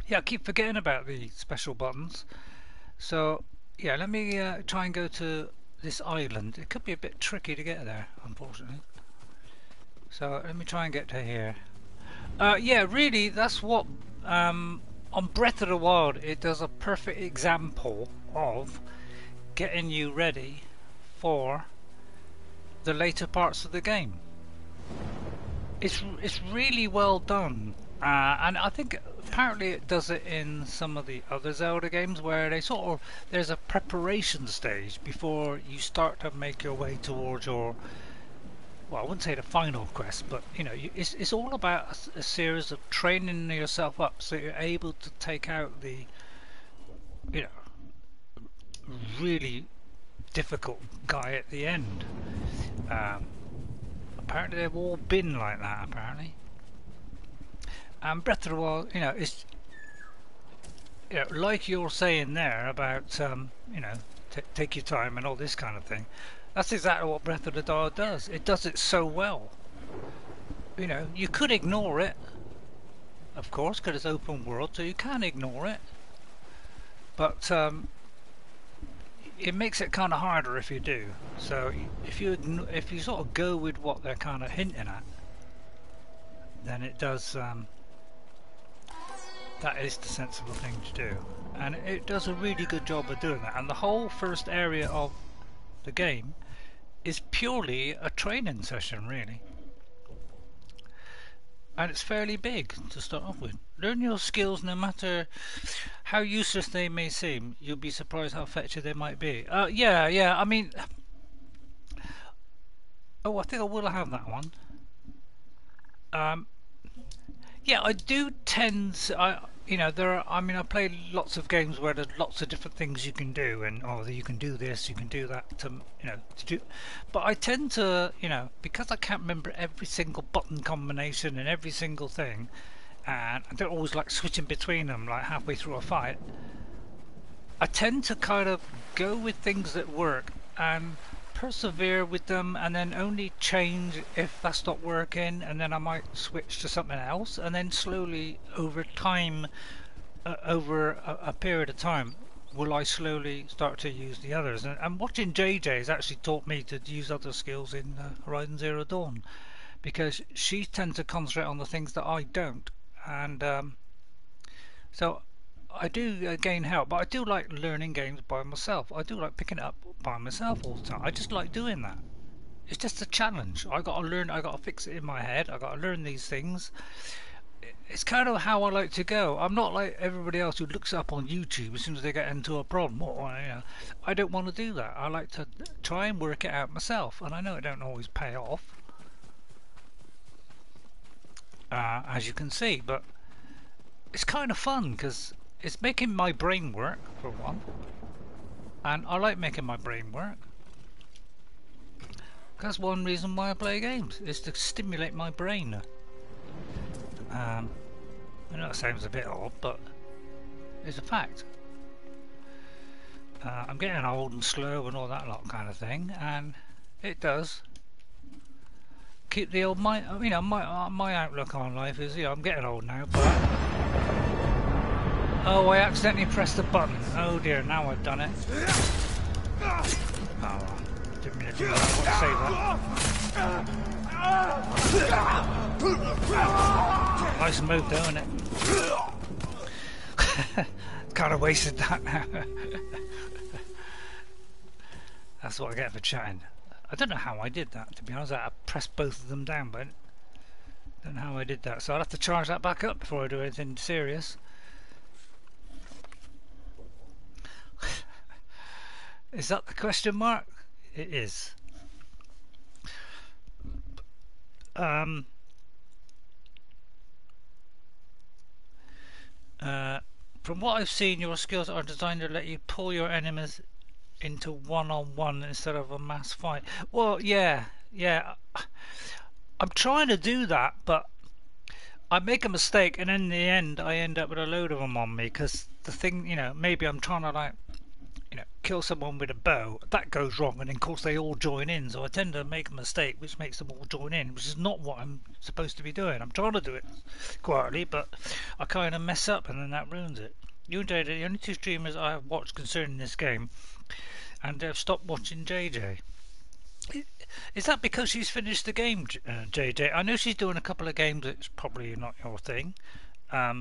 Speaker 1: Yeah, I keep forgetting about the special buttons. So, yeah, let me try and go to this island. It could be a bit tricky to get there, unfortunately. So let me try and get to here. Yeah, really, that's what... on Breath of the Wild, it does a perfect example of getting you ready for the later parts of the game. It's really well done, and I think apparently it does it in some of the other Zelda games where they sort of there's a preparation stage before you start to make your way towards your, well, I wouldn't say the final quest, but you know, it's all about a series of training yourself up so you're able to take out the, you know, really difficult guy at the end. Apparently they've all been like that, apparently. And Breath of the Wild, you know, it's, you know, like you're saying there about, you know, take your time and all this kind of thing. That's exactly what Breath of the Wild does. It does it so well. You know, you could ignore it, of course, because it's open world, so you can ignore it. But it makes it kind of harder if you do. So if you sort of go with what they're kind of hinting at, then it does that is the sensible thing to do, and it does a really good job of doing that. And the whole first area of the game is purely a training session, really, and it's fairly big to start off with. Learn your skills, no matter how useless they may seem. You'll be surprised how effective they might be. Yeah. I mean, oh, I think I will have that one. Yeah, I do tend to, you know, I play lots of games where there's lots of different things you can do, and you can do this, you can do that, to do. But I tend to, because I can't remember every single button combination and every single thing, and I don't always like switching between them like halfway through a fight. I tend to kind of go with things that work and persevere with them, and then only change if that's not working, and then I might switch to something else, and then slowly over time, over a period of time, will I slowly start to use the others. And watching JJ has actually taught me to use other skills in Horizon Zero Dawn, because she tends to concentrate on the things that I don't, and so I do gain help. But I do like learning games by myself. I do like picking it up by myself all the time. I just like doing that. It's just a challenge. I got to learn. I got to fix it in my head. I got to learn these things. It's kind of how I like to go. I'm not like everybody else who looks up on YouTube as soon as they get into a problem. I don't want to do that. I like to try and work it out myself, and I know it don't always pay off, as you can see. But it's kind of fun because it's making my brain work, for one, and I like making my brain work. That's one reason why I play games, is to stimulate my brain. I know that sounds a bit odd, but it's a fact. I'm getting old and slow and all that lot kind of thing, and it does keep the old my outlook on life is, I'm getting old now, but oh, I accidentally pressed the button. Oh dear, now I've done it. Oh, didn't mean to do that. I want to save that. Nice move, though, isn't it? Kind of wasted that now. That's what I get for chatting. I don't know how I did that, to be honest. I pressed both of them down, but I don't know how I did that. So I'll have to charge that back up before I do anything serious. Is that the question mark? It is. From what I've seen, your skills are designed to let you pull your enemies into one-on-one instead of a mass fight. Well, yeah. I'm trying to do that, but I make a mistake, and in the end, I end up with a load of them on me, because the thing, maybe I'm trying to kill someone with a bow, that goes wrong, and then of course they all join in, so I tend to make a mistake which makes them all join in, which is not what I'm supposed to be doing. I'm trying to do it quietly, but I kind of mess up, and then that ruins it. You and JJ, the only two streamers I have watched concerning this game, and I've stopped watching JJ. Is that because she's finished the game, JJ? I know she's doing a couple of games that's probably not your thing, but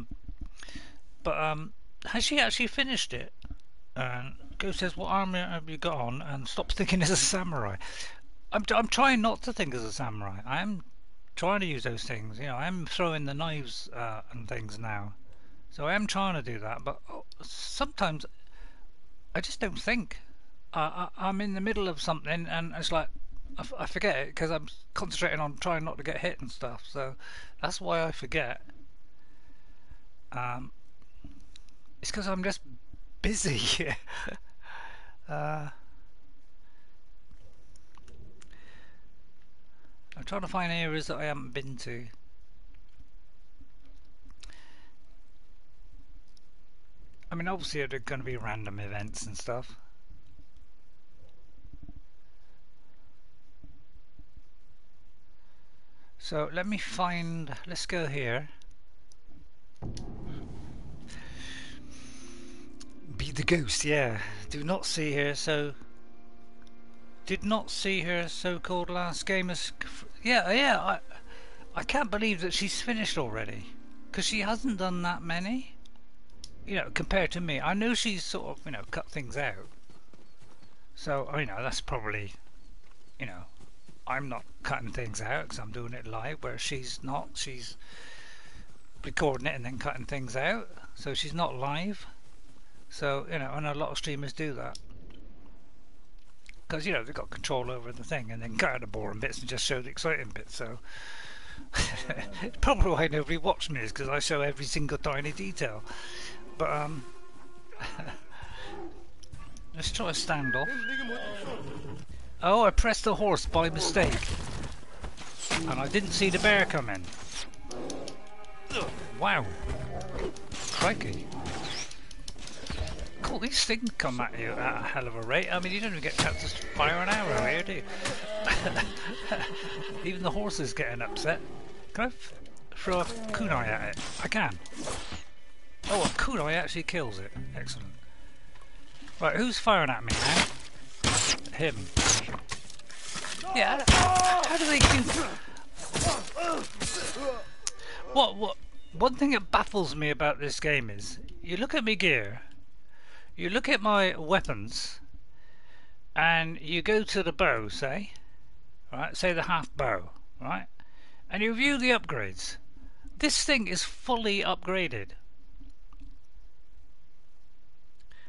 Speaker 1: has she actually finished it? Go says, what armor have you got on? And stop thinking as a samurai. I'm trying not to think as a samurai. I am trying to use those things. I am throwing the knives and things now. So I am trying to do that. But sometimes I just don't think. I'm in the middle of something, and it's like I forget it because I'm concentrating on trying not to get hit and stuff. So that's why I forget. It's because I'm just busy. I'm trying to find areas that I haven't been to. I mean, obviously there are going to be random events and stuff. So let me find, let's go here. Be the ghost, yeah. Do not see her, so... Did not see her so-called last game as... Yeah, I can't believe that she's finished already. Because she hasn't done that many. you know, compared to me, I know she's sort of, you know, cut things out. So, you know, that's probably, you know, I'm not cutting things out because I'm doing it live, where she's not. She's recording it and then cutting things out. So she's not live. So, you know, and a lot of streamers do that. Because, you know, they've got control over the thing and then cut out the boring bits and just show the exciting bits. So, probably why nobody watched me is because I show every single tiny detail. But, let's try a standoff. Oh, I pressed the horse by mistake. And I didn't see the bear come in. Wow. Crikey. Cool, these things come at you at a hell of a rate. I mean, you don't even get a chance to fire an arrow here, do you? Even the horse is getting upset. Can I throw a kunai at it? I can. Oh, a kunai actually kills it. Excellent. Right, who's firing at me now? Him. Yeah, how do they do... What? One thing that baffles me about this game is, you look at my gear, you look at my weapons, and you go to the bow, say, right, say the half bow, right, and you view the upgrades. This thing is fully upgraded.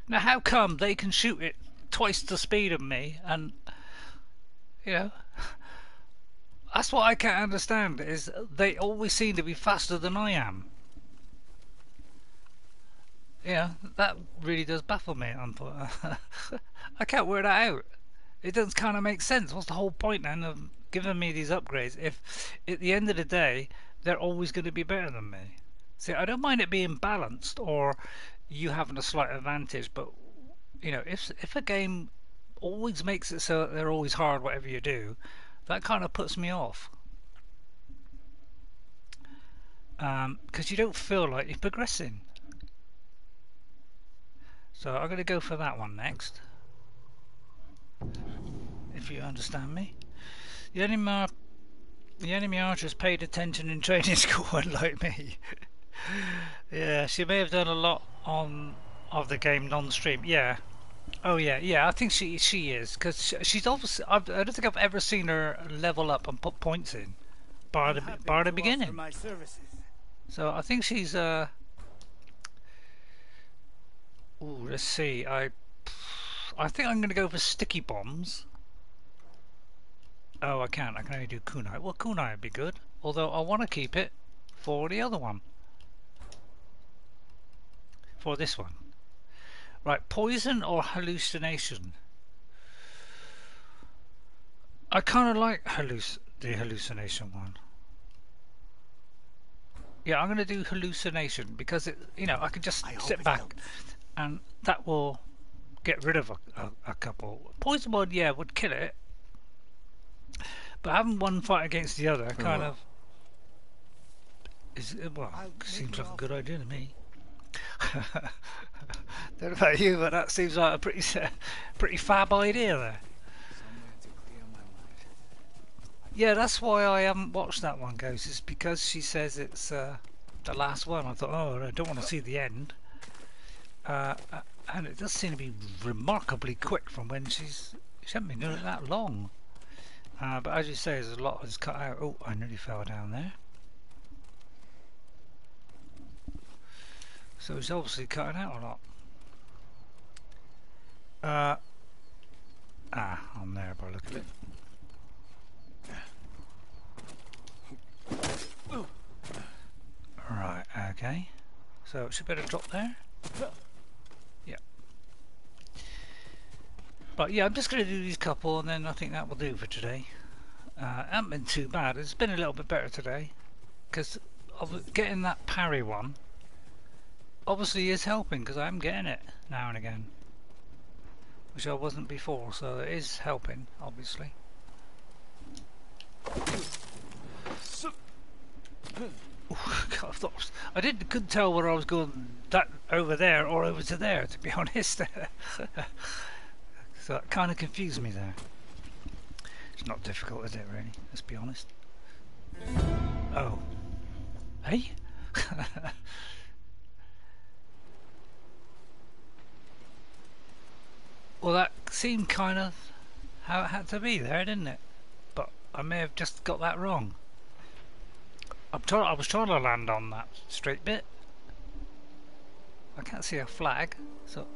Speaker 1: Now how come they can shoot it twice the speed of me, and, you know, that's what I can't understand, is they always seem to be faster than I am. Yeah, that really does baffle me. I can't work that out. It doesn't kind of make sense. What's the whole point then of giving me these upgrades if at the end of the day they're always going to be better than me? See, I don't mind it being balanced or you having a slight advantage, but you know, if a game always makes it so that they're always hard whatever you do, that kind of puts me off. Because you don't feel like you're progressing. So I'm going to go for that one next. If you understand me. The enemy archers paid attention in training school, unlike me. Yeah, she may have done a lot of the game non-stream. Yeah. Oh yeah. I think she is, because she's obviously. I don't think I've ever seen her level up and put points in, bar the beginning. So I think she's Ooh, let's see. I think I'm going to go for sticky bombs. Oh, I can't. I can only do kunai. Well, kunai would be good. Although I want to keep it for the other one. For this one. Right, poison or hallucination? I kind of like the hallucination one. Yeah, I'm going to do hallucination because it, you know, I can just sit back and that will get rid of a couple. Poison one, yeah, would kill it. But having one fight against the other kind of is, well, seems like a good idea to me. Don't know about you, but that seems like a pretty fab idea there. Yeah, that's why I haven't watched that one, Ghost. It's because she says it's the last one. I thought, oh, I don't want to see the end. And it does seem to be remarkably quick from when she hasn't been doing it that long. But as you say, there's a lot that's cut out. Oh, I nearly fell down there. So it's obviously cutting out a lot. I'm there by the look of it. Right, okay. So it should better drop there. Yeah. But yeah, I'm just going to do these couple and then I think that will do for today. Hasn't been too bad. It's been a little bit better today because of getting that parry one obviously is helping because I'm getting it now and again, which I wasn't before, so it is helping obviously. God, I couldn't tell whether I was going that over there or over to there, to be honest. So it kind of confused me there. It's not difficult, is it, really? Let's be honest. Oh. Hey? Well, that seemed kind of how it had to be there, didn't it? But I may have just got that wrong. I was trying to land on that straight bit. I can't see a flag, so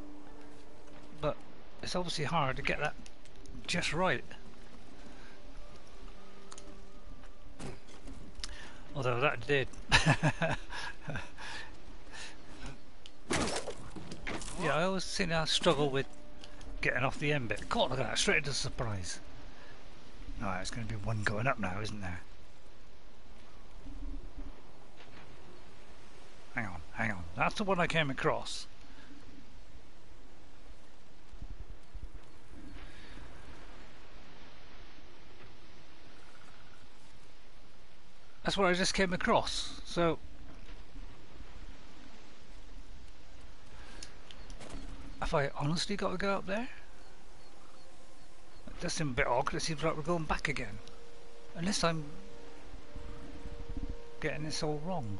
Speaker 1: but it's obviously hard to get that just right. Although that did. Yeah, I always seem to struggle with getting off the end bit. God, look at that, straight into the surprise. Alright, it's going to be one going up now, isn't there? Hang on. That's the one I came across. That's what I just came across. So have I honestly got to go up there? That does seem a bit odd, because it seems like we're going back again. Unless I'm getting this all wrong.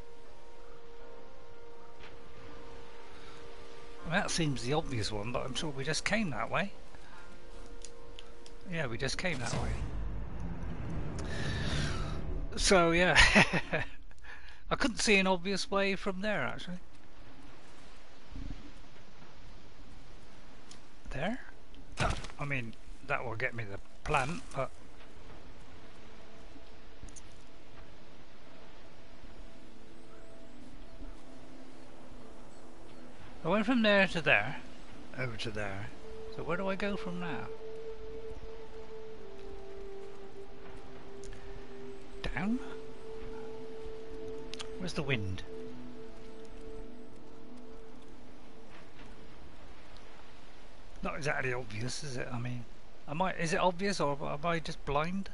Speaker 1: I mean, that seems the obvious one, but I'm sure we just came that way. Yeah, we just came that way. So, yeah. I couldn't see an obvious way from there, actually. There? I mean, that will get me the plant, but... I went from there to there, over to there. So where do I go from now? Down? Where's the wind? Not exactly obvious, is it? I mean, is it obvious, or am I just blind?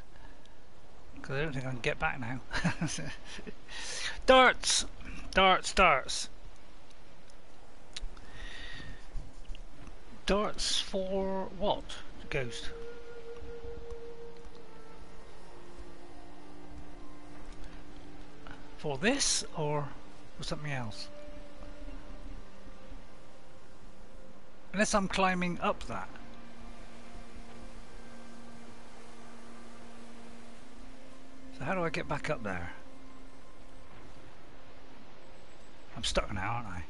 Speaker 1: Because I don't think I can get back now. Darts! Darts, darts! Darts for what, Ghost? For this, or for something else? Unless I'm climbing up that. So how do I get back up there? I'm stuck now, aren't I?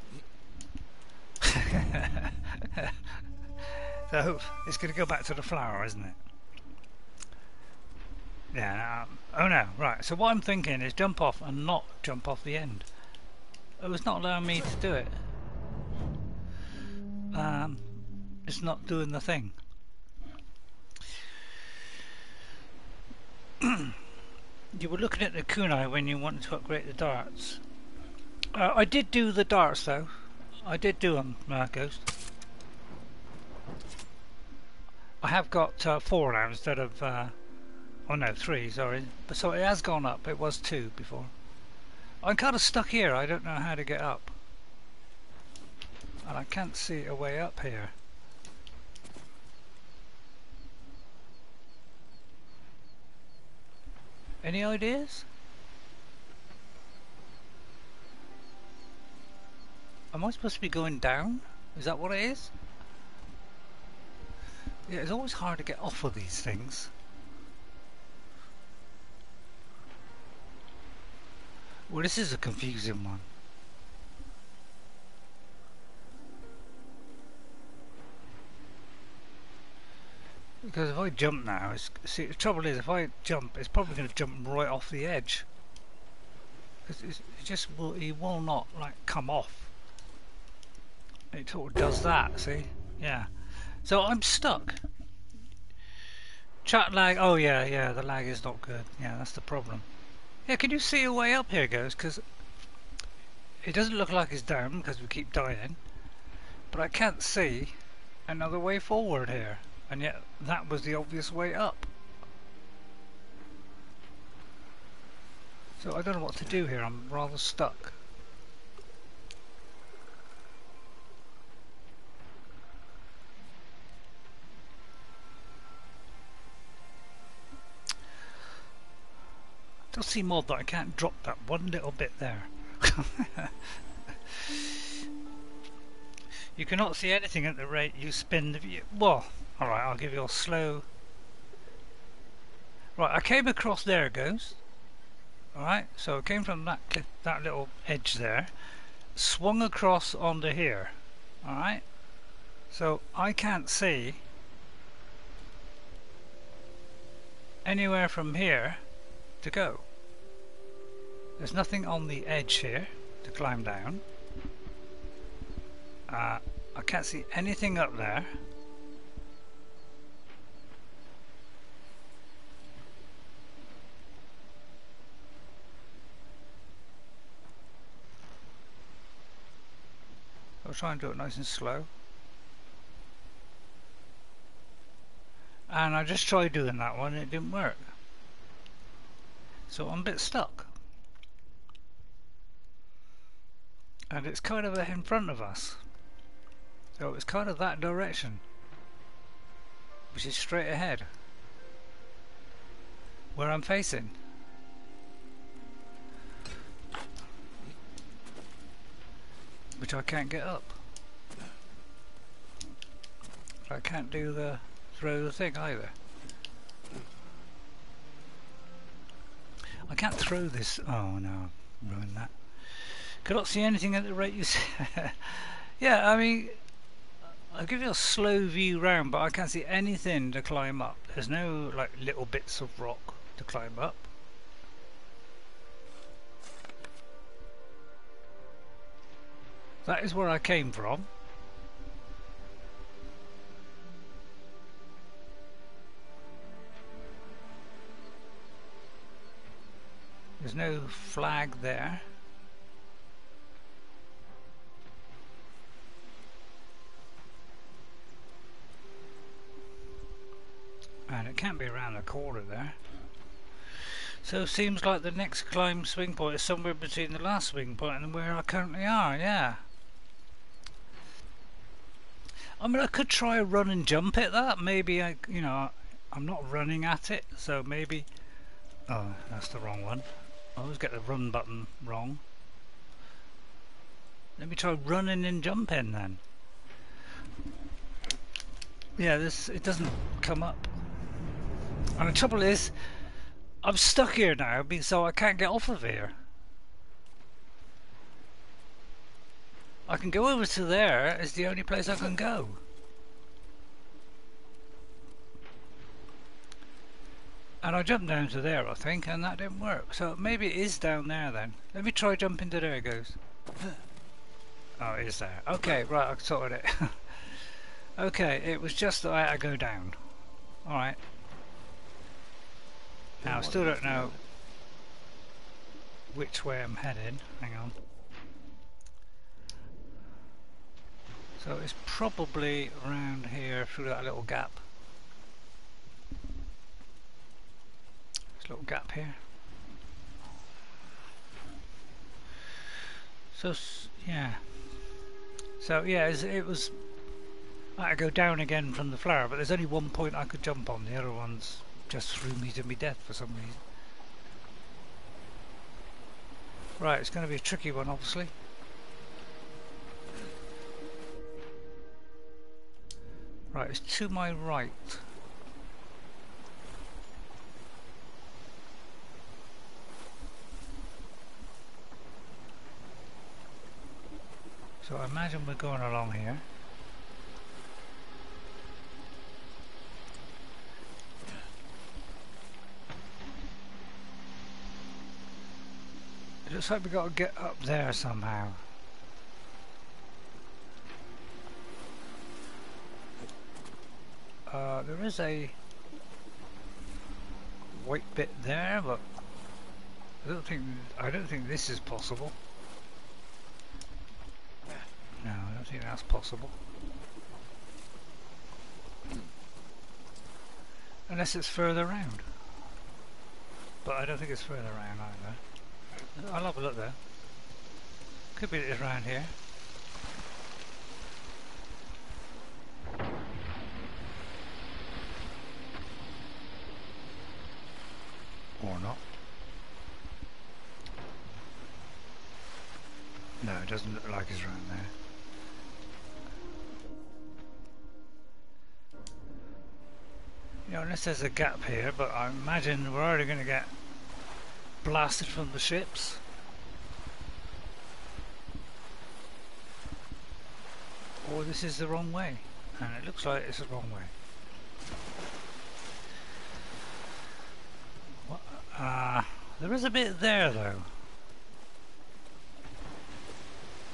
Speaker 1: So it's going to go back to the flower, isn't it? Yeah. Oh no. Right. So what I'm thinking is jump off and not jump off the end. It was not allowing me to do it. It's not doing the thing. You were looking at the kunai when you wanted to upgrade the darts. I did do the darts though. I did do them, Ghost. I have got 4 now instead of oh no, 3, sorry. But so it has gone up. It was 2 before. I'm kind of stuck here. I don't know how to get up. And I can't see a way up here. Any ideas? Am I supposed to be going down? Is that what it is? Yeah, it's always hard to get off of these things. Well, this is a confusing one. Because if I jump now, see, the trouble is if I jump, it's probably going to jump right off the edge. Because it just will, he will not like come off. It sort of does that, see? Yeah. So I'm stuck. Chat lag. Oh yeah, the lag is not good. Yeah, that's the problem. Yeah, can you see a way up here, guys? Because it doesn't look like it's down because we keep dying. But I can't see another way forward here. And yet that was the obvious way up. So I don't know what to do here. I'm rather stuck. It does seem odd that I can't drop that one little bit there. You cannot see anything at the rate you spin the view. Well, Alright, I'll give you a slow... Right, I came across there, Ghost. Alright, so I came from that cliff, that little edge there, swung across onto here. Alright, so I can't see anywhere from here to go. There's nothing on the edge here to climb down. I can't see anything up there. I'll try and do it nice and slow. And I just tried doing that one, it didn't work. So I'm a bit stuck. And it's kind of in front of us. So it's kind of that direction, which is straight ahead, where I'm facing. Which I can't get up. I can't do the throw the thing either. I can't throw this. Oh no, ruined that. Cannot see anything at the rate you said. Yeah, I mean, I'll give you a slow view round, but I can't see anything to climb up. There's no like little bits of rock to climb up. That is where I came from. There's no flag there. And it can't be around the corner there. So it seems like the next climb swing point is somewhere between the last swing point and where I currently are, yeah. I mean, I could try a run and jump at that. Maybe I'm not running at it, so maybe... Oh, that's the wrong one. I always get the run button wrong. Let me try running and jumping then. Yeah, it doesn't come up. And the trouble is, I'm stuck here now, so I can't get off of here. I can go over to there, it's the only place I can go. And I jumped down to there, I think, and that didn't work. So maybe it is down there then. Let me try jumping to there, it goes. Oh, it is there. Okay, right, I've sorted it. Okay, it was just that I had to go down. Alright. Now, I still don't know which way I'm heading. Hang on. So it's probably around here through that little gap. This little gap here. So yeah. So yeah, it was. I had to go down again from the flower, but there's only one point I could jump on. The other ones just threw me to my death for some reason. Right, it's going to be a tricky one, obviously. Right, it's to my right. So I imagine we're going along here. It looks like we've got to get up there somehow. There is a white bit there, but I don't think this is possible. No, I don't think that's possible. Unless it's further round. But I don't think it's further round either. I'll have a look there. Could be it's around here. Or not. No, it doesn't look like it's around there. You know, unless there's a gap here, but I imagine we're already going to get blasted from the ships. Or this is the wrong way, and it looks like it's the wrong way. There is a bit there though.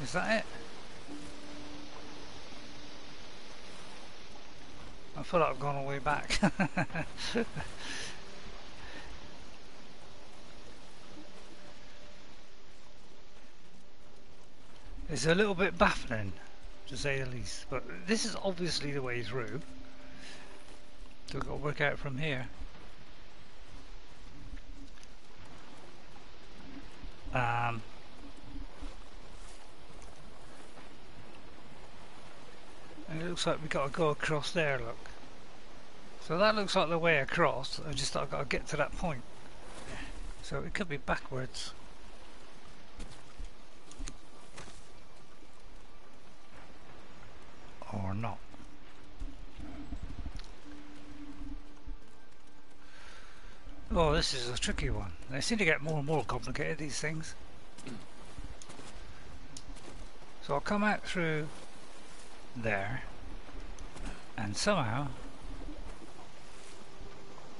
Speaker 1: Is that it? I feel like I've gone all the way back. It's a little bit baffling, to say the least, but this is obviously the way through. So we've got to work out from here. And it looks like we've got to go across there, look. So that looks like the way across. I just thought I've got to get to that point. So it could be backwards. Or not. Oh, this is a tricky one. They seem to get more and more complicated, these things. So I'll come out through there, and somehow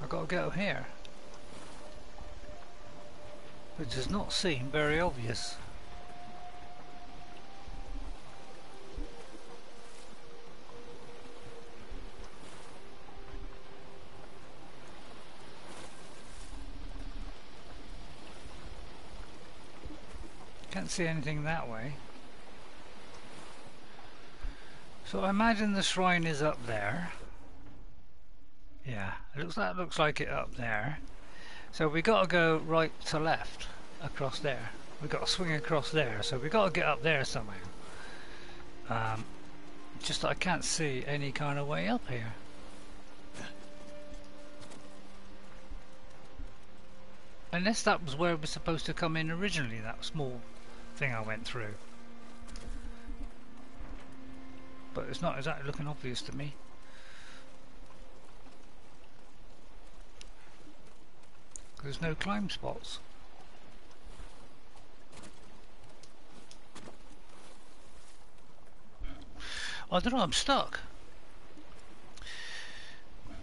Speaker 1: I've got to go here, which does not seem very obvious. Can't see anything that way. So I imagine the shrine is up there. Yeah, it looks like it up there. So we got to go right to left across there. We got to swing across there. So we got to get up there somehow. Just I can't see any kind of way up here. Unless that was where we're supposed to come in originally. That small thing I went through. But it's not exactly looking obvious to me. There's no climb spots. I don't know, I'm stuck.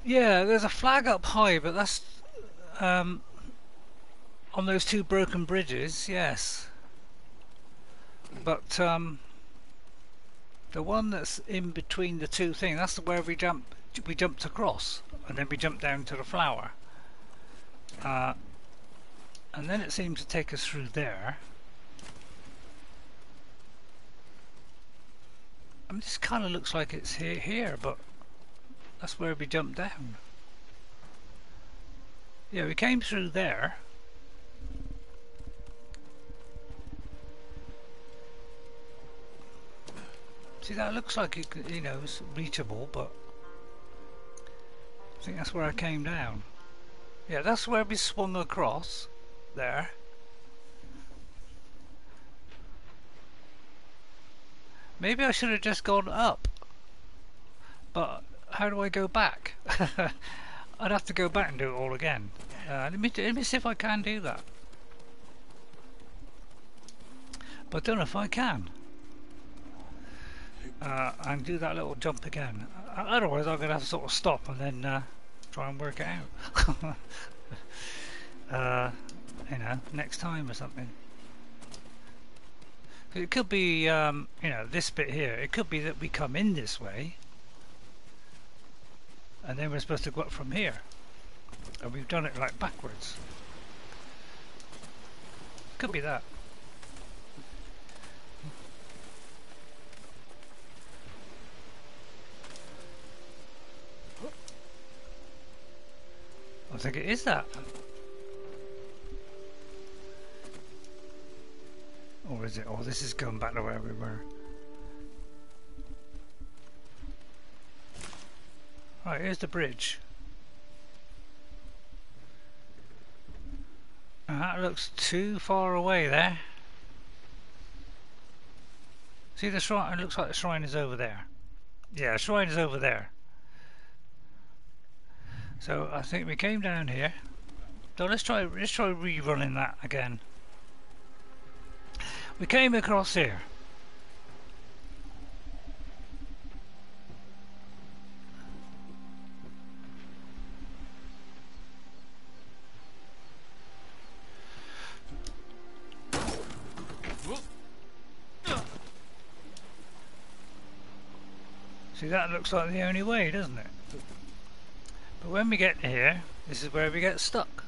Speaker 1: Yeah, there's a flag up high, but that's on those two broken bridges, yes. But the one that's in between the two things, that's where we jumped across, and then we jumped down to the flower. And then it seems to take us through there. I mean, this kind of looks like it's here, but that's where we jumped down. Yeah, we came through there. See, that looks like it, you know, it's reachable, but I think that's where I came down. Yeah, that's where we swung across there. Maybe I should have just gone up. But how do I go back? I'd have to go back and do it all again. Let me see if I can do that. But I don't know if I can. And do that little jump again. Otherwise I'm going to have to sort of stop and then try and work it out. You know, next time or something. It could be, you know, this bit here. It could be that we come in this way, and then we're supposed to go up from here, and we've done it like backwards. Could be that. I think it is that. Or is it? Oh, this is going back to where we were. Right, here's the bridge. And that looks too far away there. See the shrine? It looks like the shrine is over there. Yeah, the shrine is over there. So I think we came down here. So let's try rerunning that again. We came across here. See, that looks like the only way, doesn't it? But when we get here, this is where we get stuck.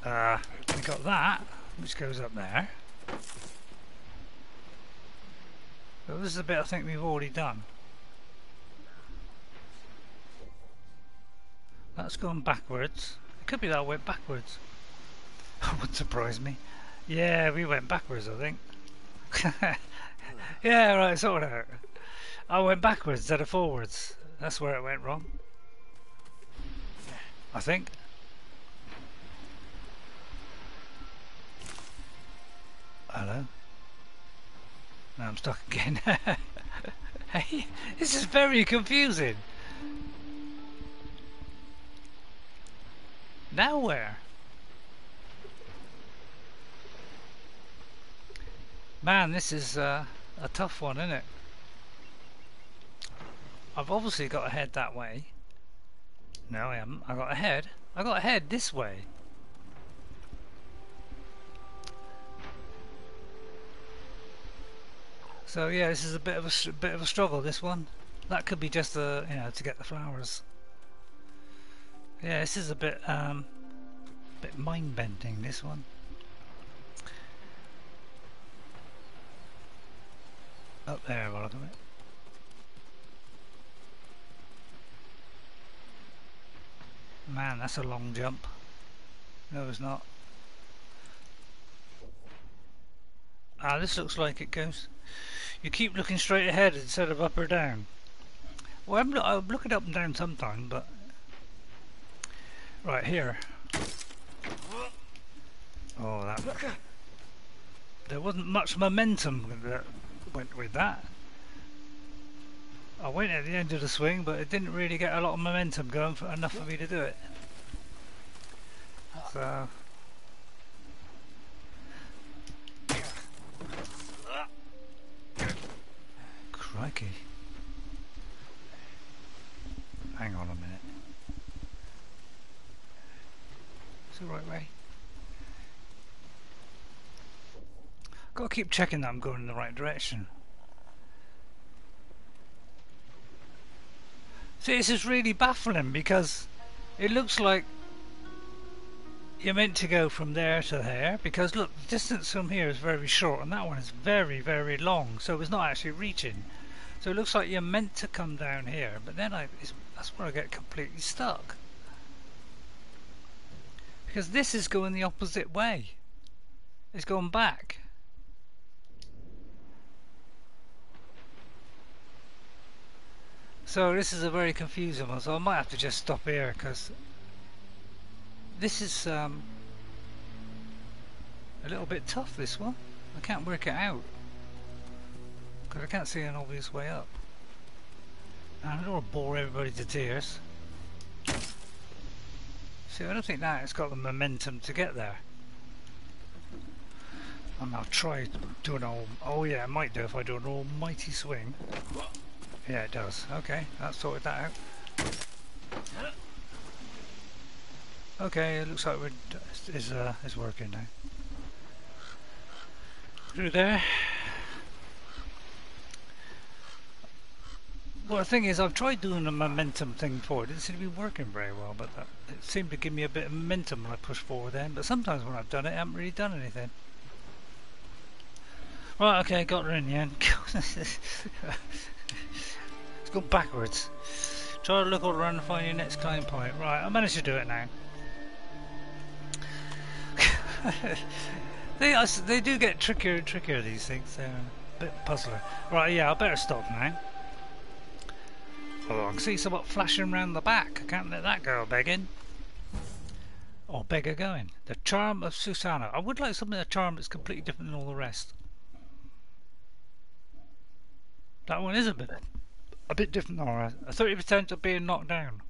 Speaker 1: We got that, which goes up there. So this is a bit I think we've already done. That's gone backwards. It could be that I went backwards. Wouldn't surprise me. Yeah, we went backwards, I think. Yeah, right, sort it out. I went backwards instead of forwards. That's where it went wrong, I think. Hello? Now I'm stuck again. Hey, this is very confusing. Now where? Man, this is a tough one, isn't it? I've obviously got to head that way. No, I haven't. I got to head. I got to head this way. So yeah, this is a bit of a struggle. This one. That could be just you know, to get the flowers. Yeah, this is a bit mind bending. This one. Up there, by the way. Man, that's a long jump. No, it's not. Ah, this looks like it goes. You keep looking straight ahead instead of up or down. Well, I'm looking up and down sometimes, but right here. Oh, that. There wasn't much momentum that went with that. I went at the end of the swing, but it didn't really get a lot of momentum going for enough for me to do it. So crikey. Hang on a minute. It's the right way. Gotta keep checking that I'm going in the right direction. See, this is really baffling because it looks like you're meant to go from there to there, because look, the distance from here is very short and that one is very, very long, so it's not actually reaching. So it looks like you're meant to come down here, but then that's where I get completely stuck. Because this is going the opposite way. It's going back. So this is a very confusing one, so I might have to just stop here because this is a little bit tough, this one. I can't work it out because I can't see an obvious way up. And I don't want to bore everybody to tears. See, I don't think that it's got the momentum to get there. And I'll try doing oh yeah, it might do if I do an almighty swing. Yeah, it does. Okay, that's sorted that out. Okay, it looks like it's working now. Through there. Well, the thing is, I've tried doing a momentum thing before. It didn't seem to be working very well, but it seemed to give me a bit of momentum when I pushed forward then. But sometimes when I've done it, I haven't really done anything. Right, okay, got her in the end. Let's go backwards. Try to look all around and find your next climb point. Right, I managed to do it now. They do get trickier and trickier, these things. They're a bit puzzler. Right, yeah, I better stop now. Oh, I can see someone flashing around the back. I can't let that girl begging. Or beggar going. The charm of Tsusima. I would like something, a charm that's completely different than all the rest. That one is a bit a bit different, or a 30% of being knocked down.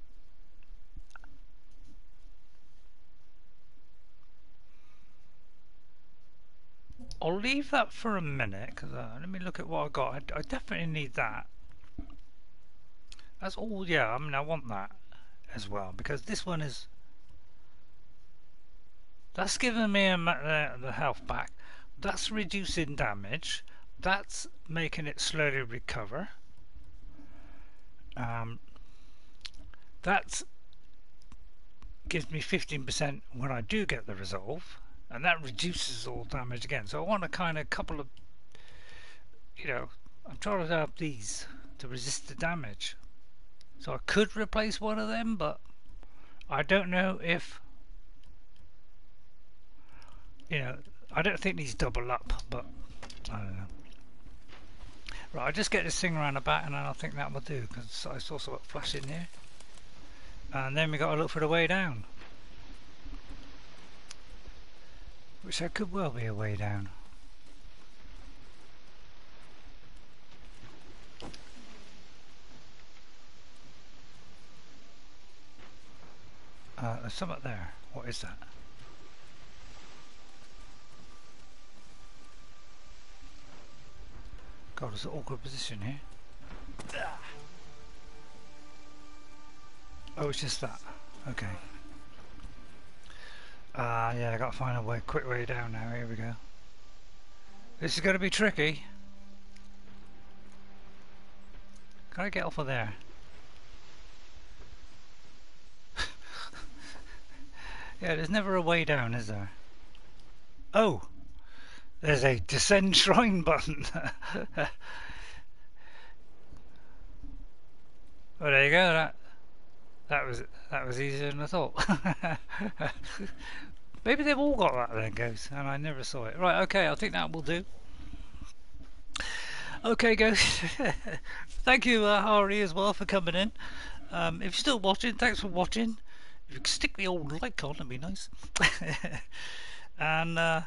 Speaker 1: I'll leave that for a minute, because let me look at what I got. I definitely need that. That's all, yeah, I mean, I want that as well, because this one is... That's giving me the health back. That's reducing damage. That's making it slowly recover. That gives me 15% when I do get the resolve. And that reduces all damage again. So I want a kind of couple of, you know, I'm trying to have these to resist the damage. So I could replace one of them, but I don't know if, you know, I don't think these double up, but I don't know. Right, I'll just get this thing around the back and then I think that will do, because I saw something flashing here. And then we got to look for the way down. Which there could well be a way down. There's something there. What is that? God, it's an awkward position here. Oh, it's just that. Okay. Yeah, I gotta find a quick way down now. Here we go. This is gonna be tricky. Can I get off of there? Yeah, there's never a way down, is there? Oh! There's a descend shrine button. Well, there you go. That was easier than I thought. Maybe they've all got that then, Ghost, and I never saw it. Right, okay, I think that will do. Okay, Ghost. Thank you, Ari, as well, for coming in. If you're still watching, thanks for watching. If you could stick the old like on, that'd be nice. And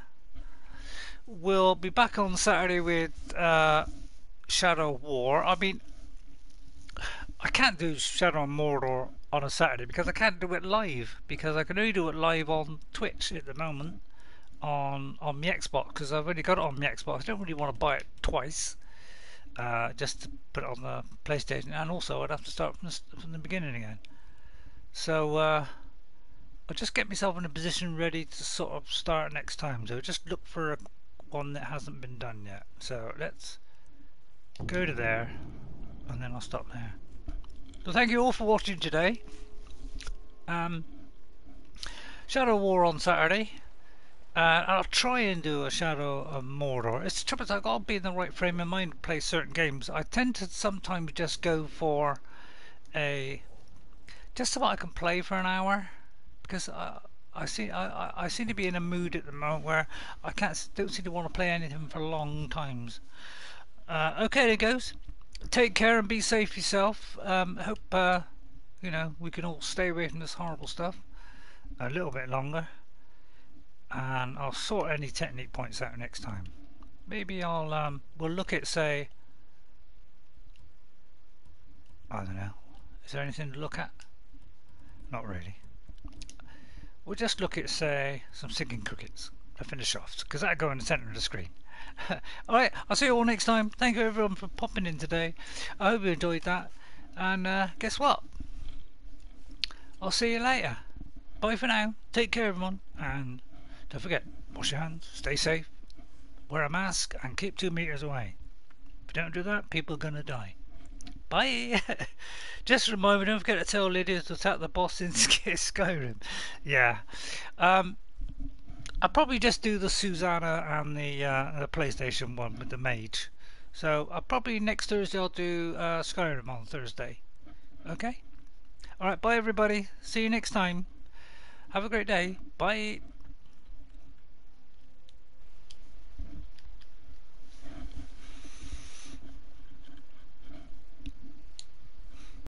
Speaker 1: we'll be back on Saturday with Shadow War. I mean, I can't do Shadow and Mordor on a Saturday because I can't do it live, because I can only do it live on Twitch at the moment on my Xbox, because I've only got it on my Xbox. I don't really want to buy it twice just to put it on the PlayStation, and also I'd have to start from the beginning again. So I'll just get myself in a position ready to sort of start next time. So just look for one that hasn't been done yet. So let's go to there and then I'll stop there. So thank you all for watching today. Shadow War on Saturday. I'll try and do a Shadow of Mordor. It's the trouble is I've got to be in the right frame of mind to play certain games. I tend to sometimes just go for just so I can play for an hour, because I seem to be in a mood at the moment where I don't seem to want to play anything for long times. Okay, there goes. Take care and be safe yourself. Hope you know, we can all stay away from this horrible stuff a little bit longer, and I'll sort any technique points out next time. Maybe I'll we'll look at, say, I don't know, is there anything to look at? Not really. We'll just look at, say, some singing crickets to finish off, because that'll go in the centre of the screen. Alright, I'll see you all next time. Thank you everyone for popping in today. I hope you enjoyed that. And guess what? I'll see you later. Bye for now. Take care everyone. And don't forget, wash your hands, stay safe, wear a mask, and keep 2 meters away. If you don't do that, people are going to die. Bye. Just remind me, don't forget to tell Lydia to attack the boss in Skyrim. Yeah. I'll probably just do the Susanna and the PlayStation one with the mage. So I'll probably next Thursday I'll do Skyrim on Thursday. Okay? Alright, bye everybody. See you next time. Have a great day. Bye.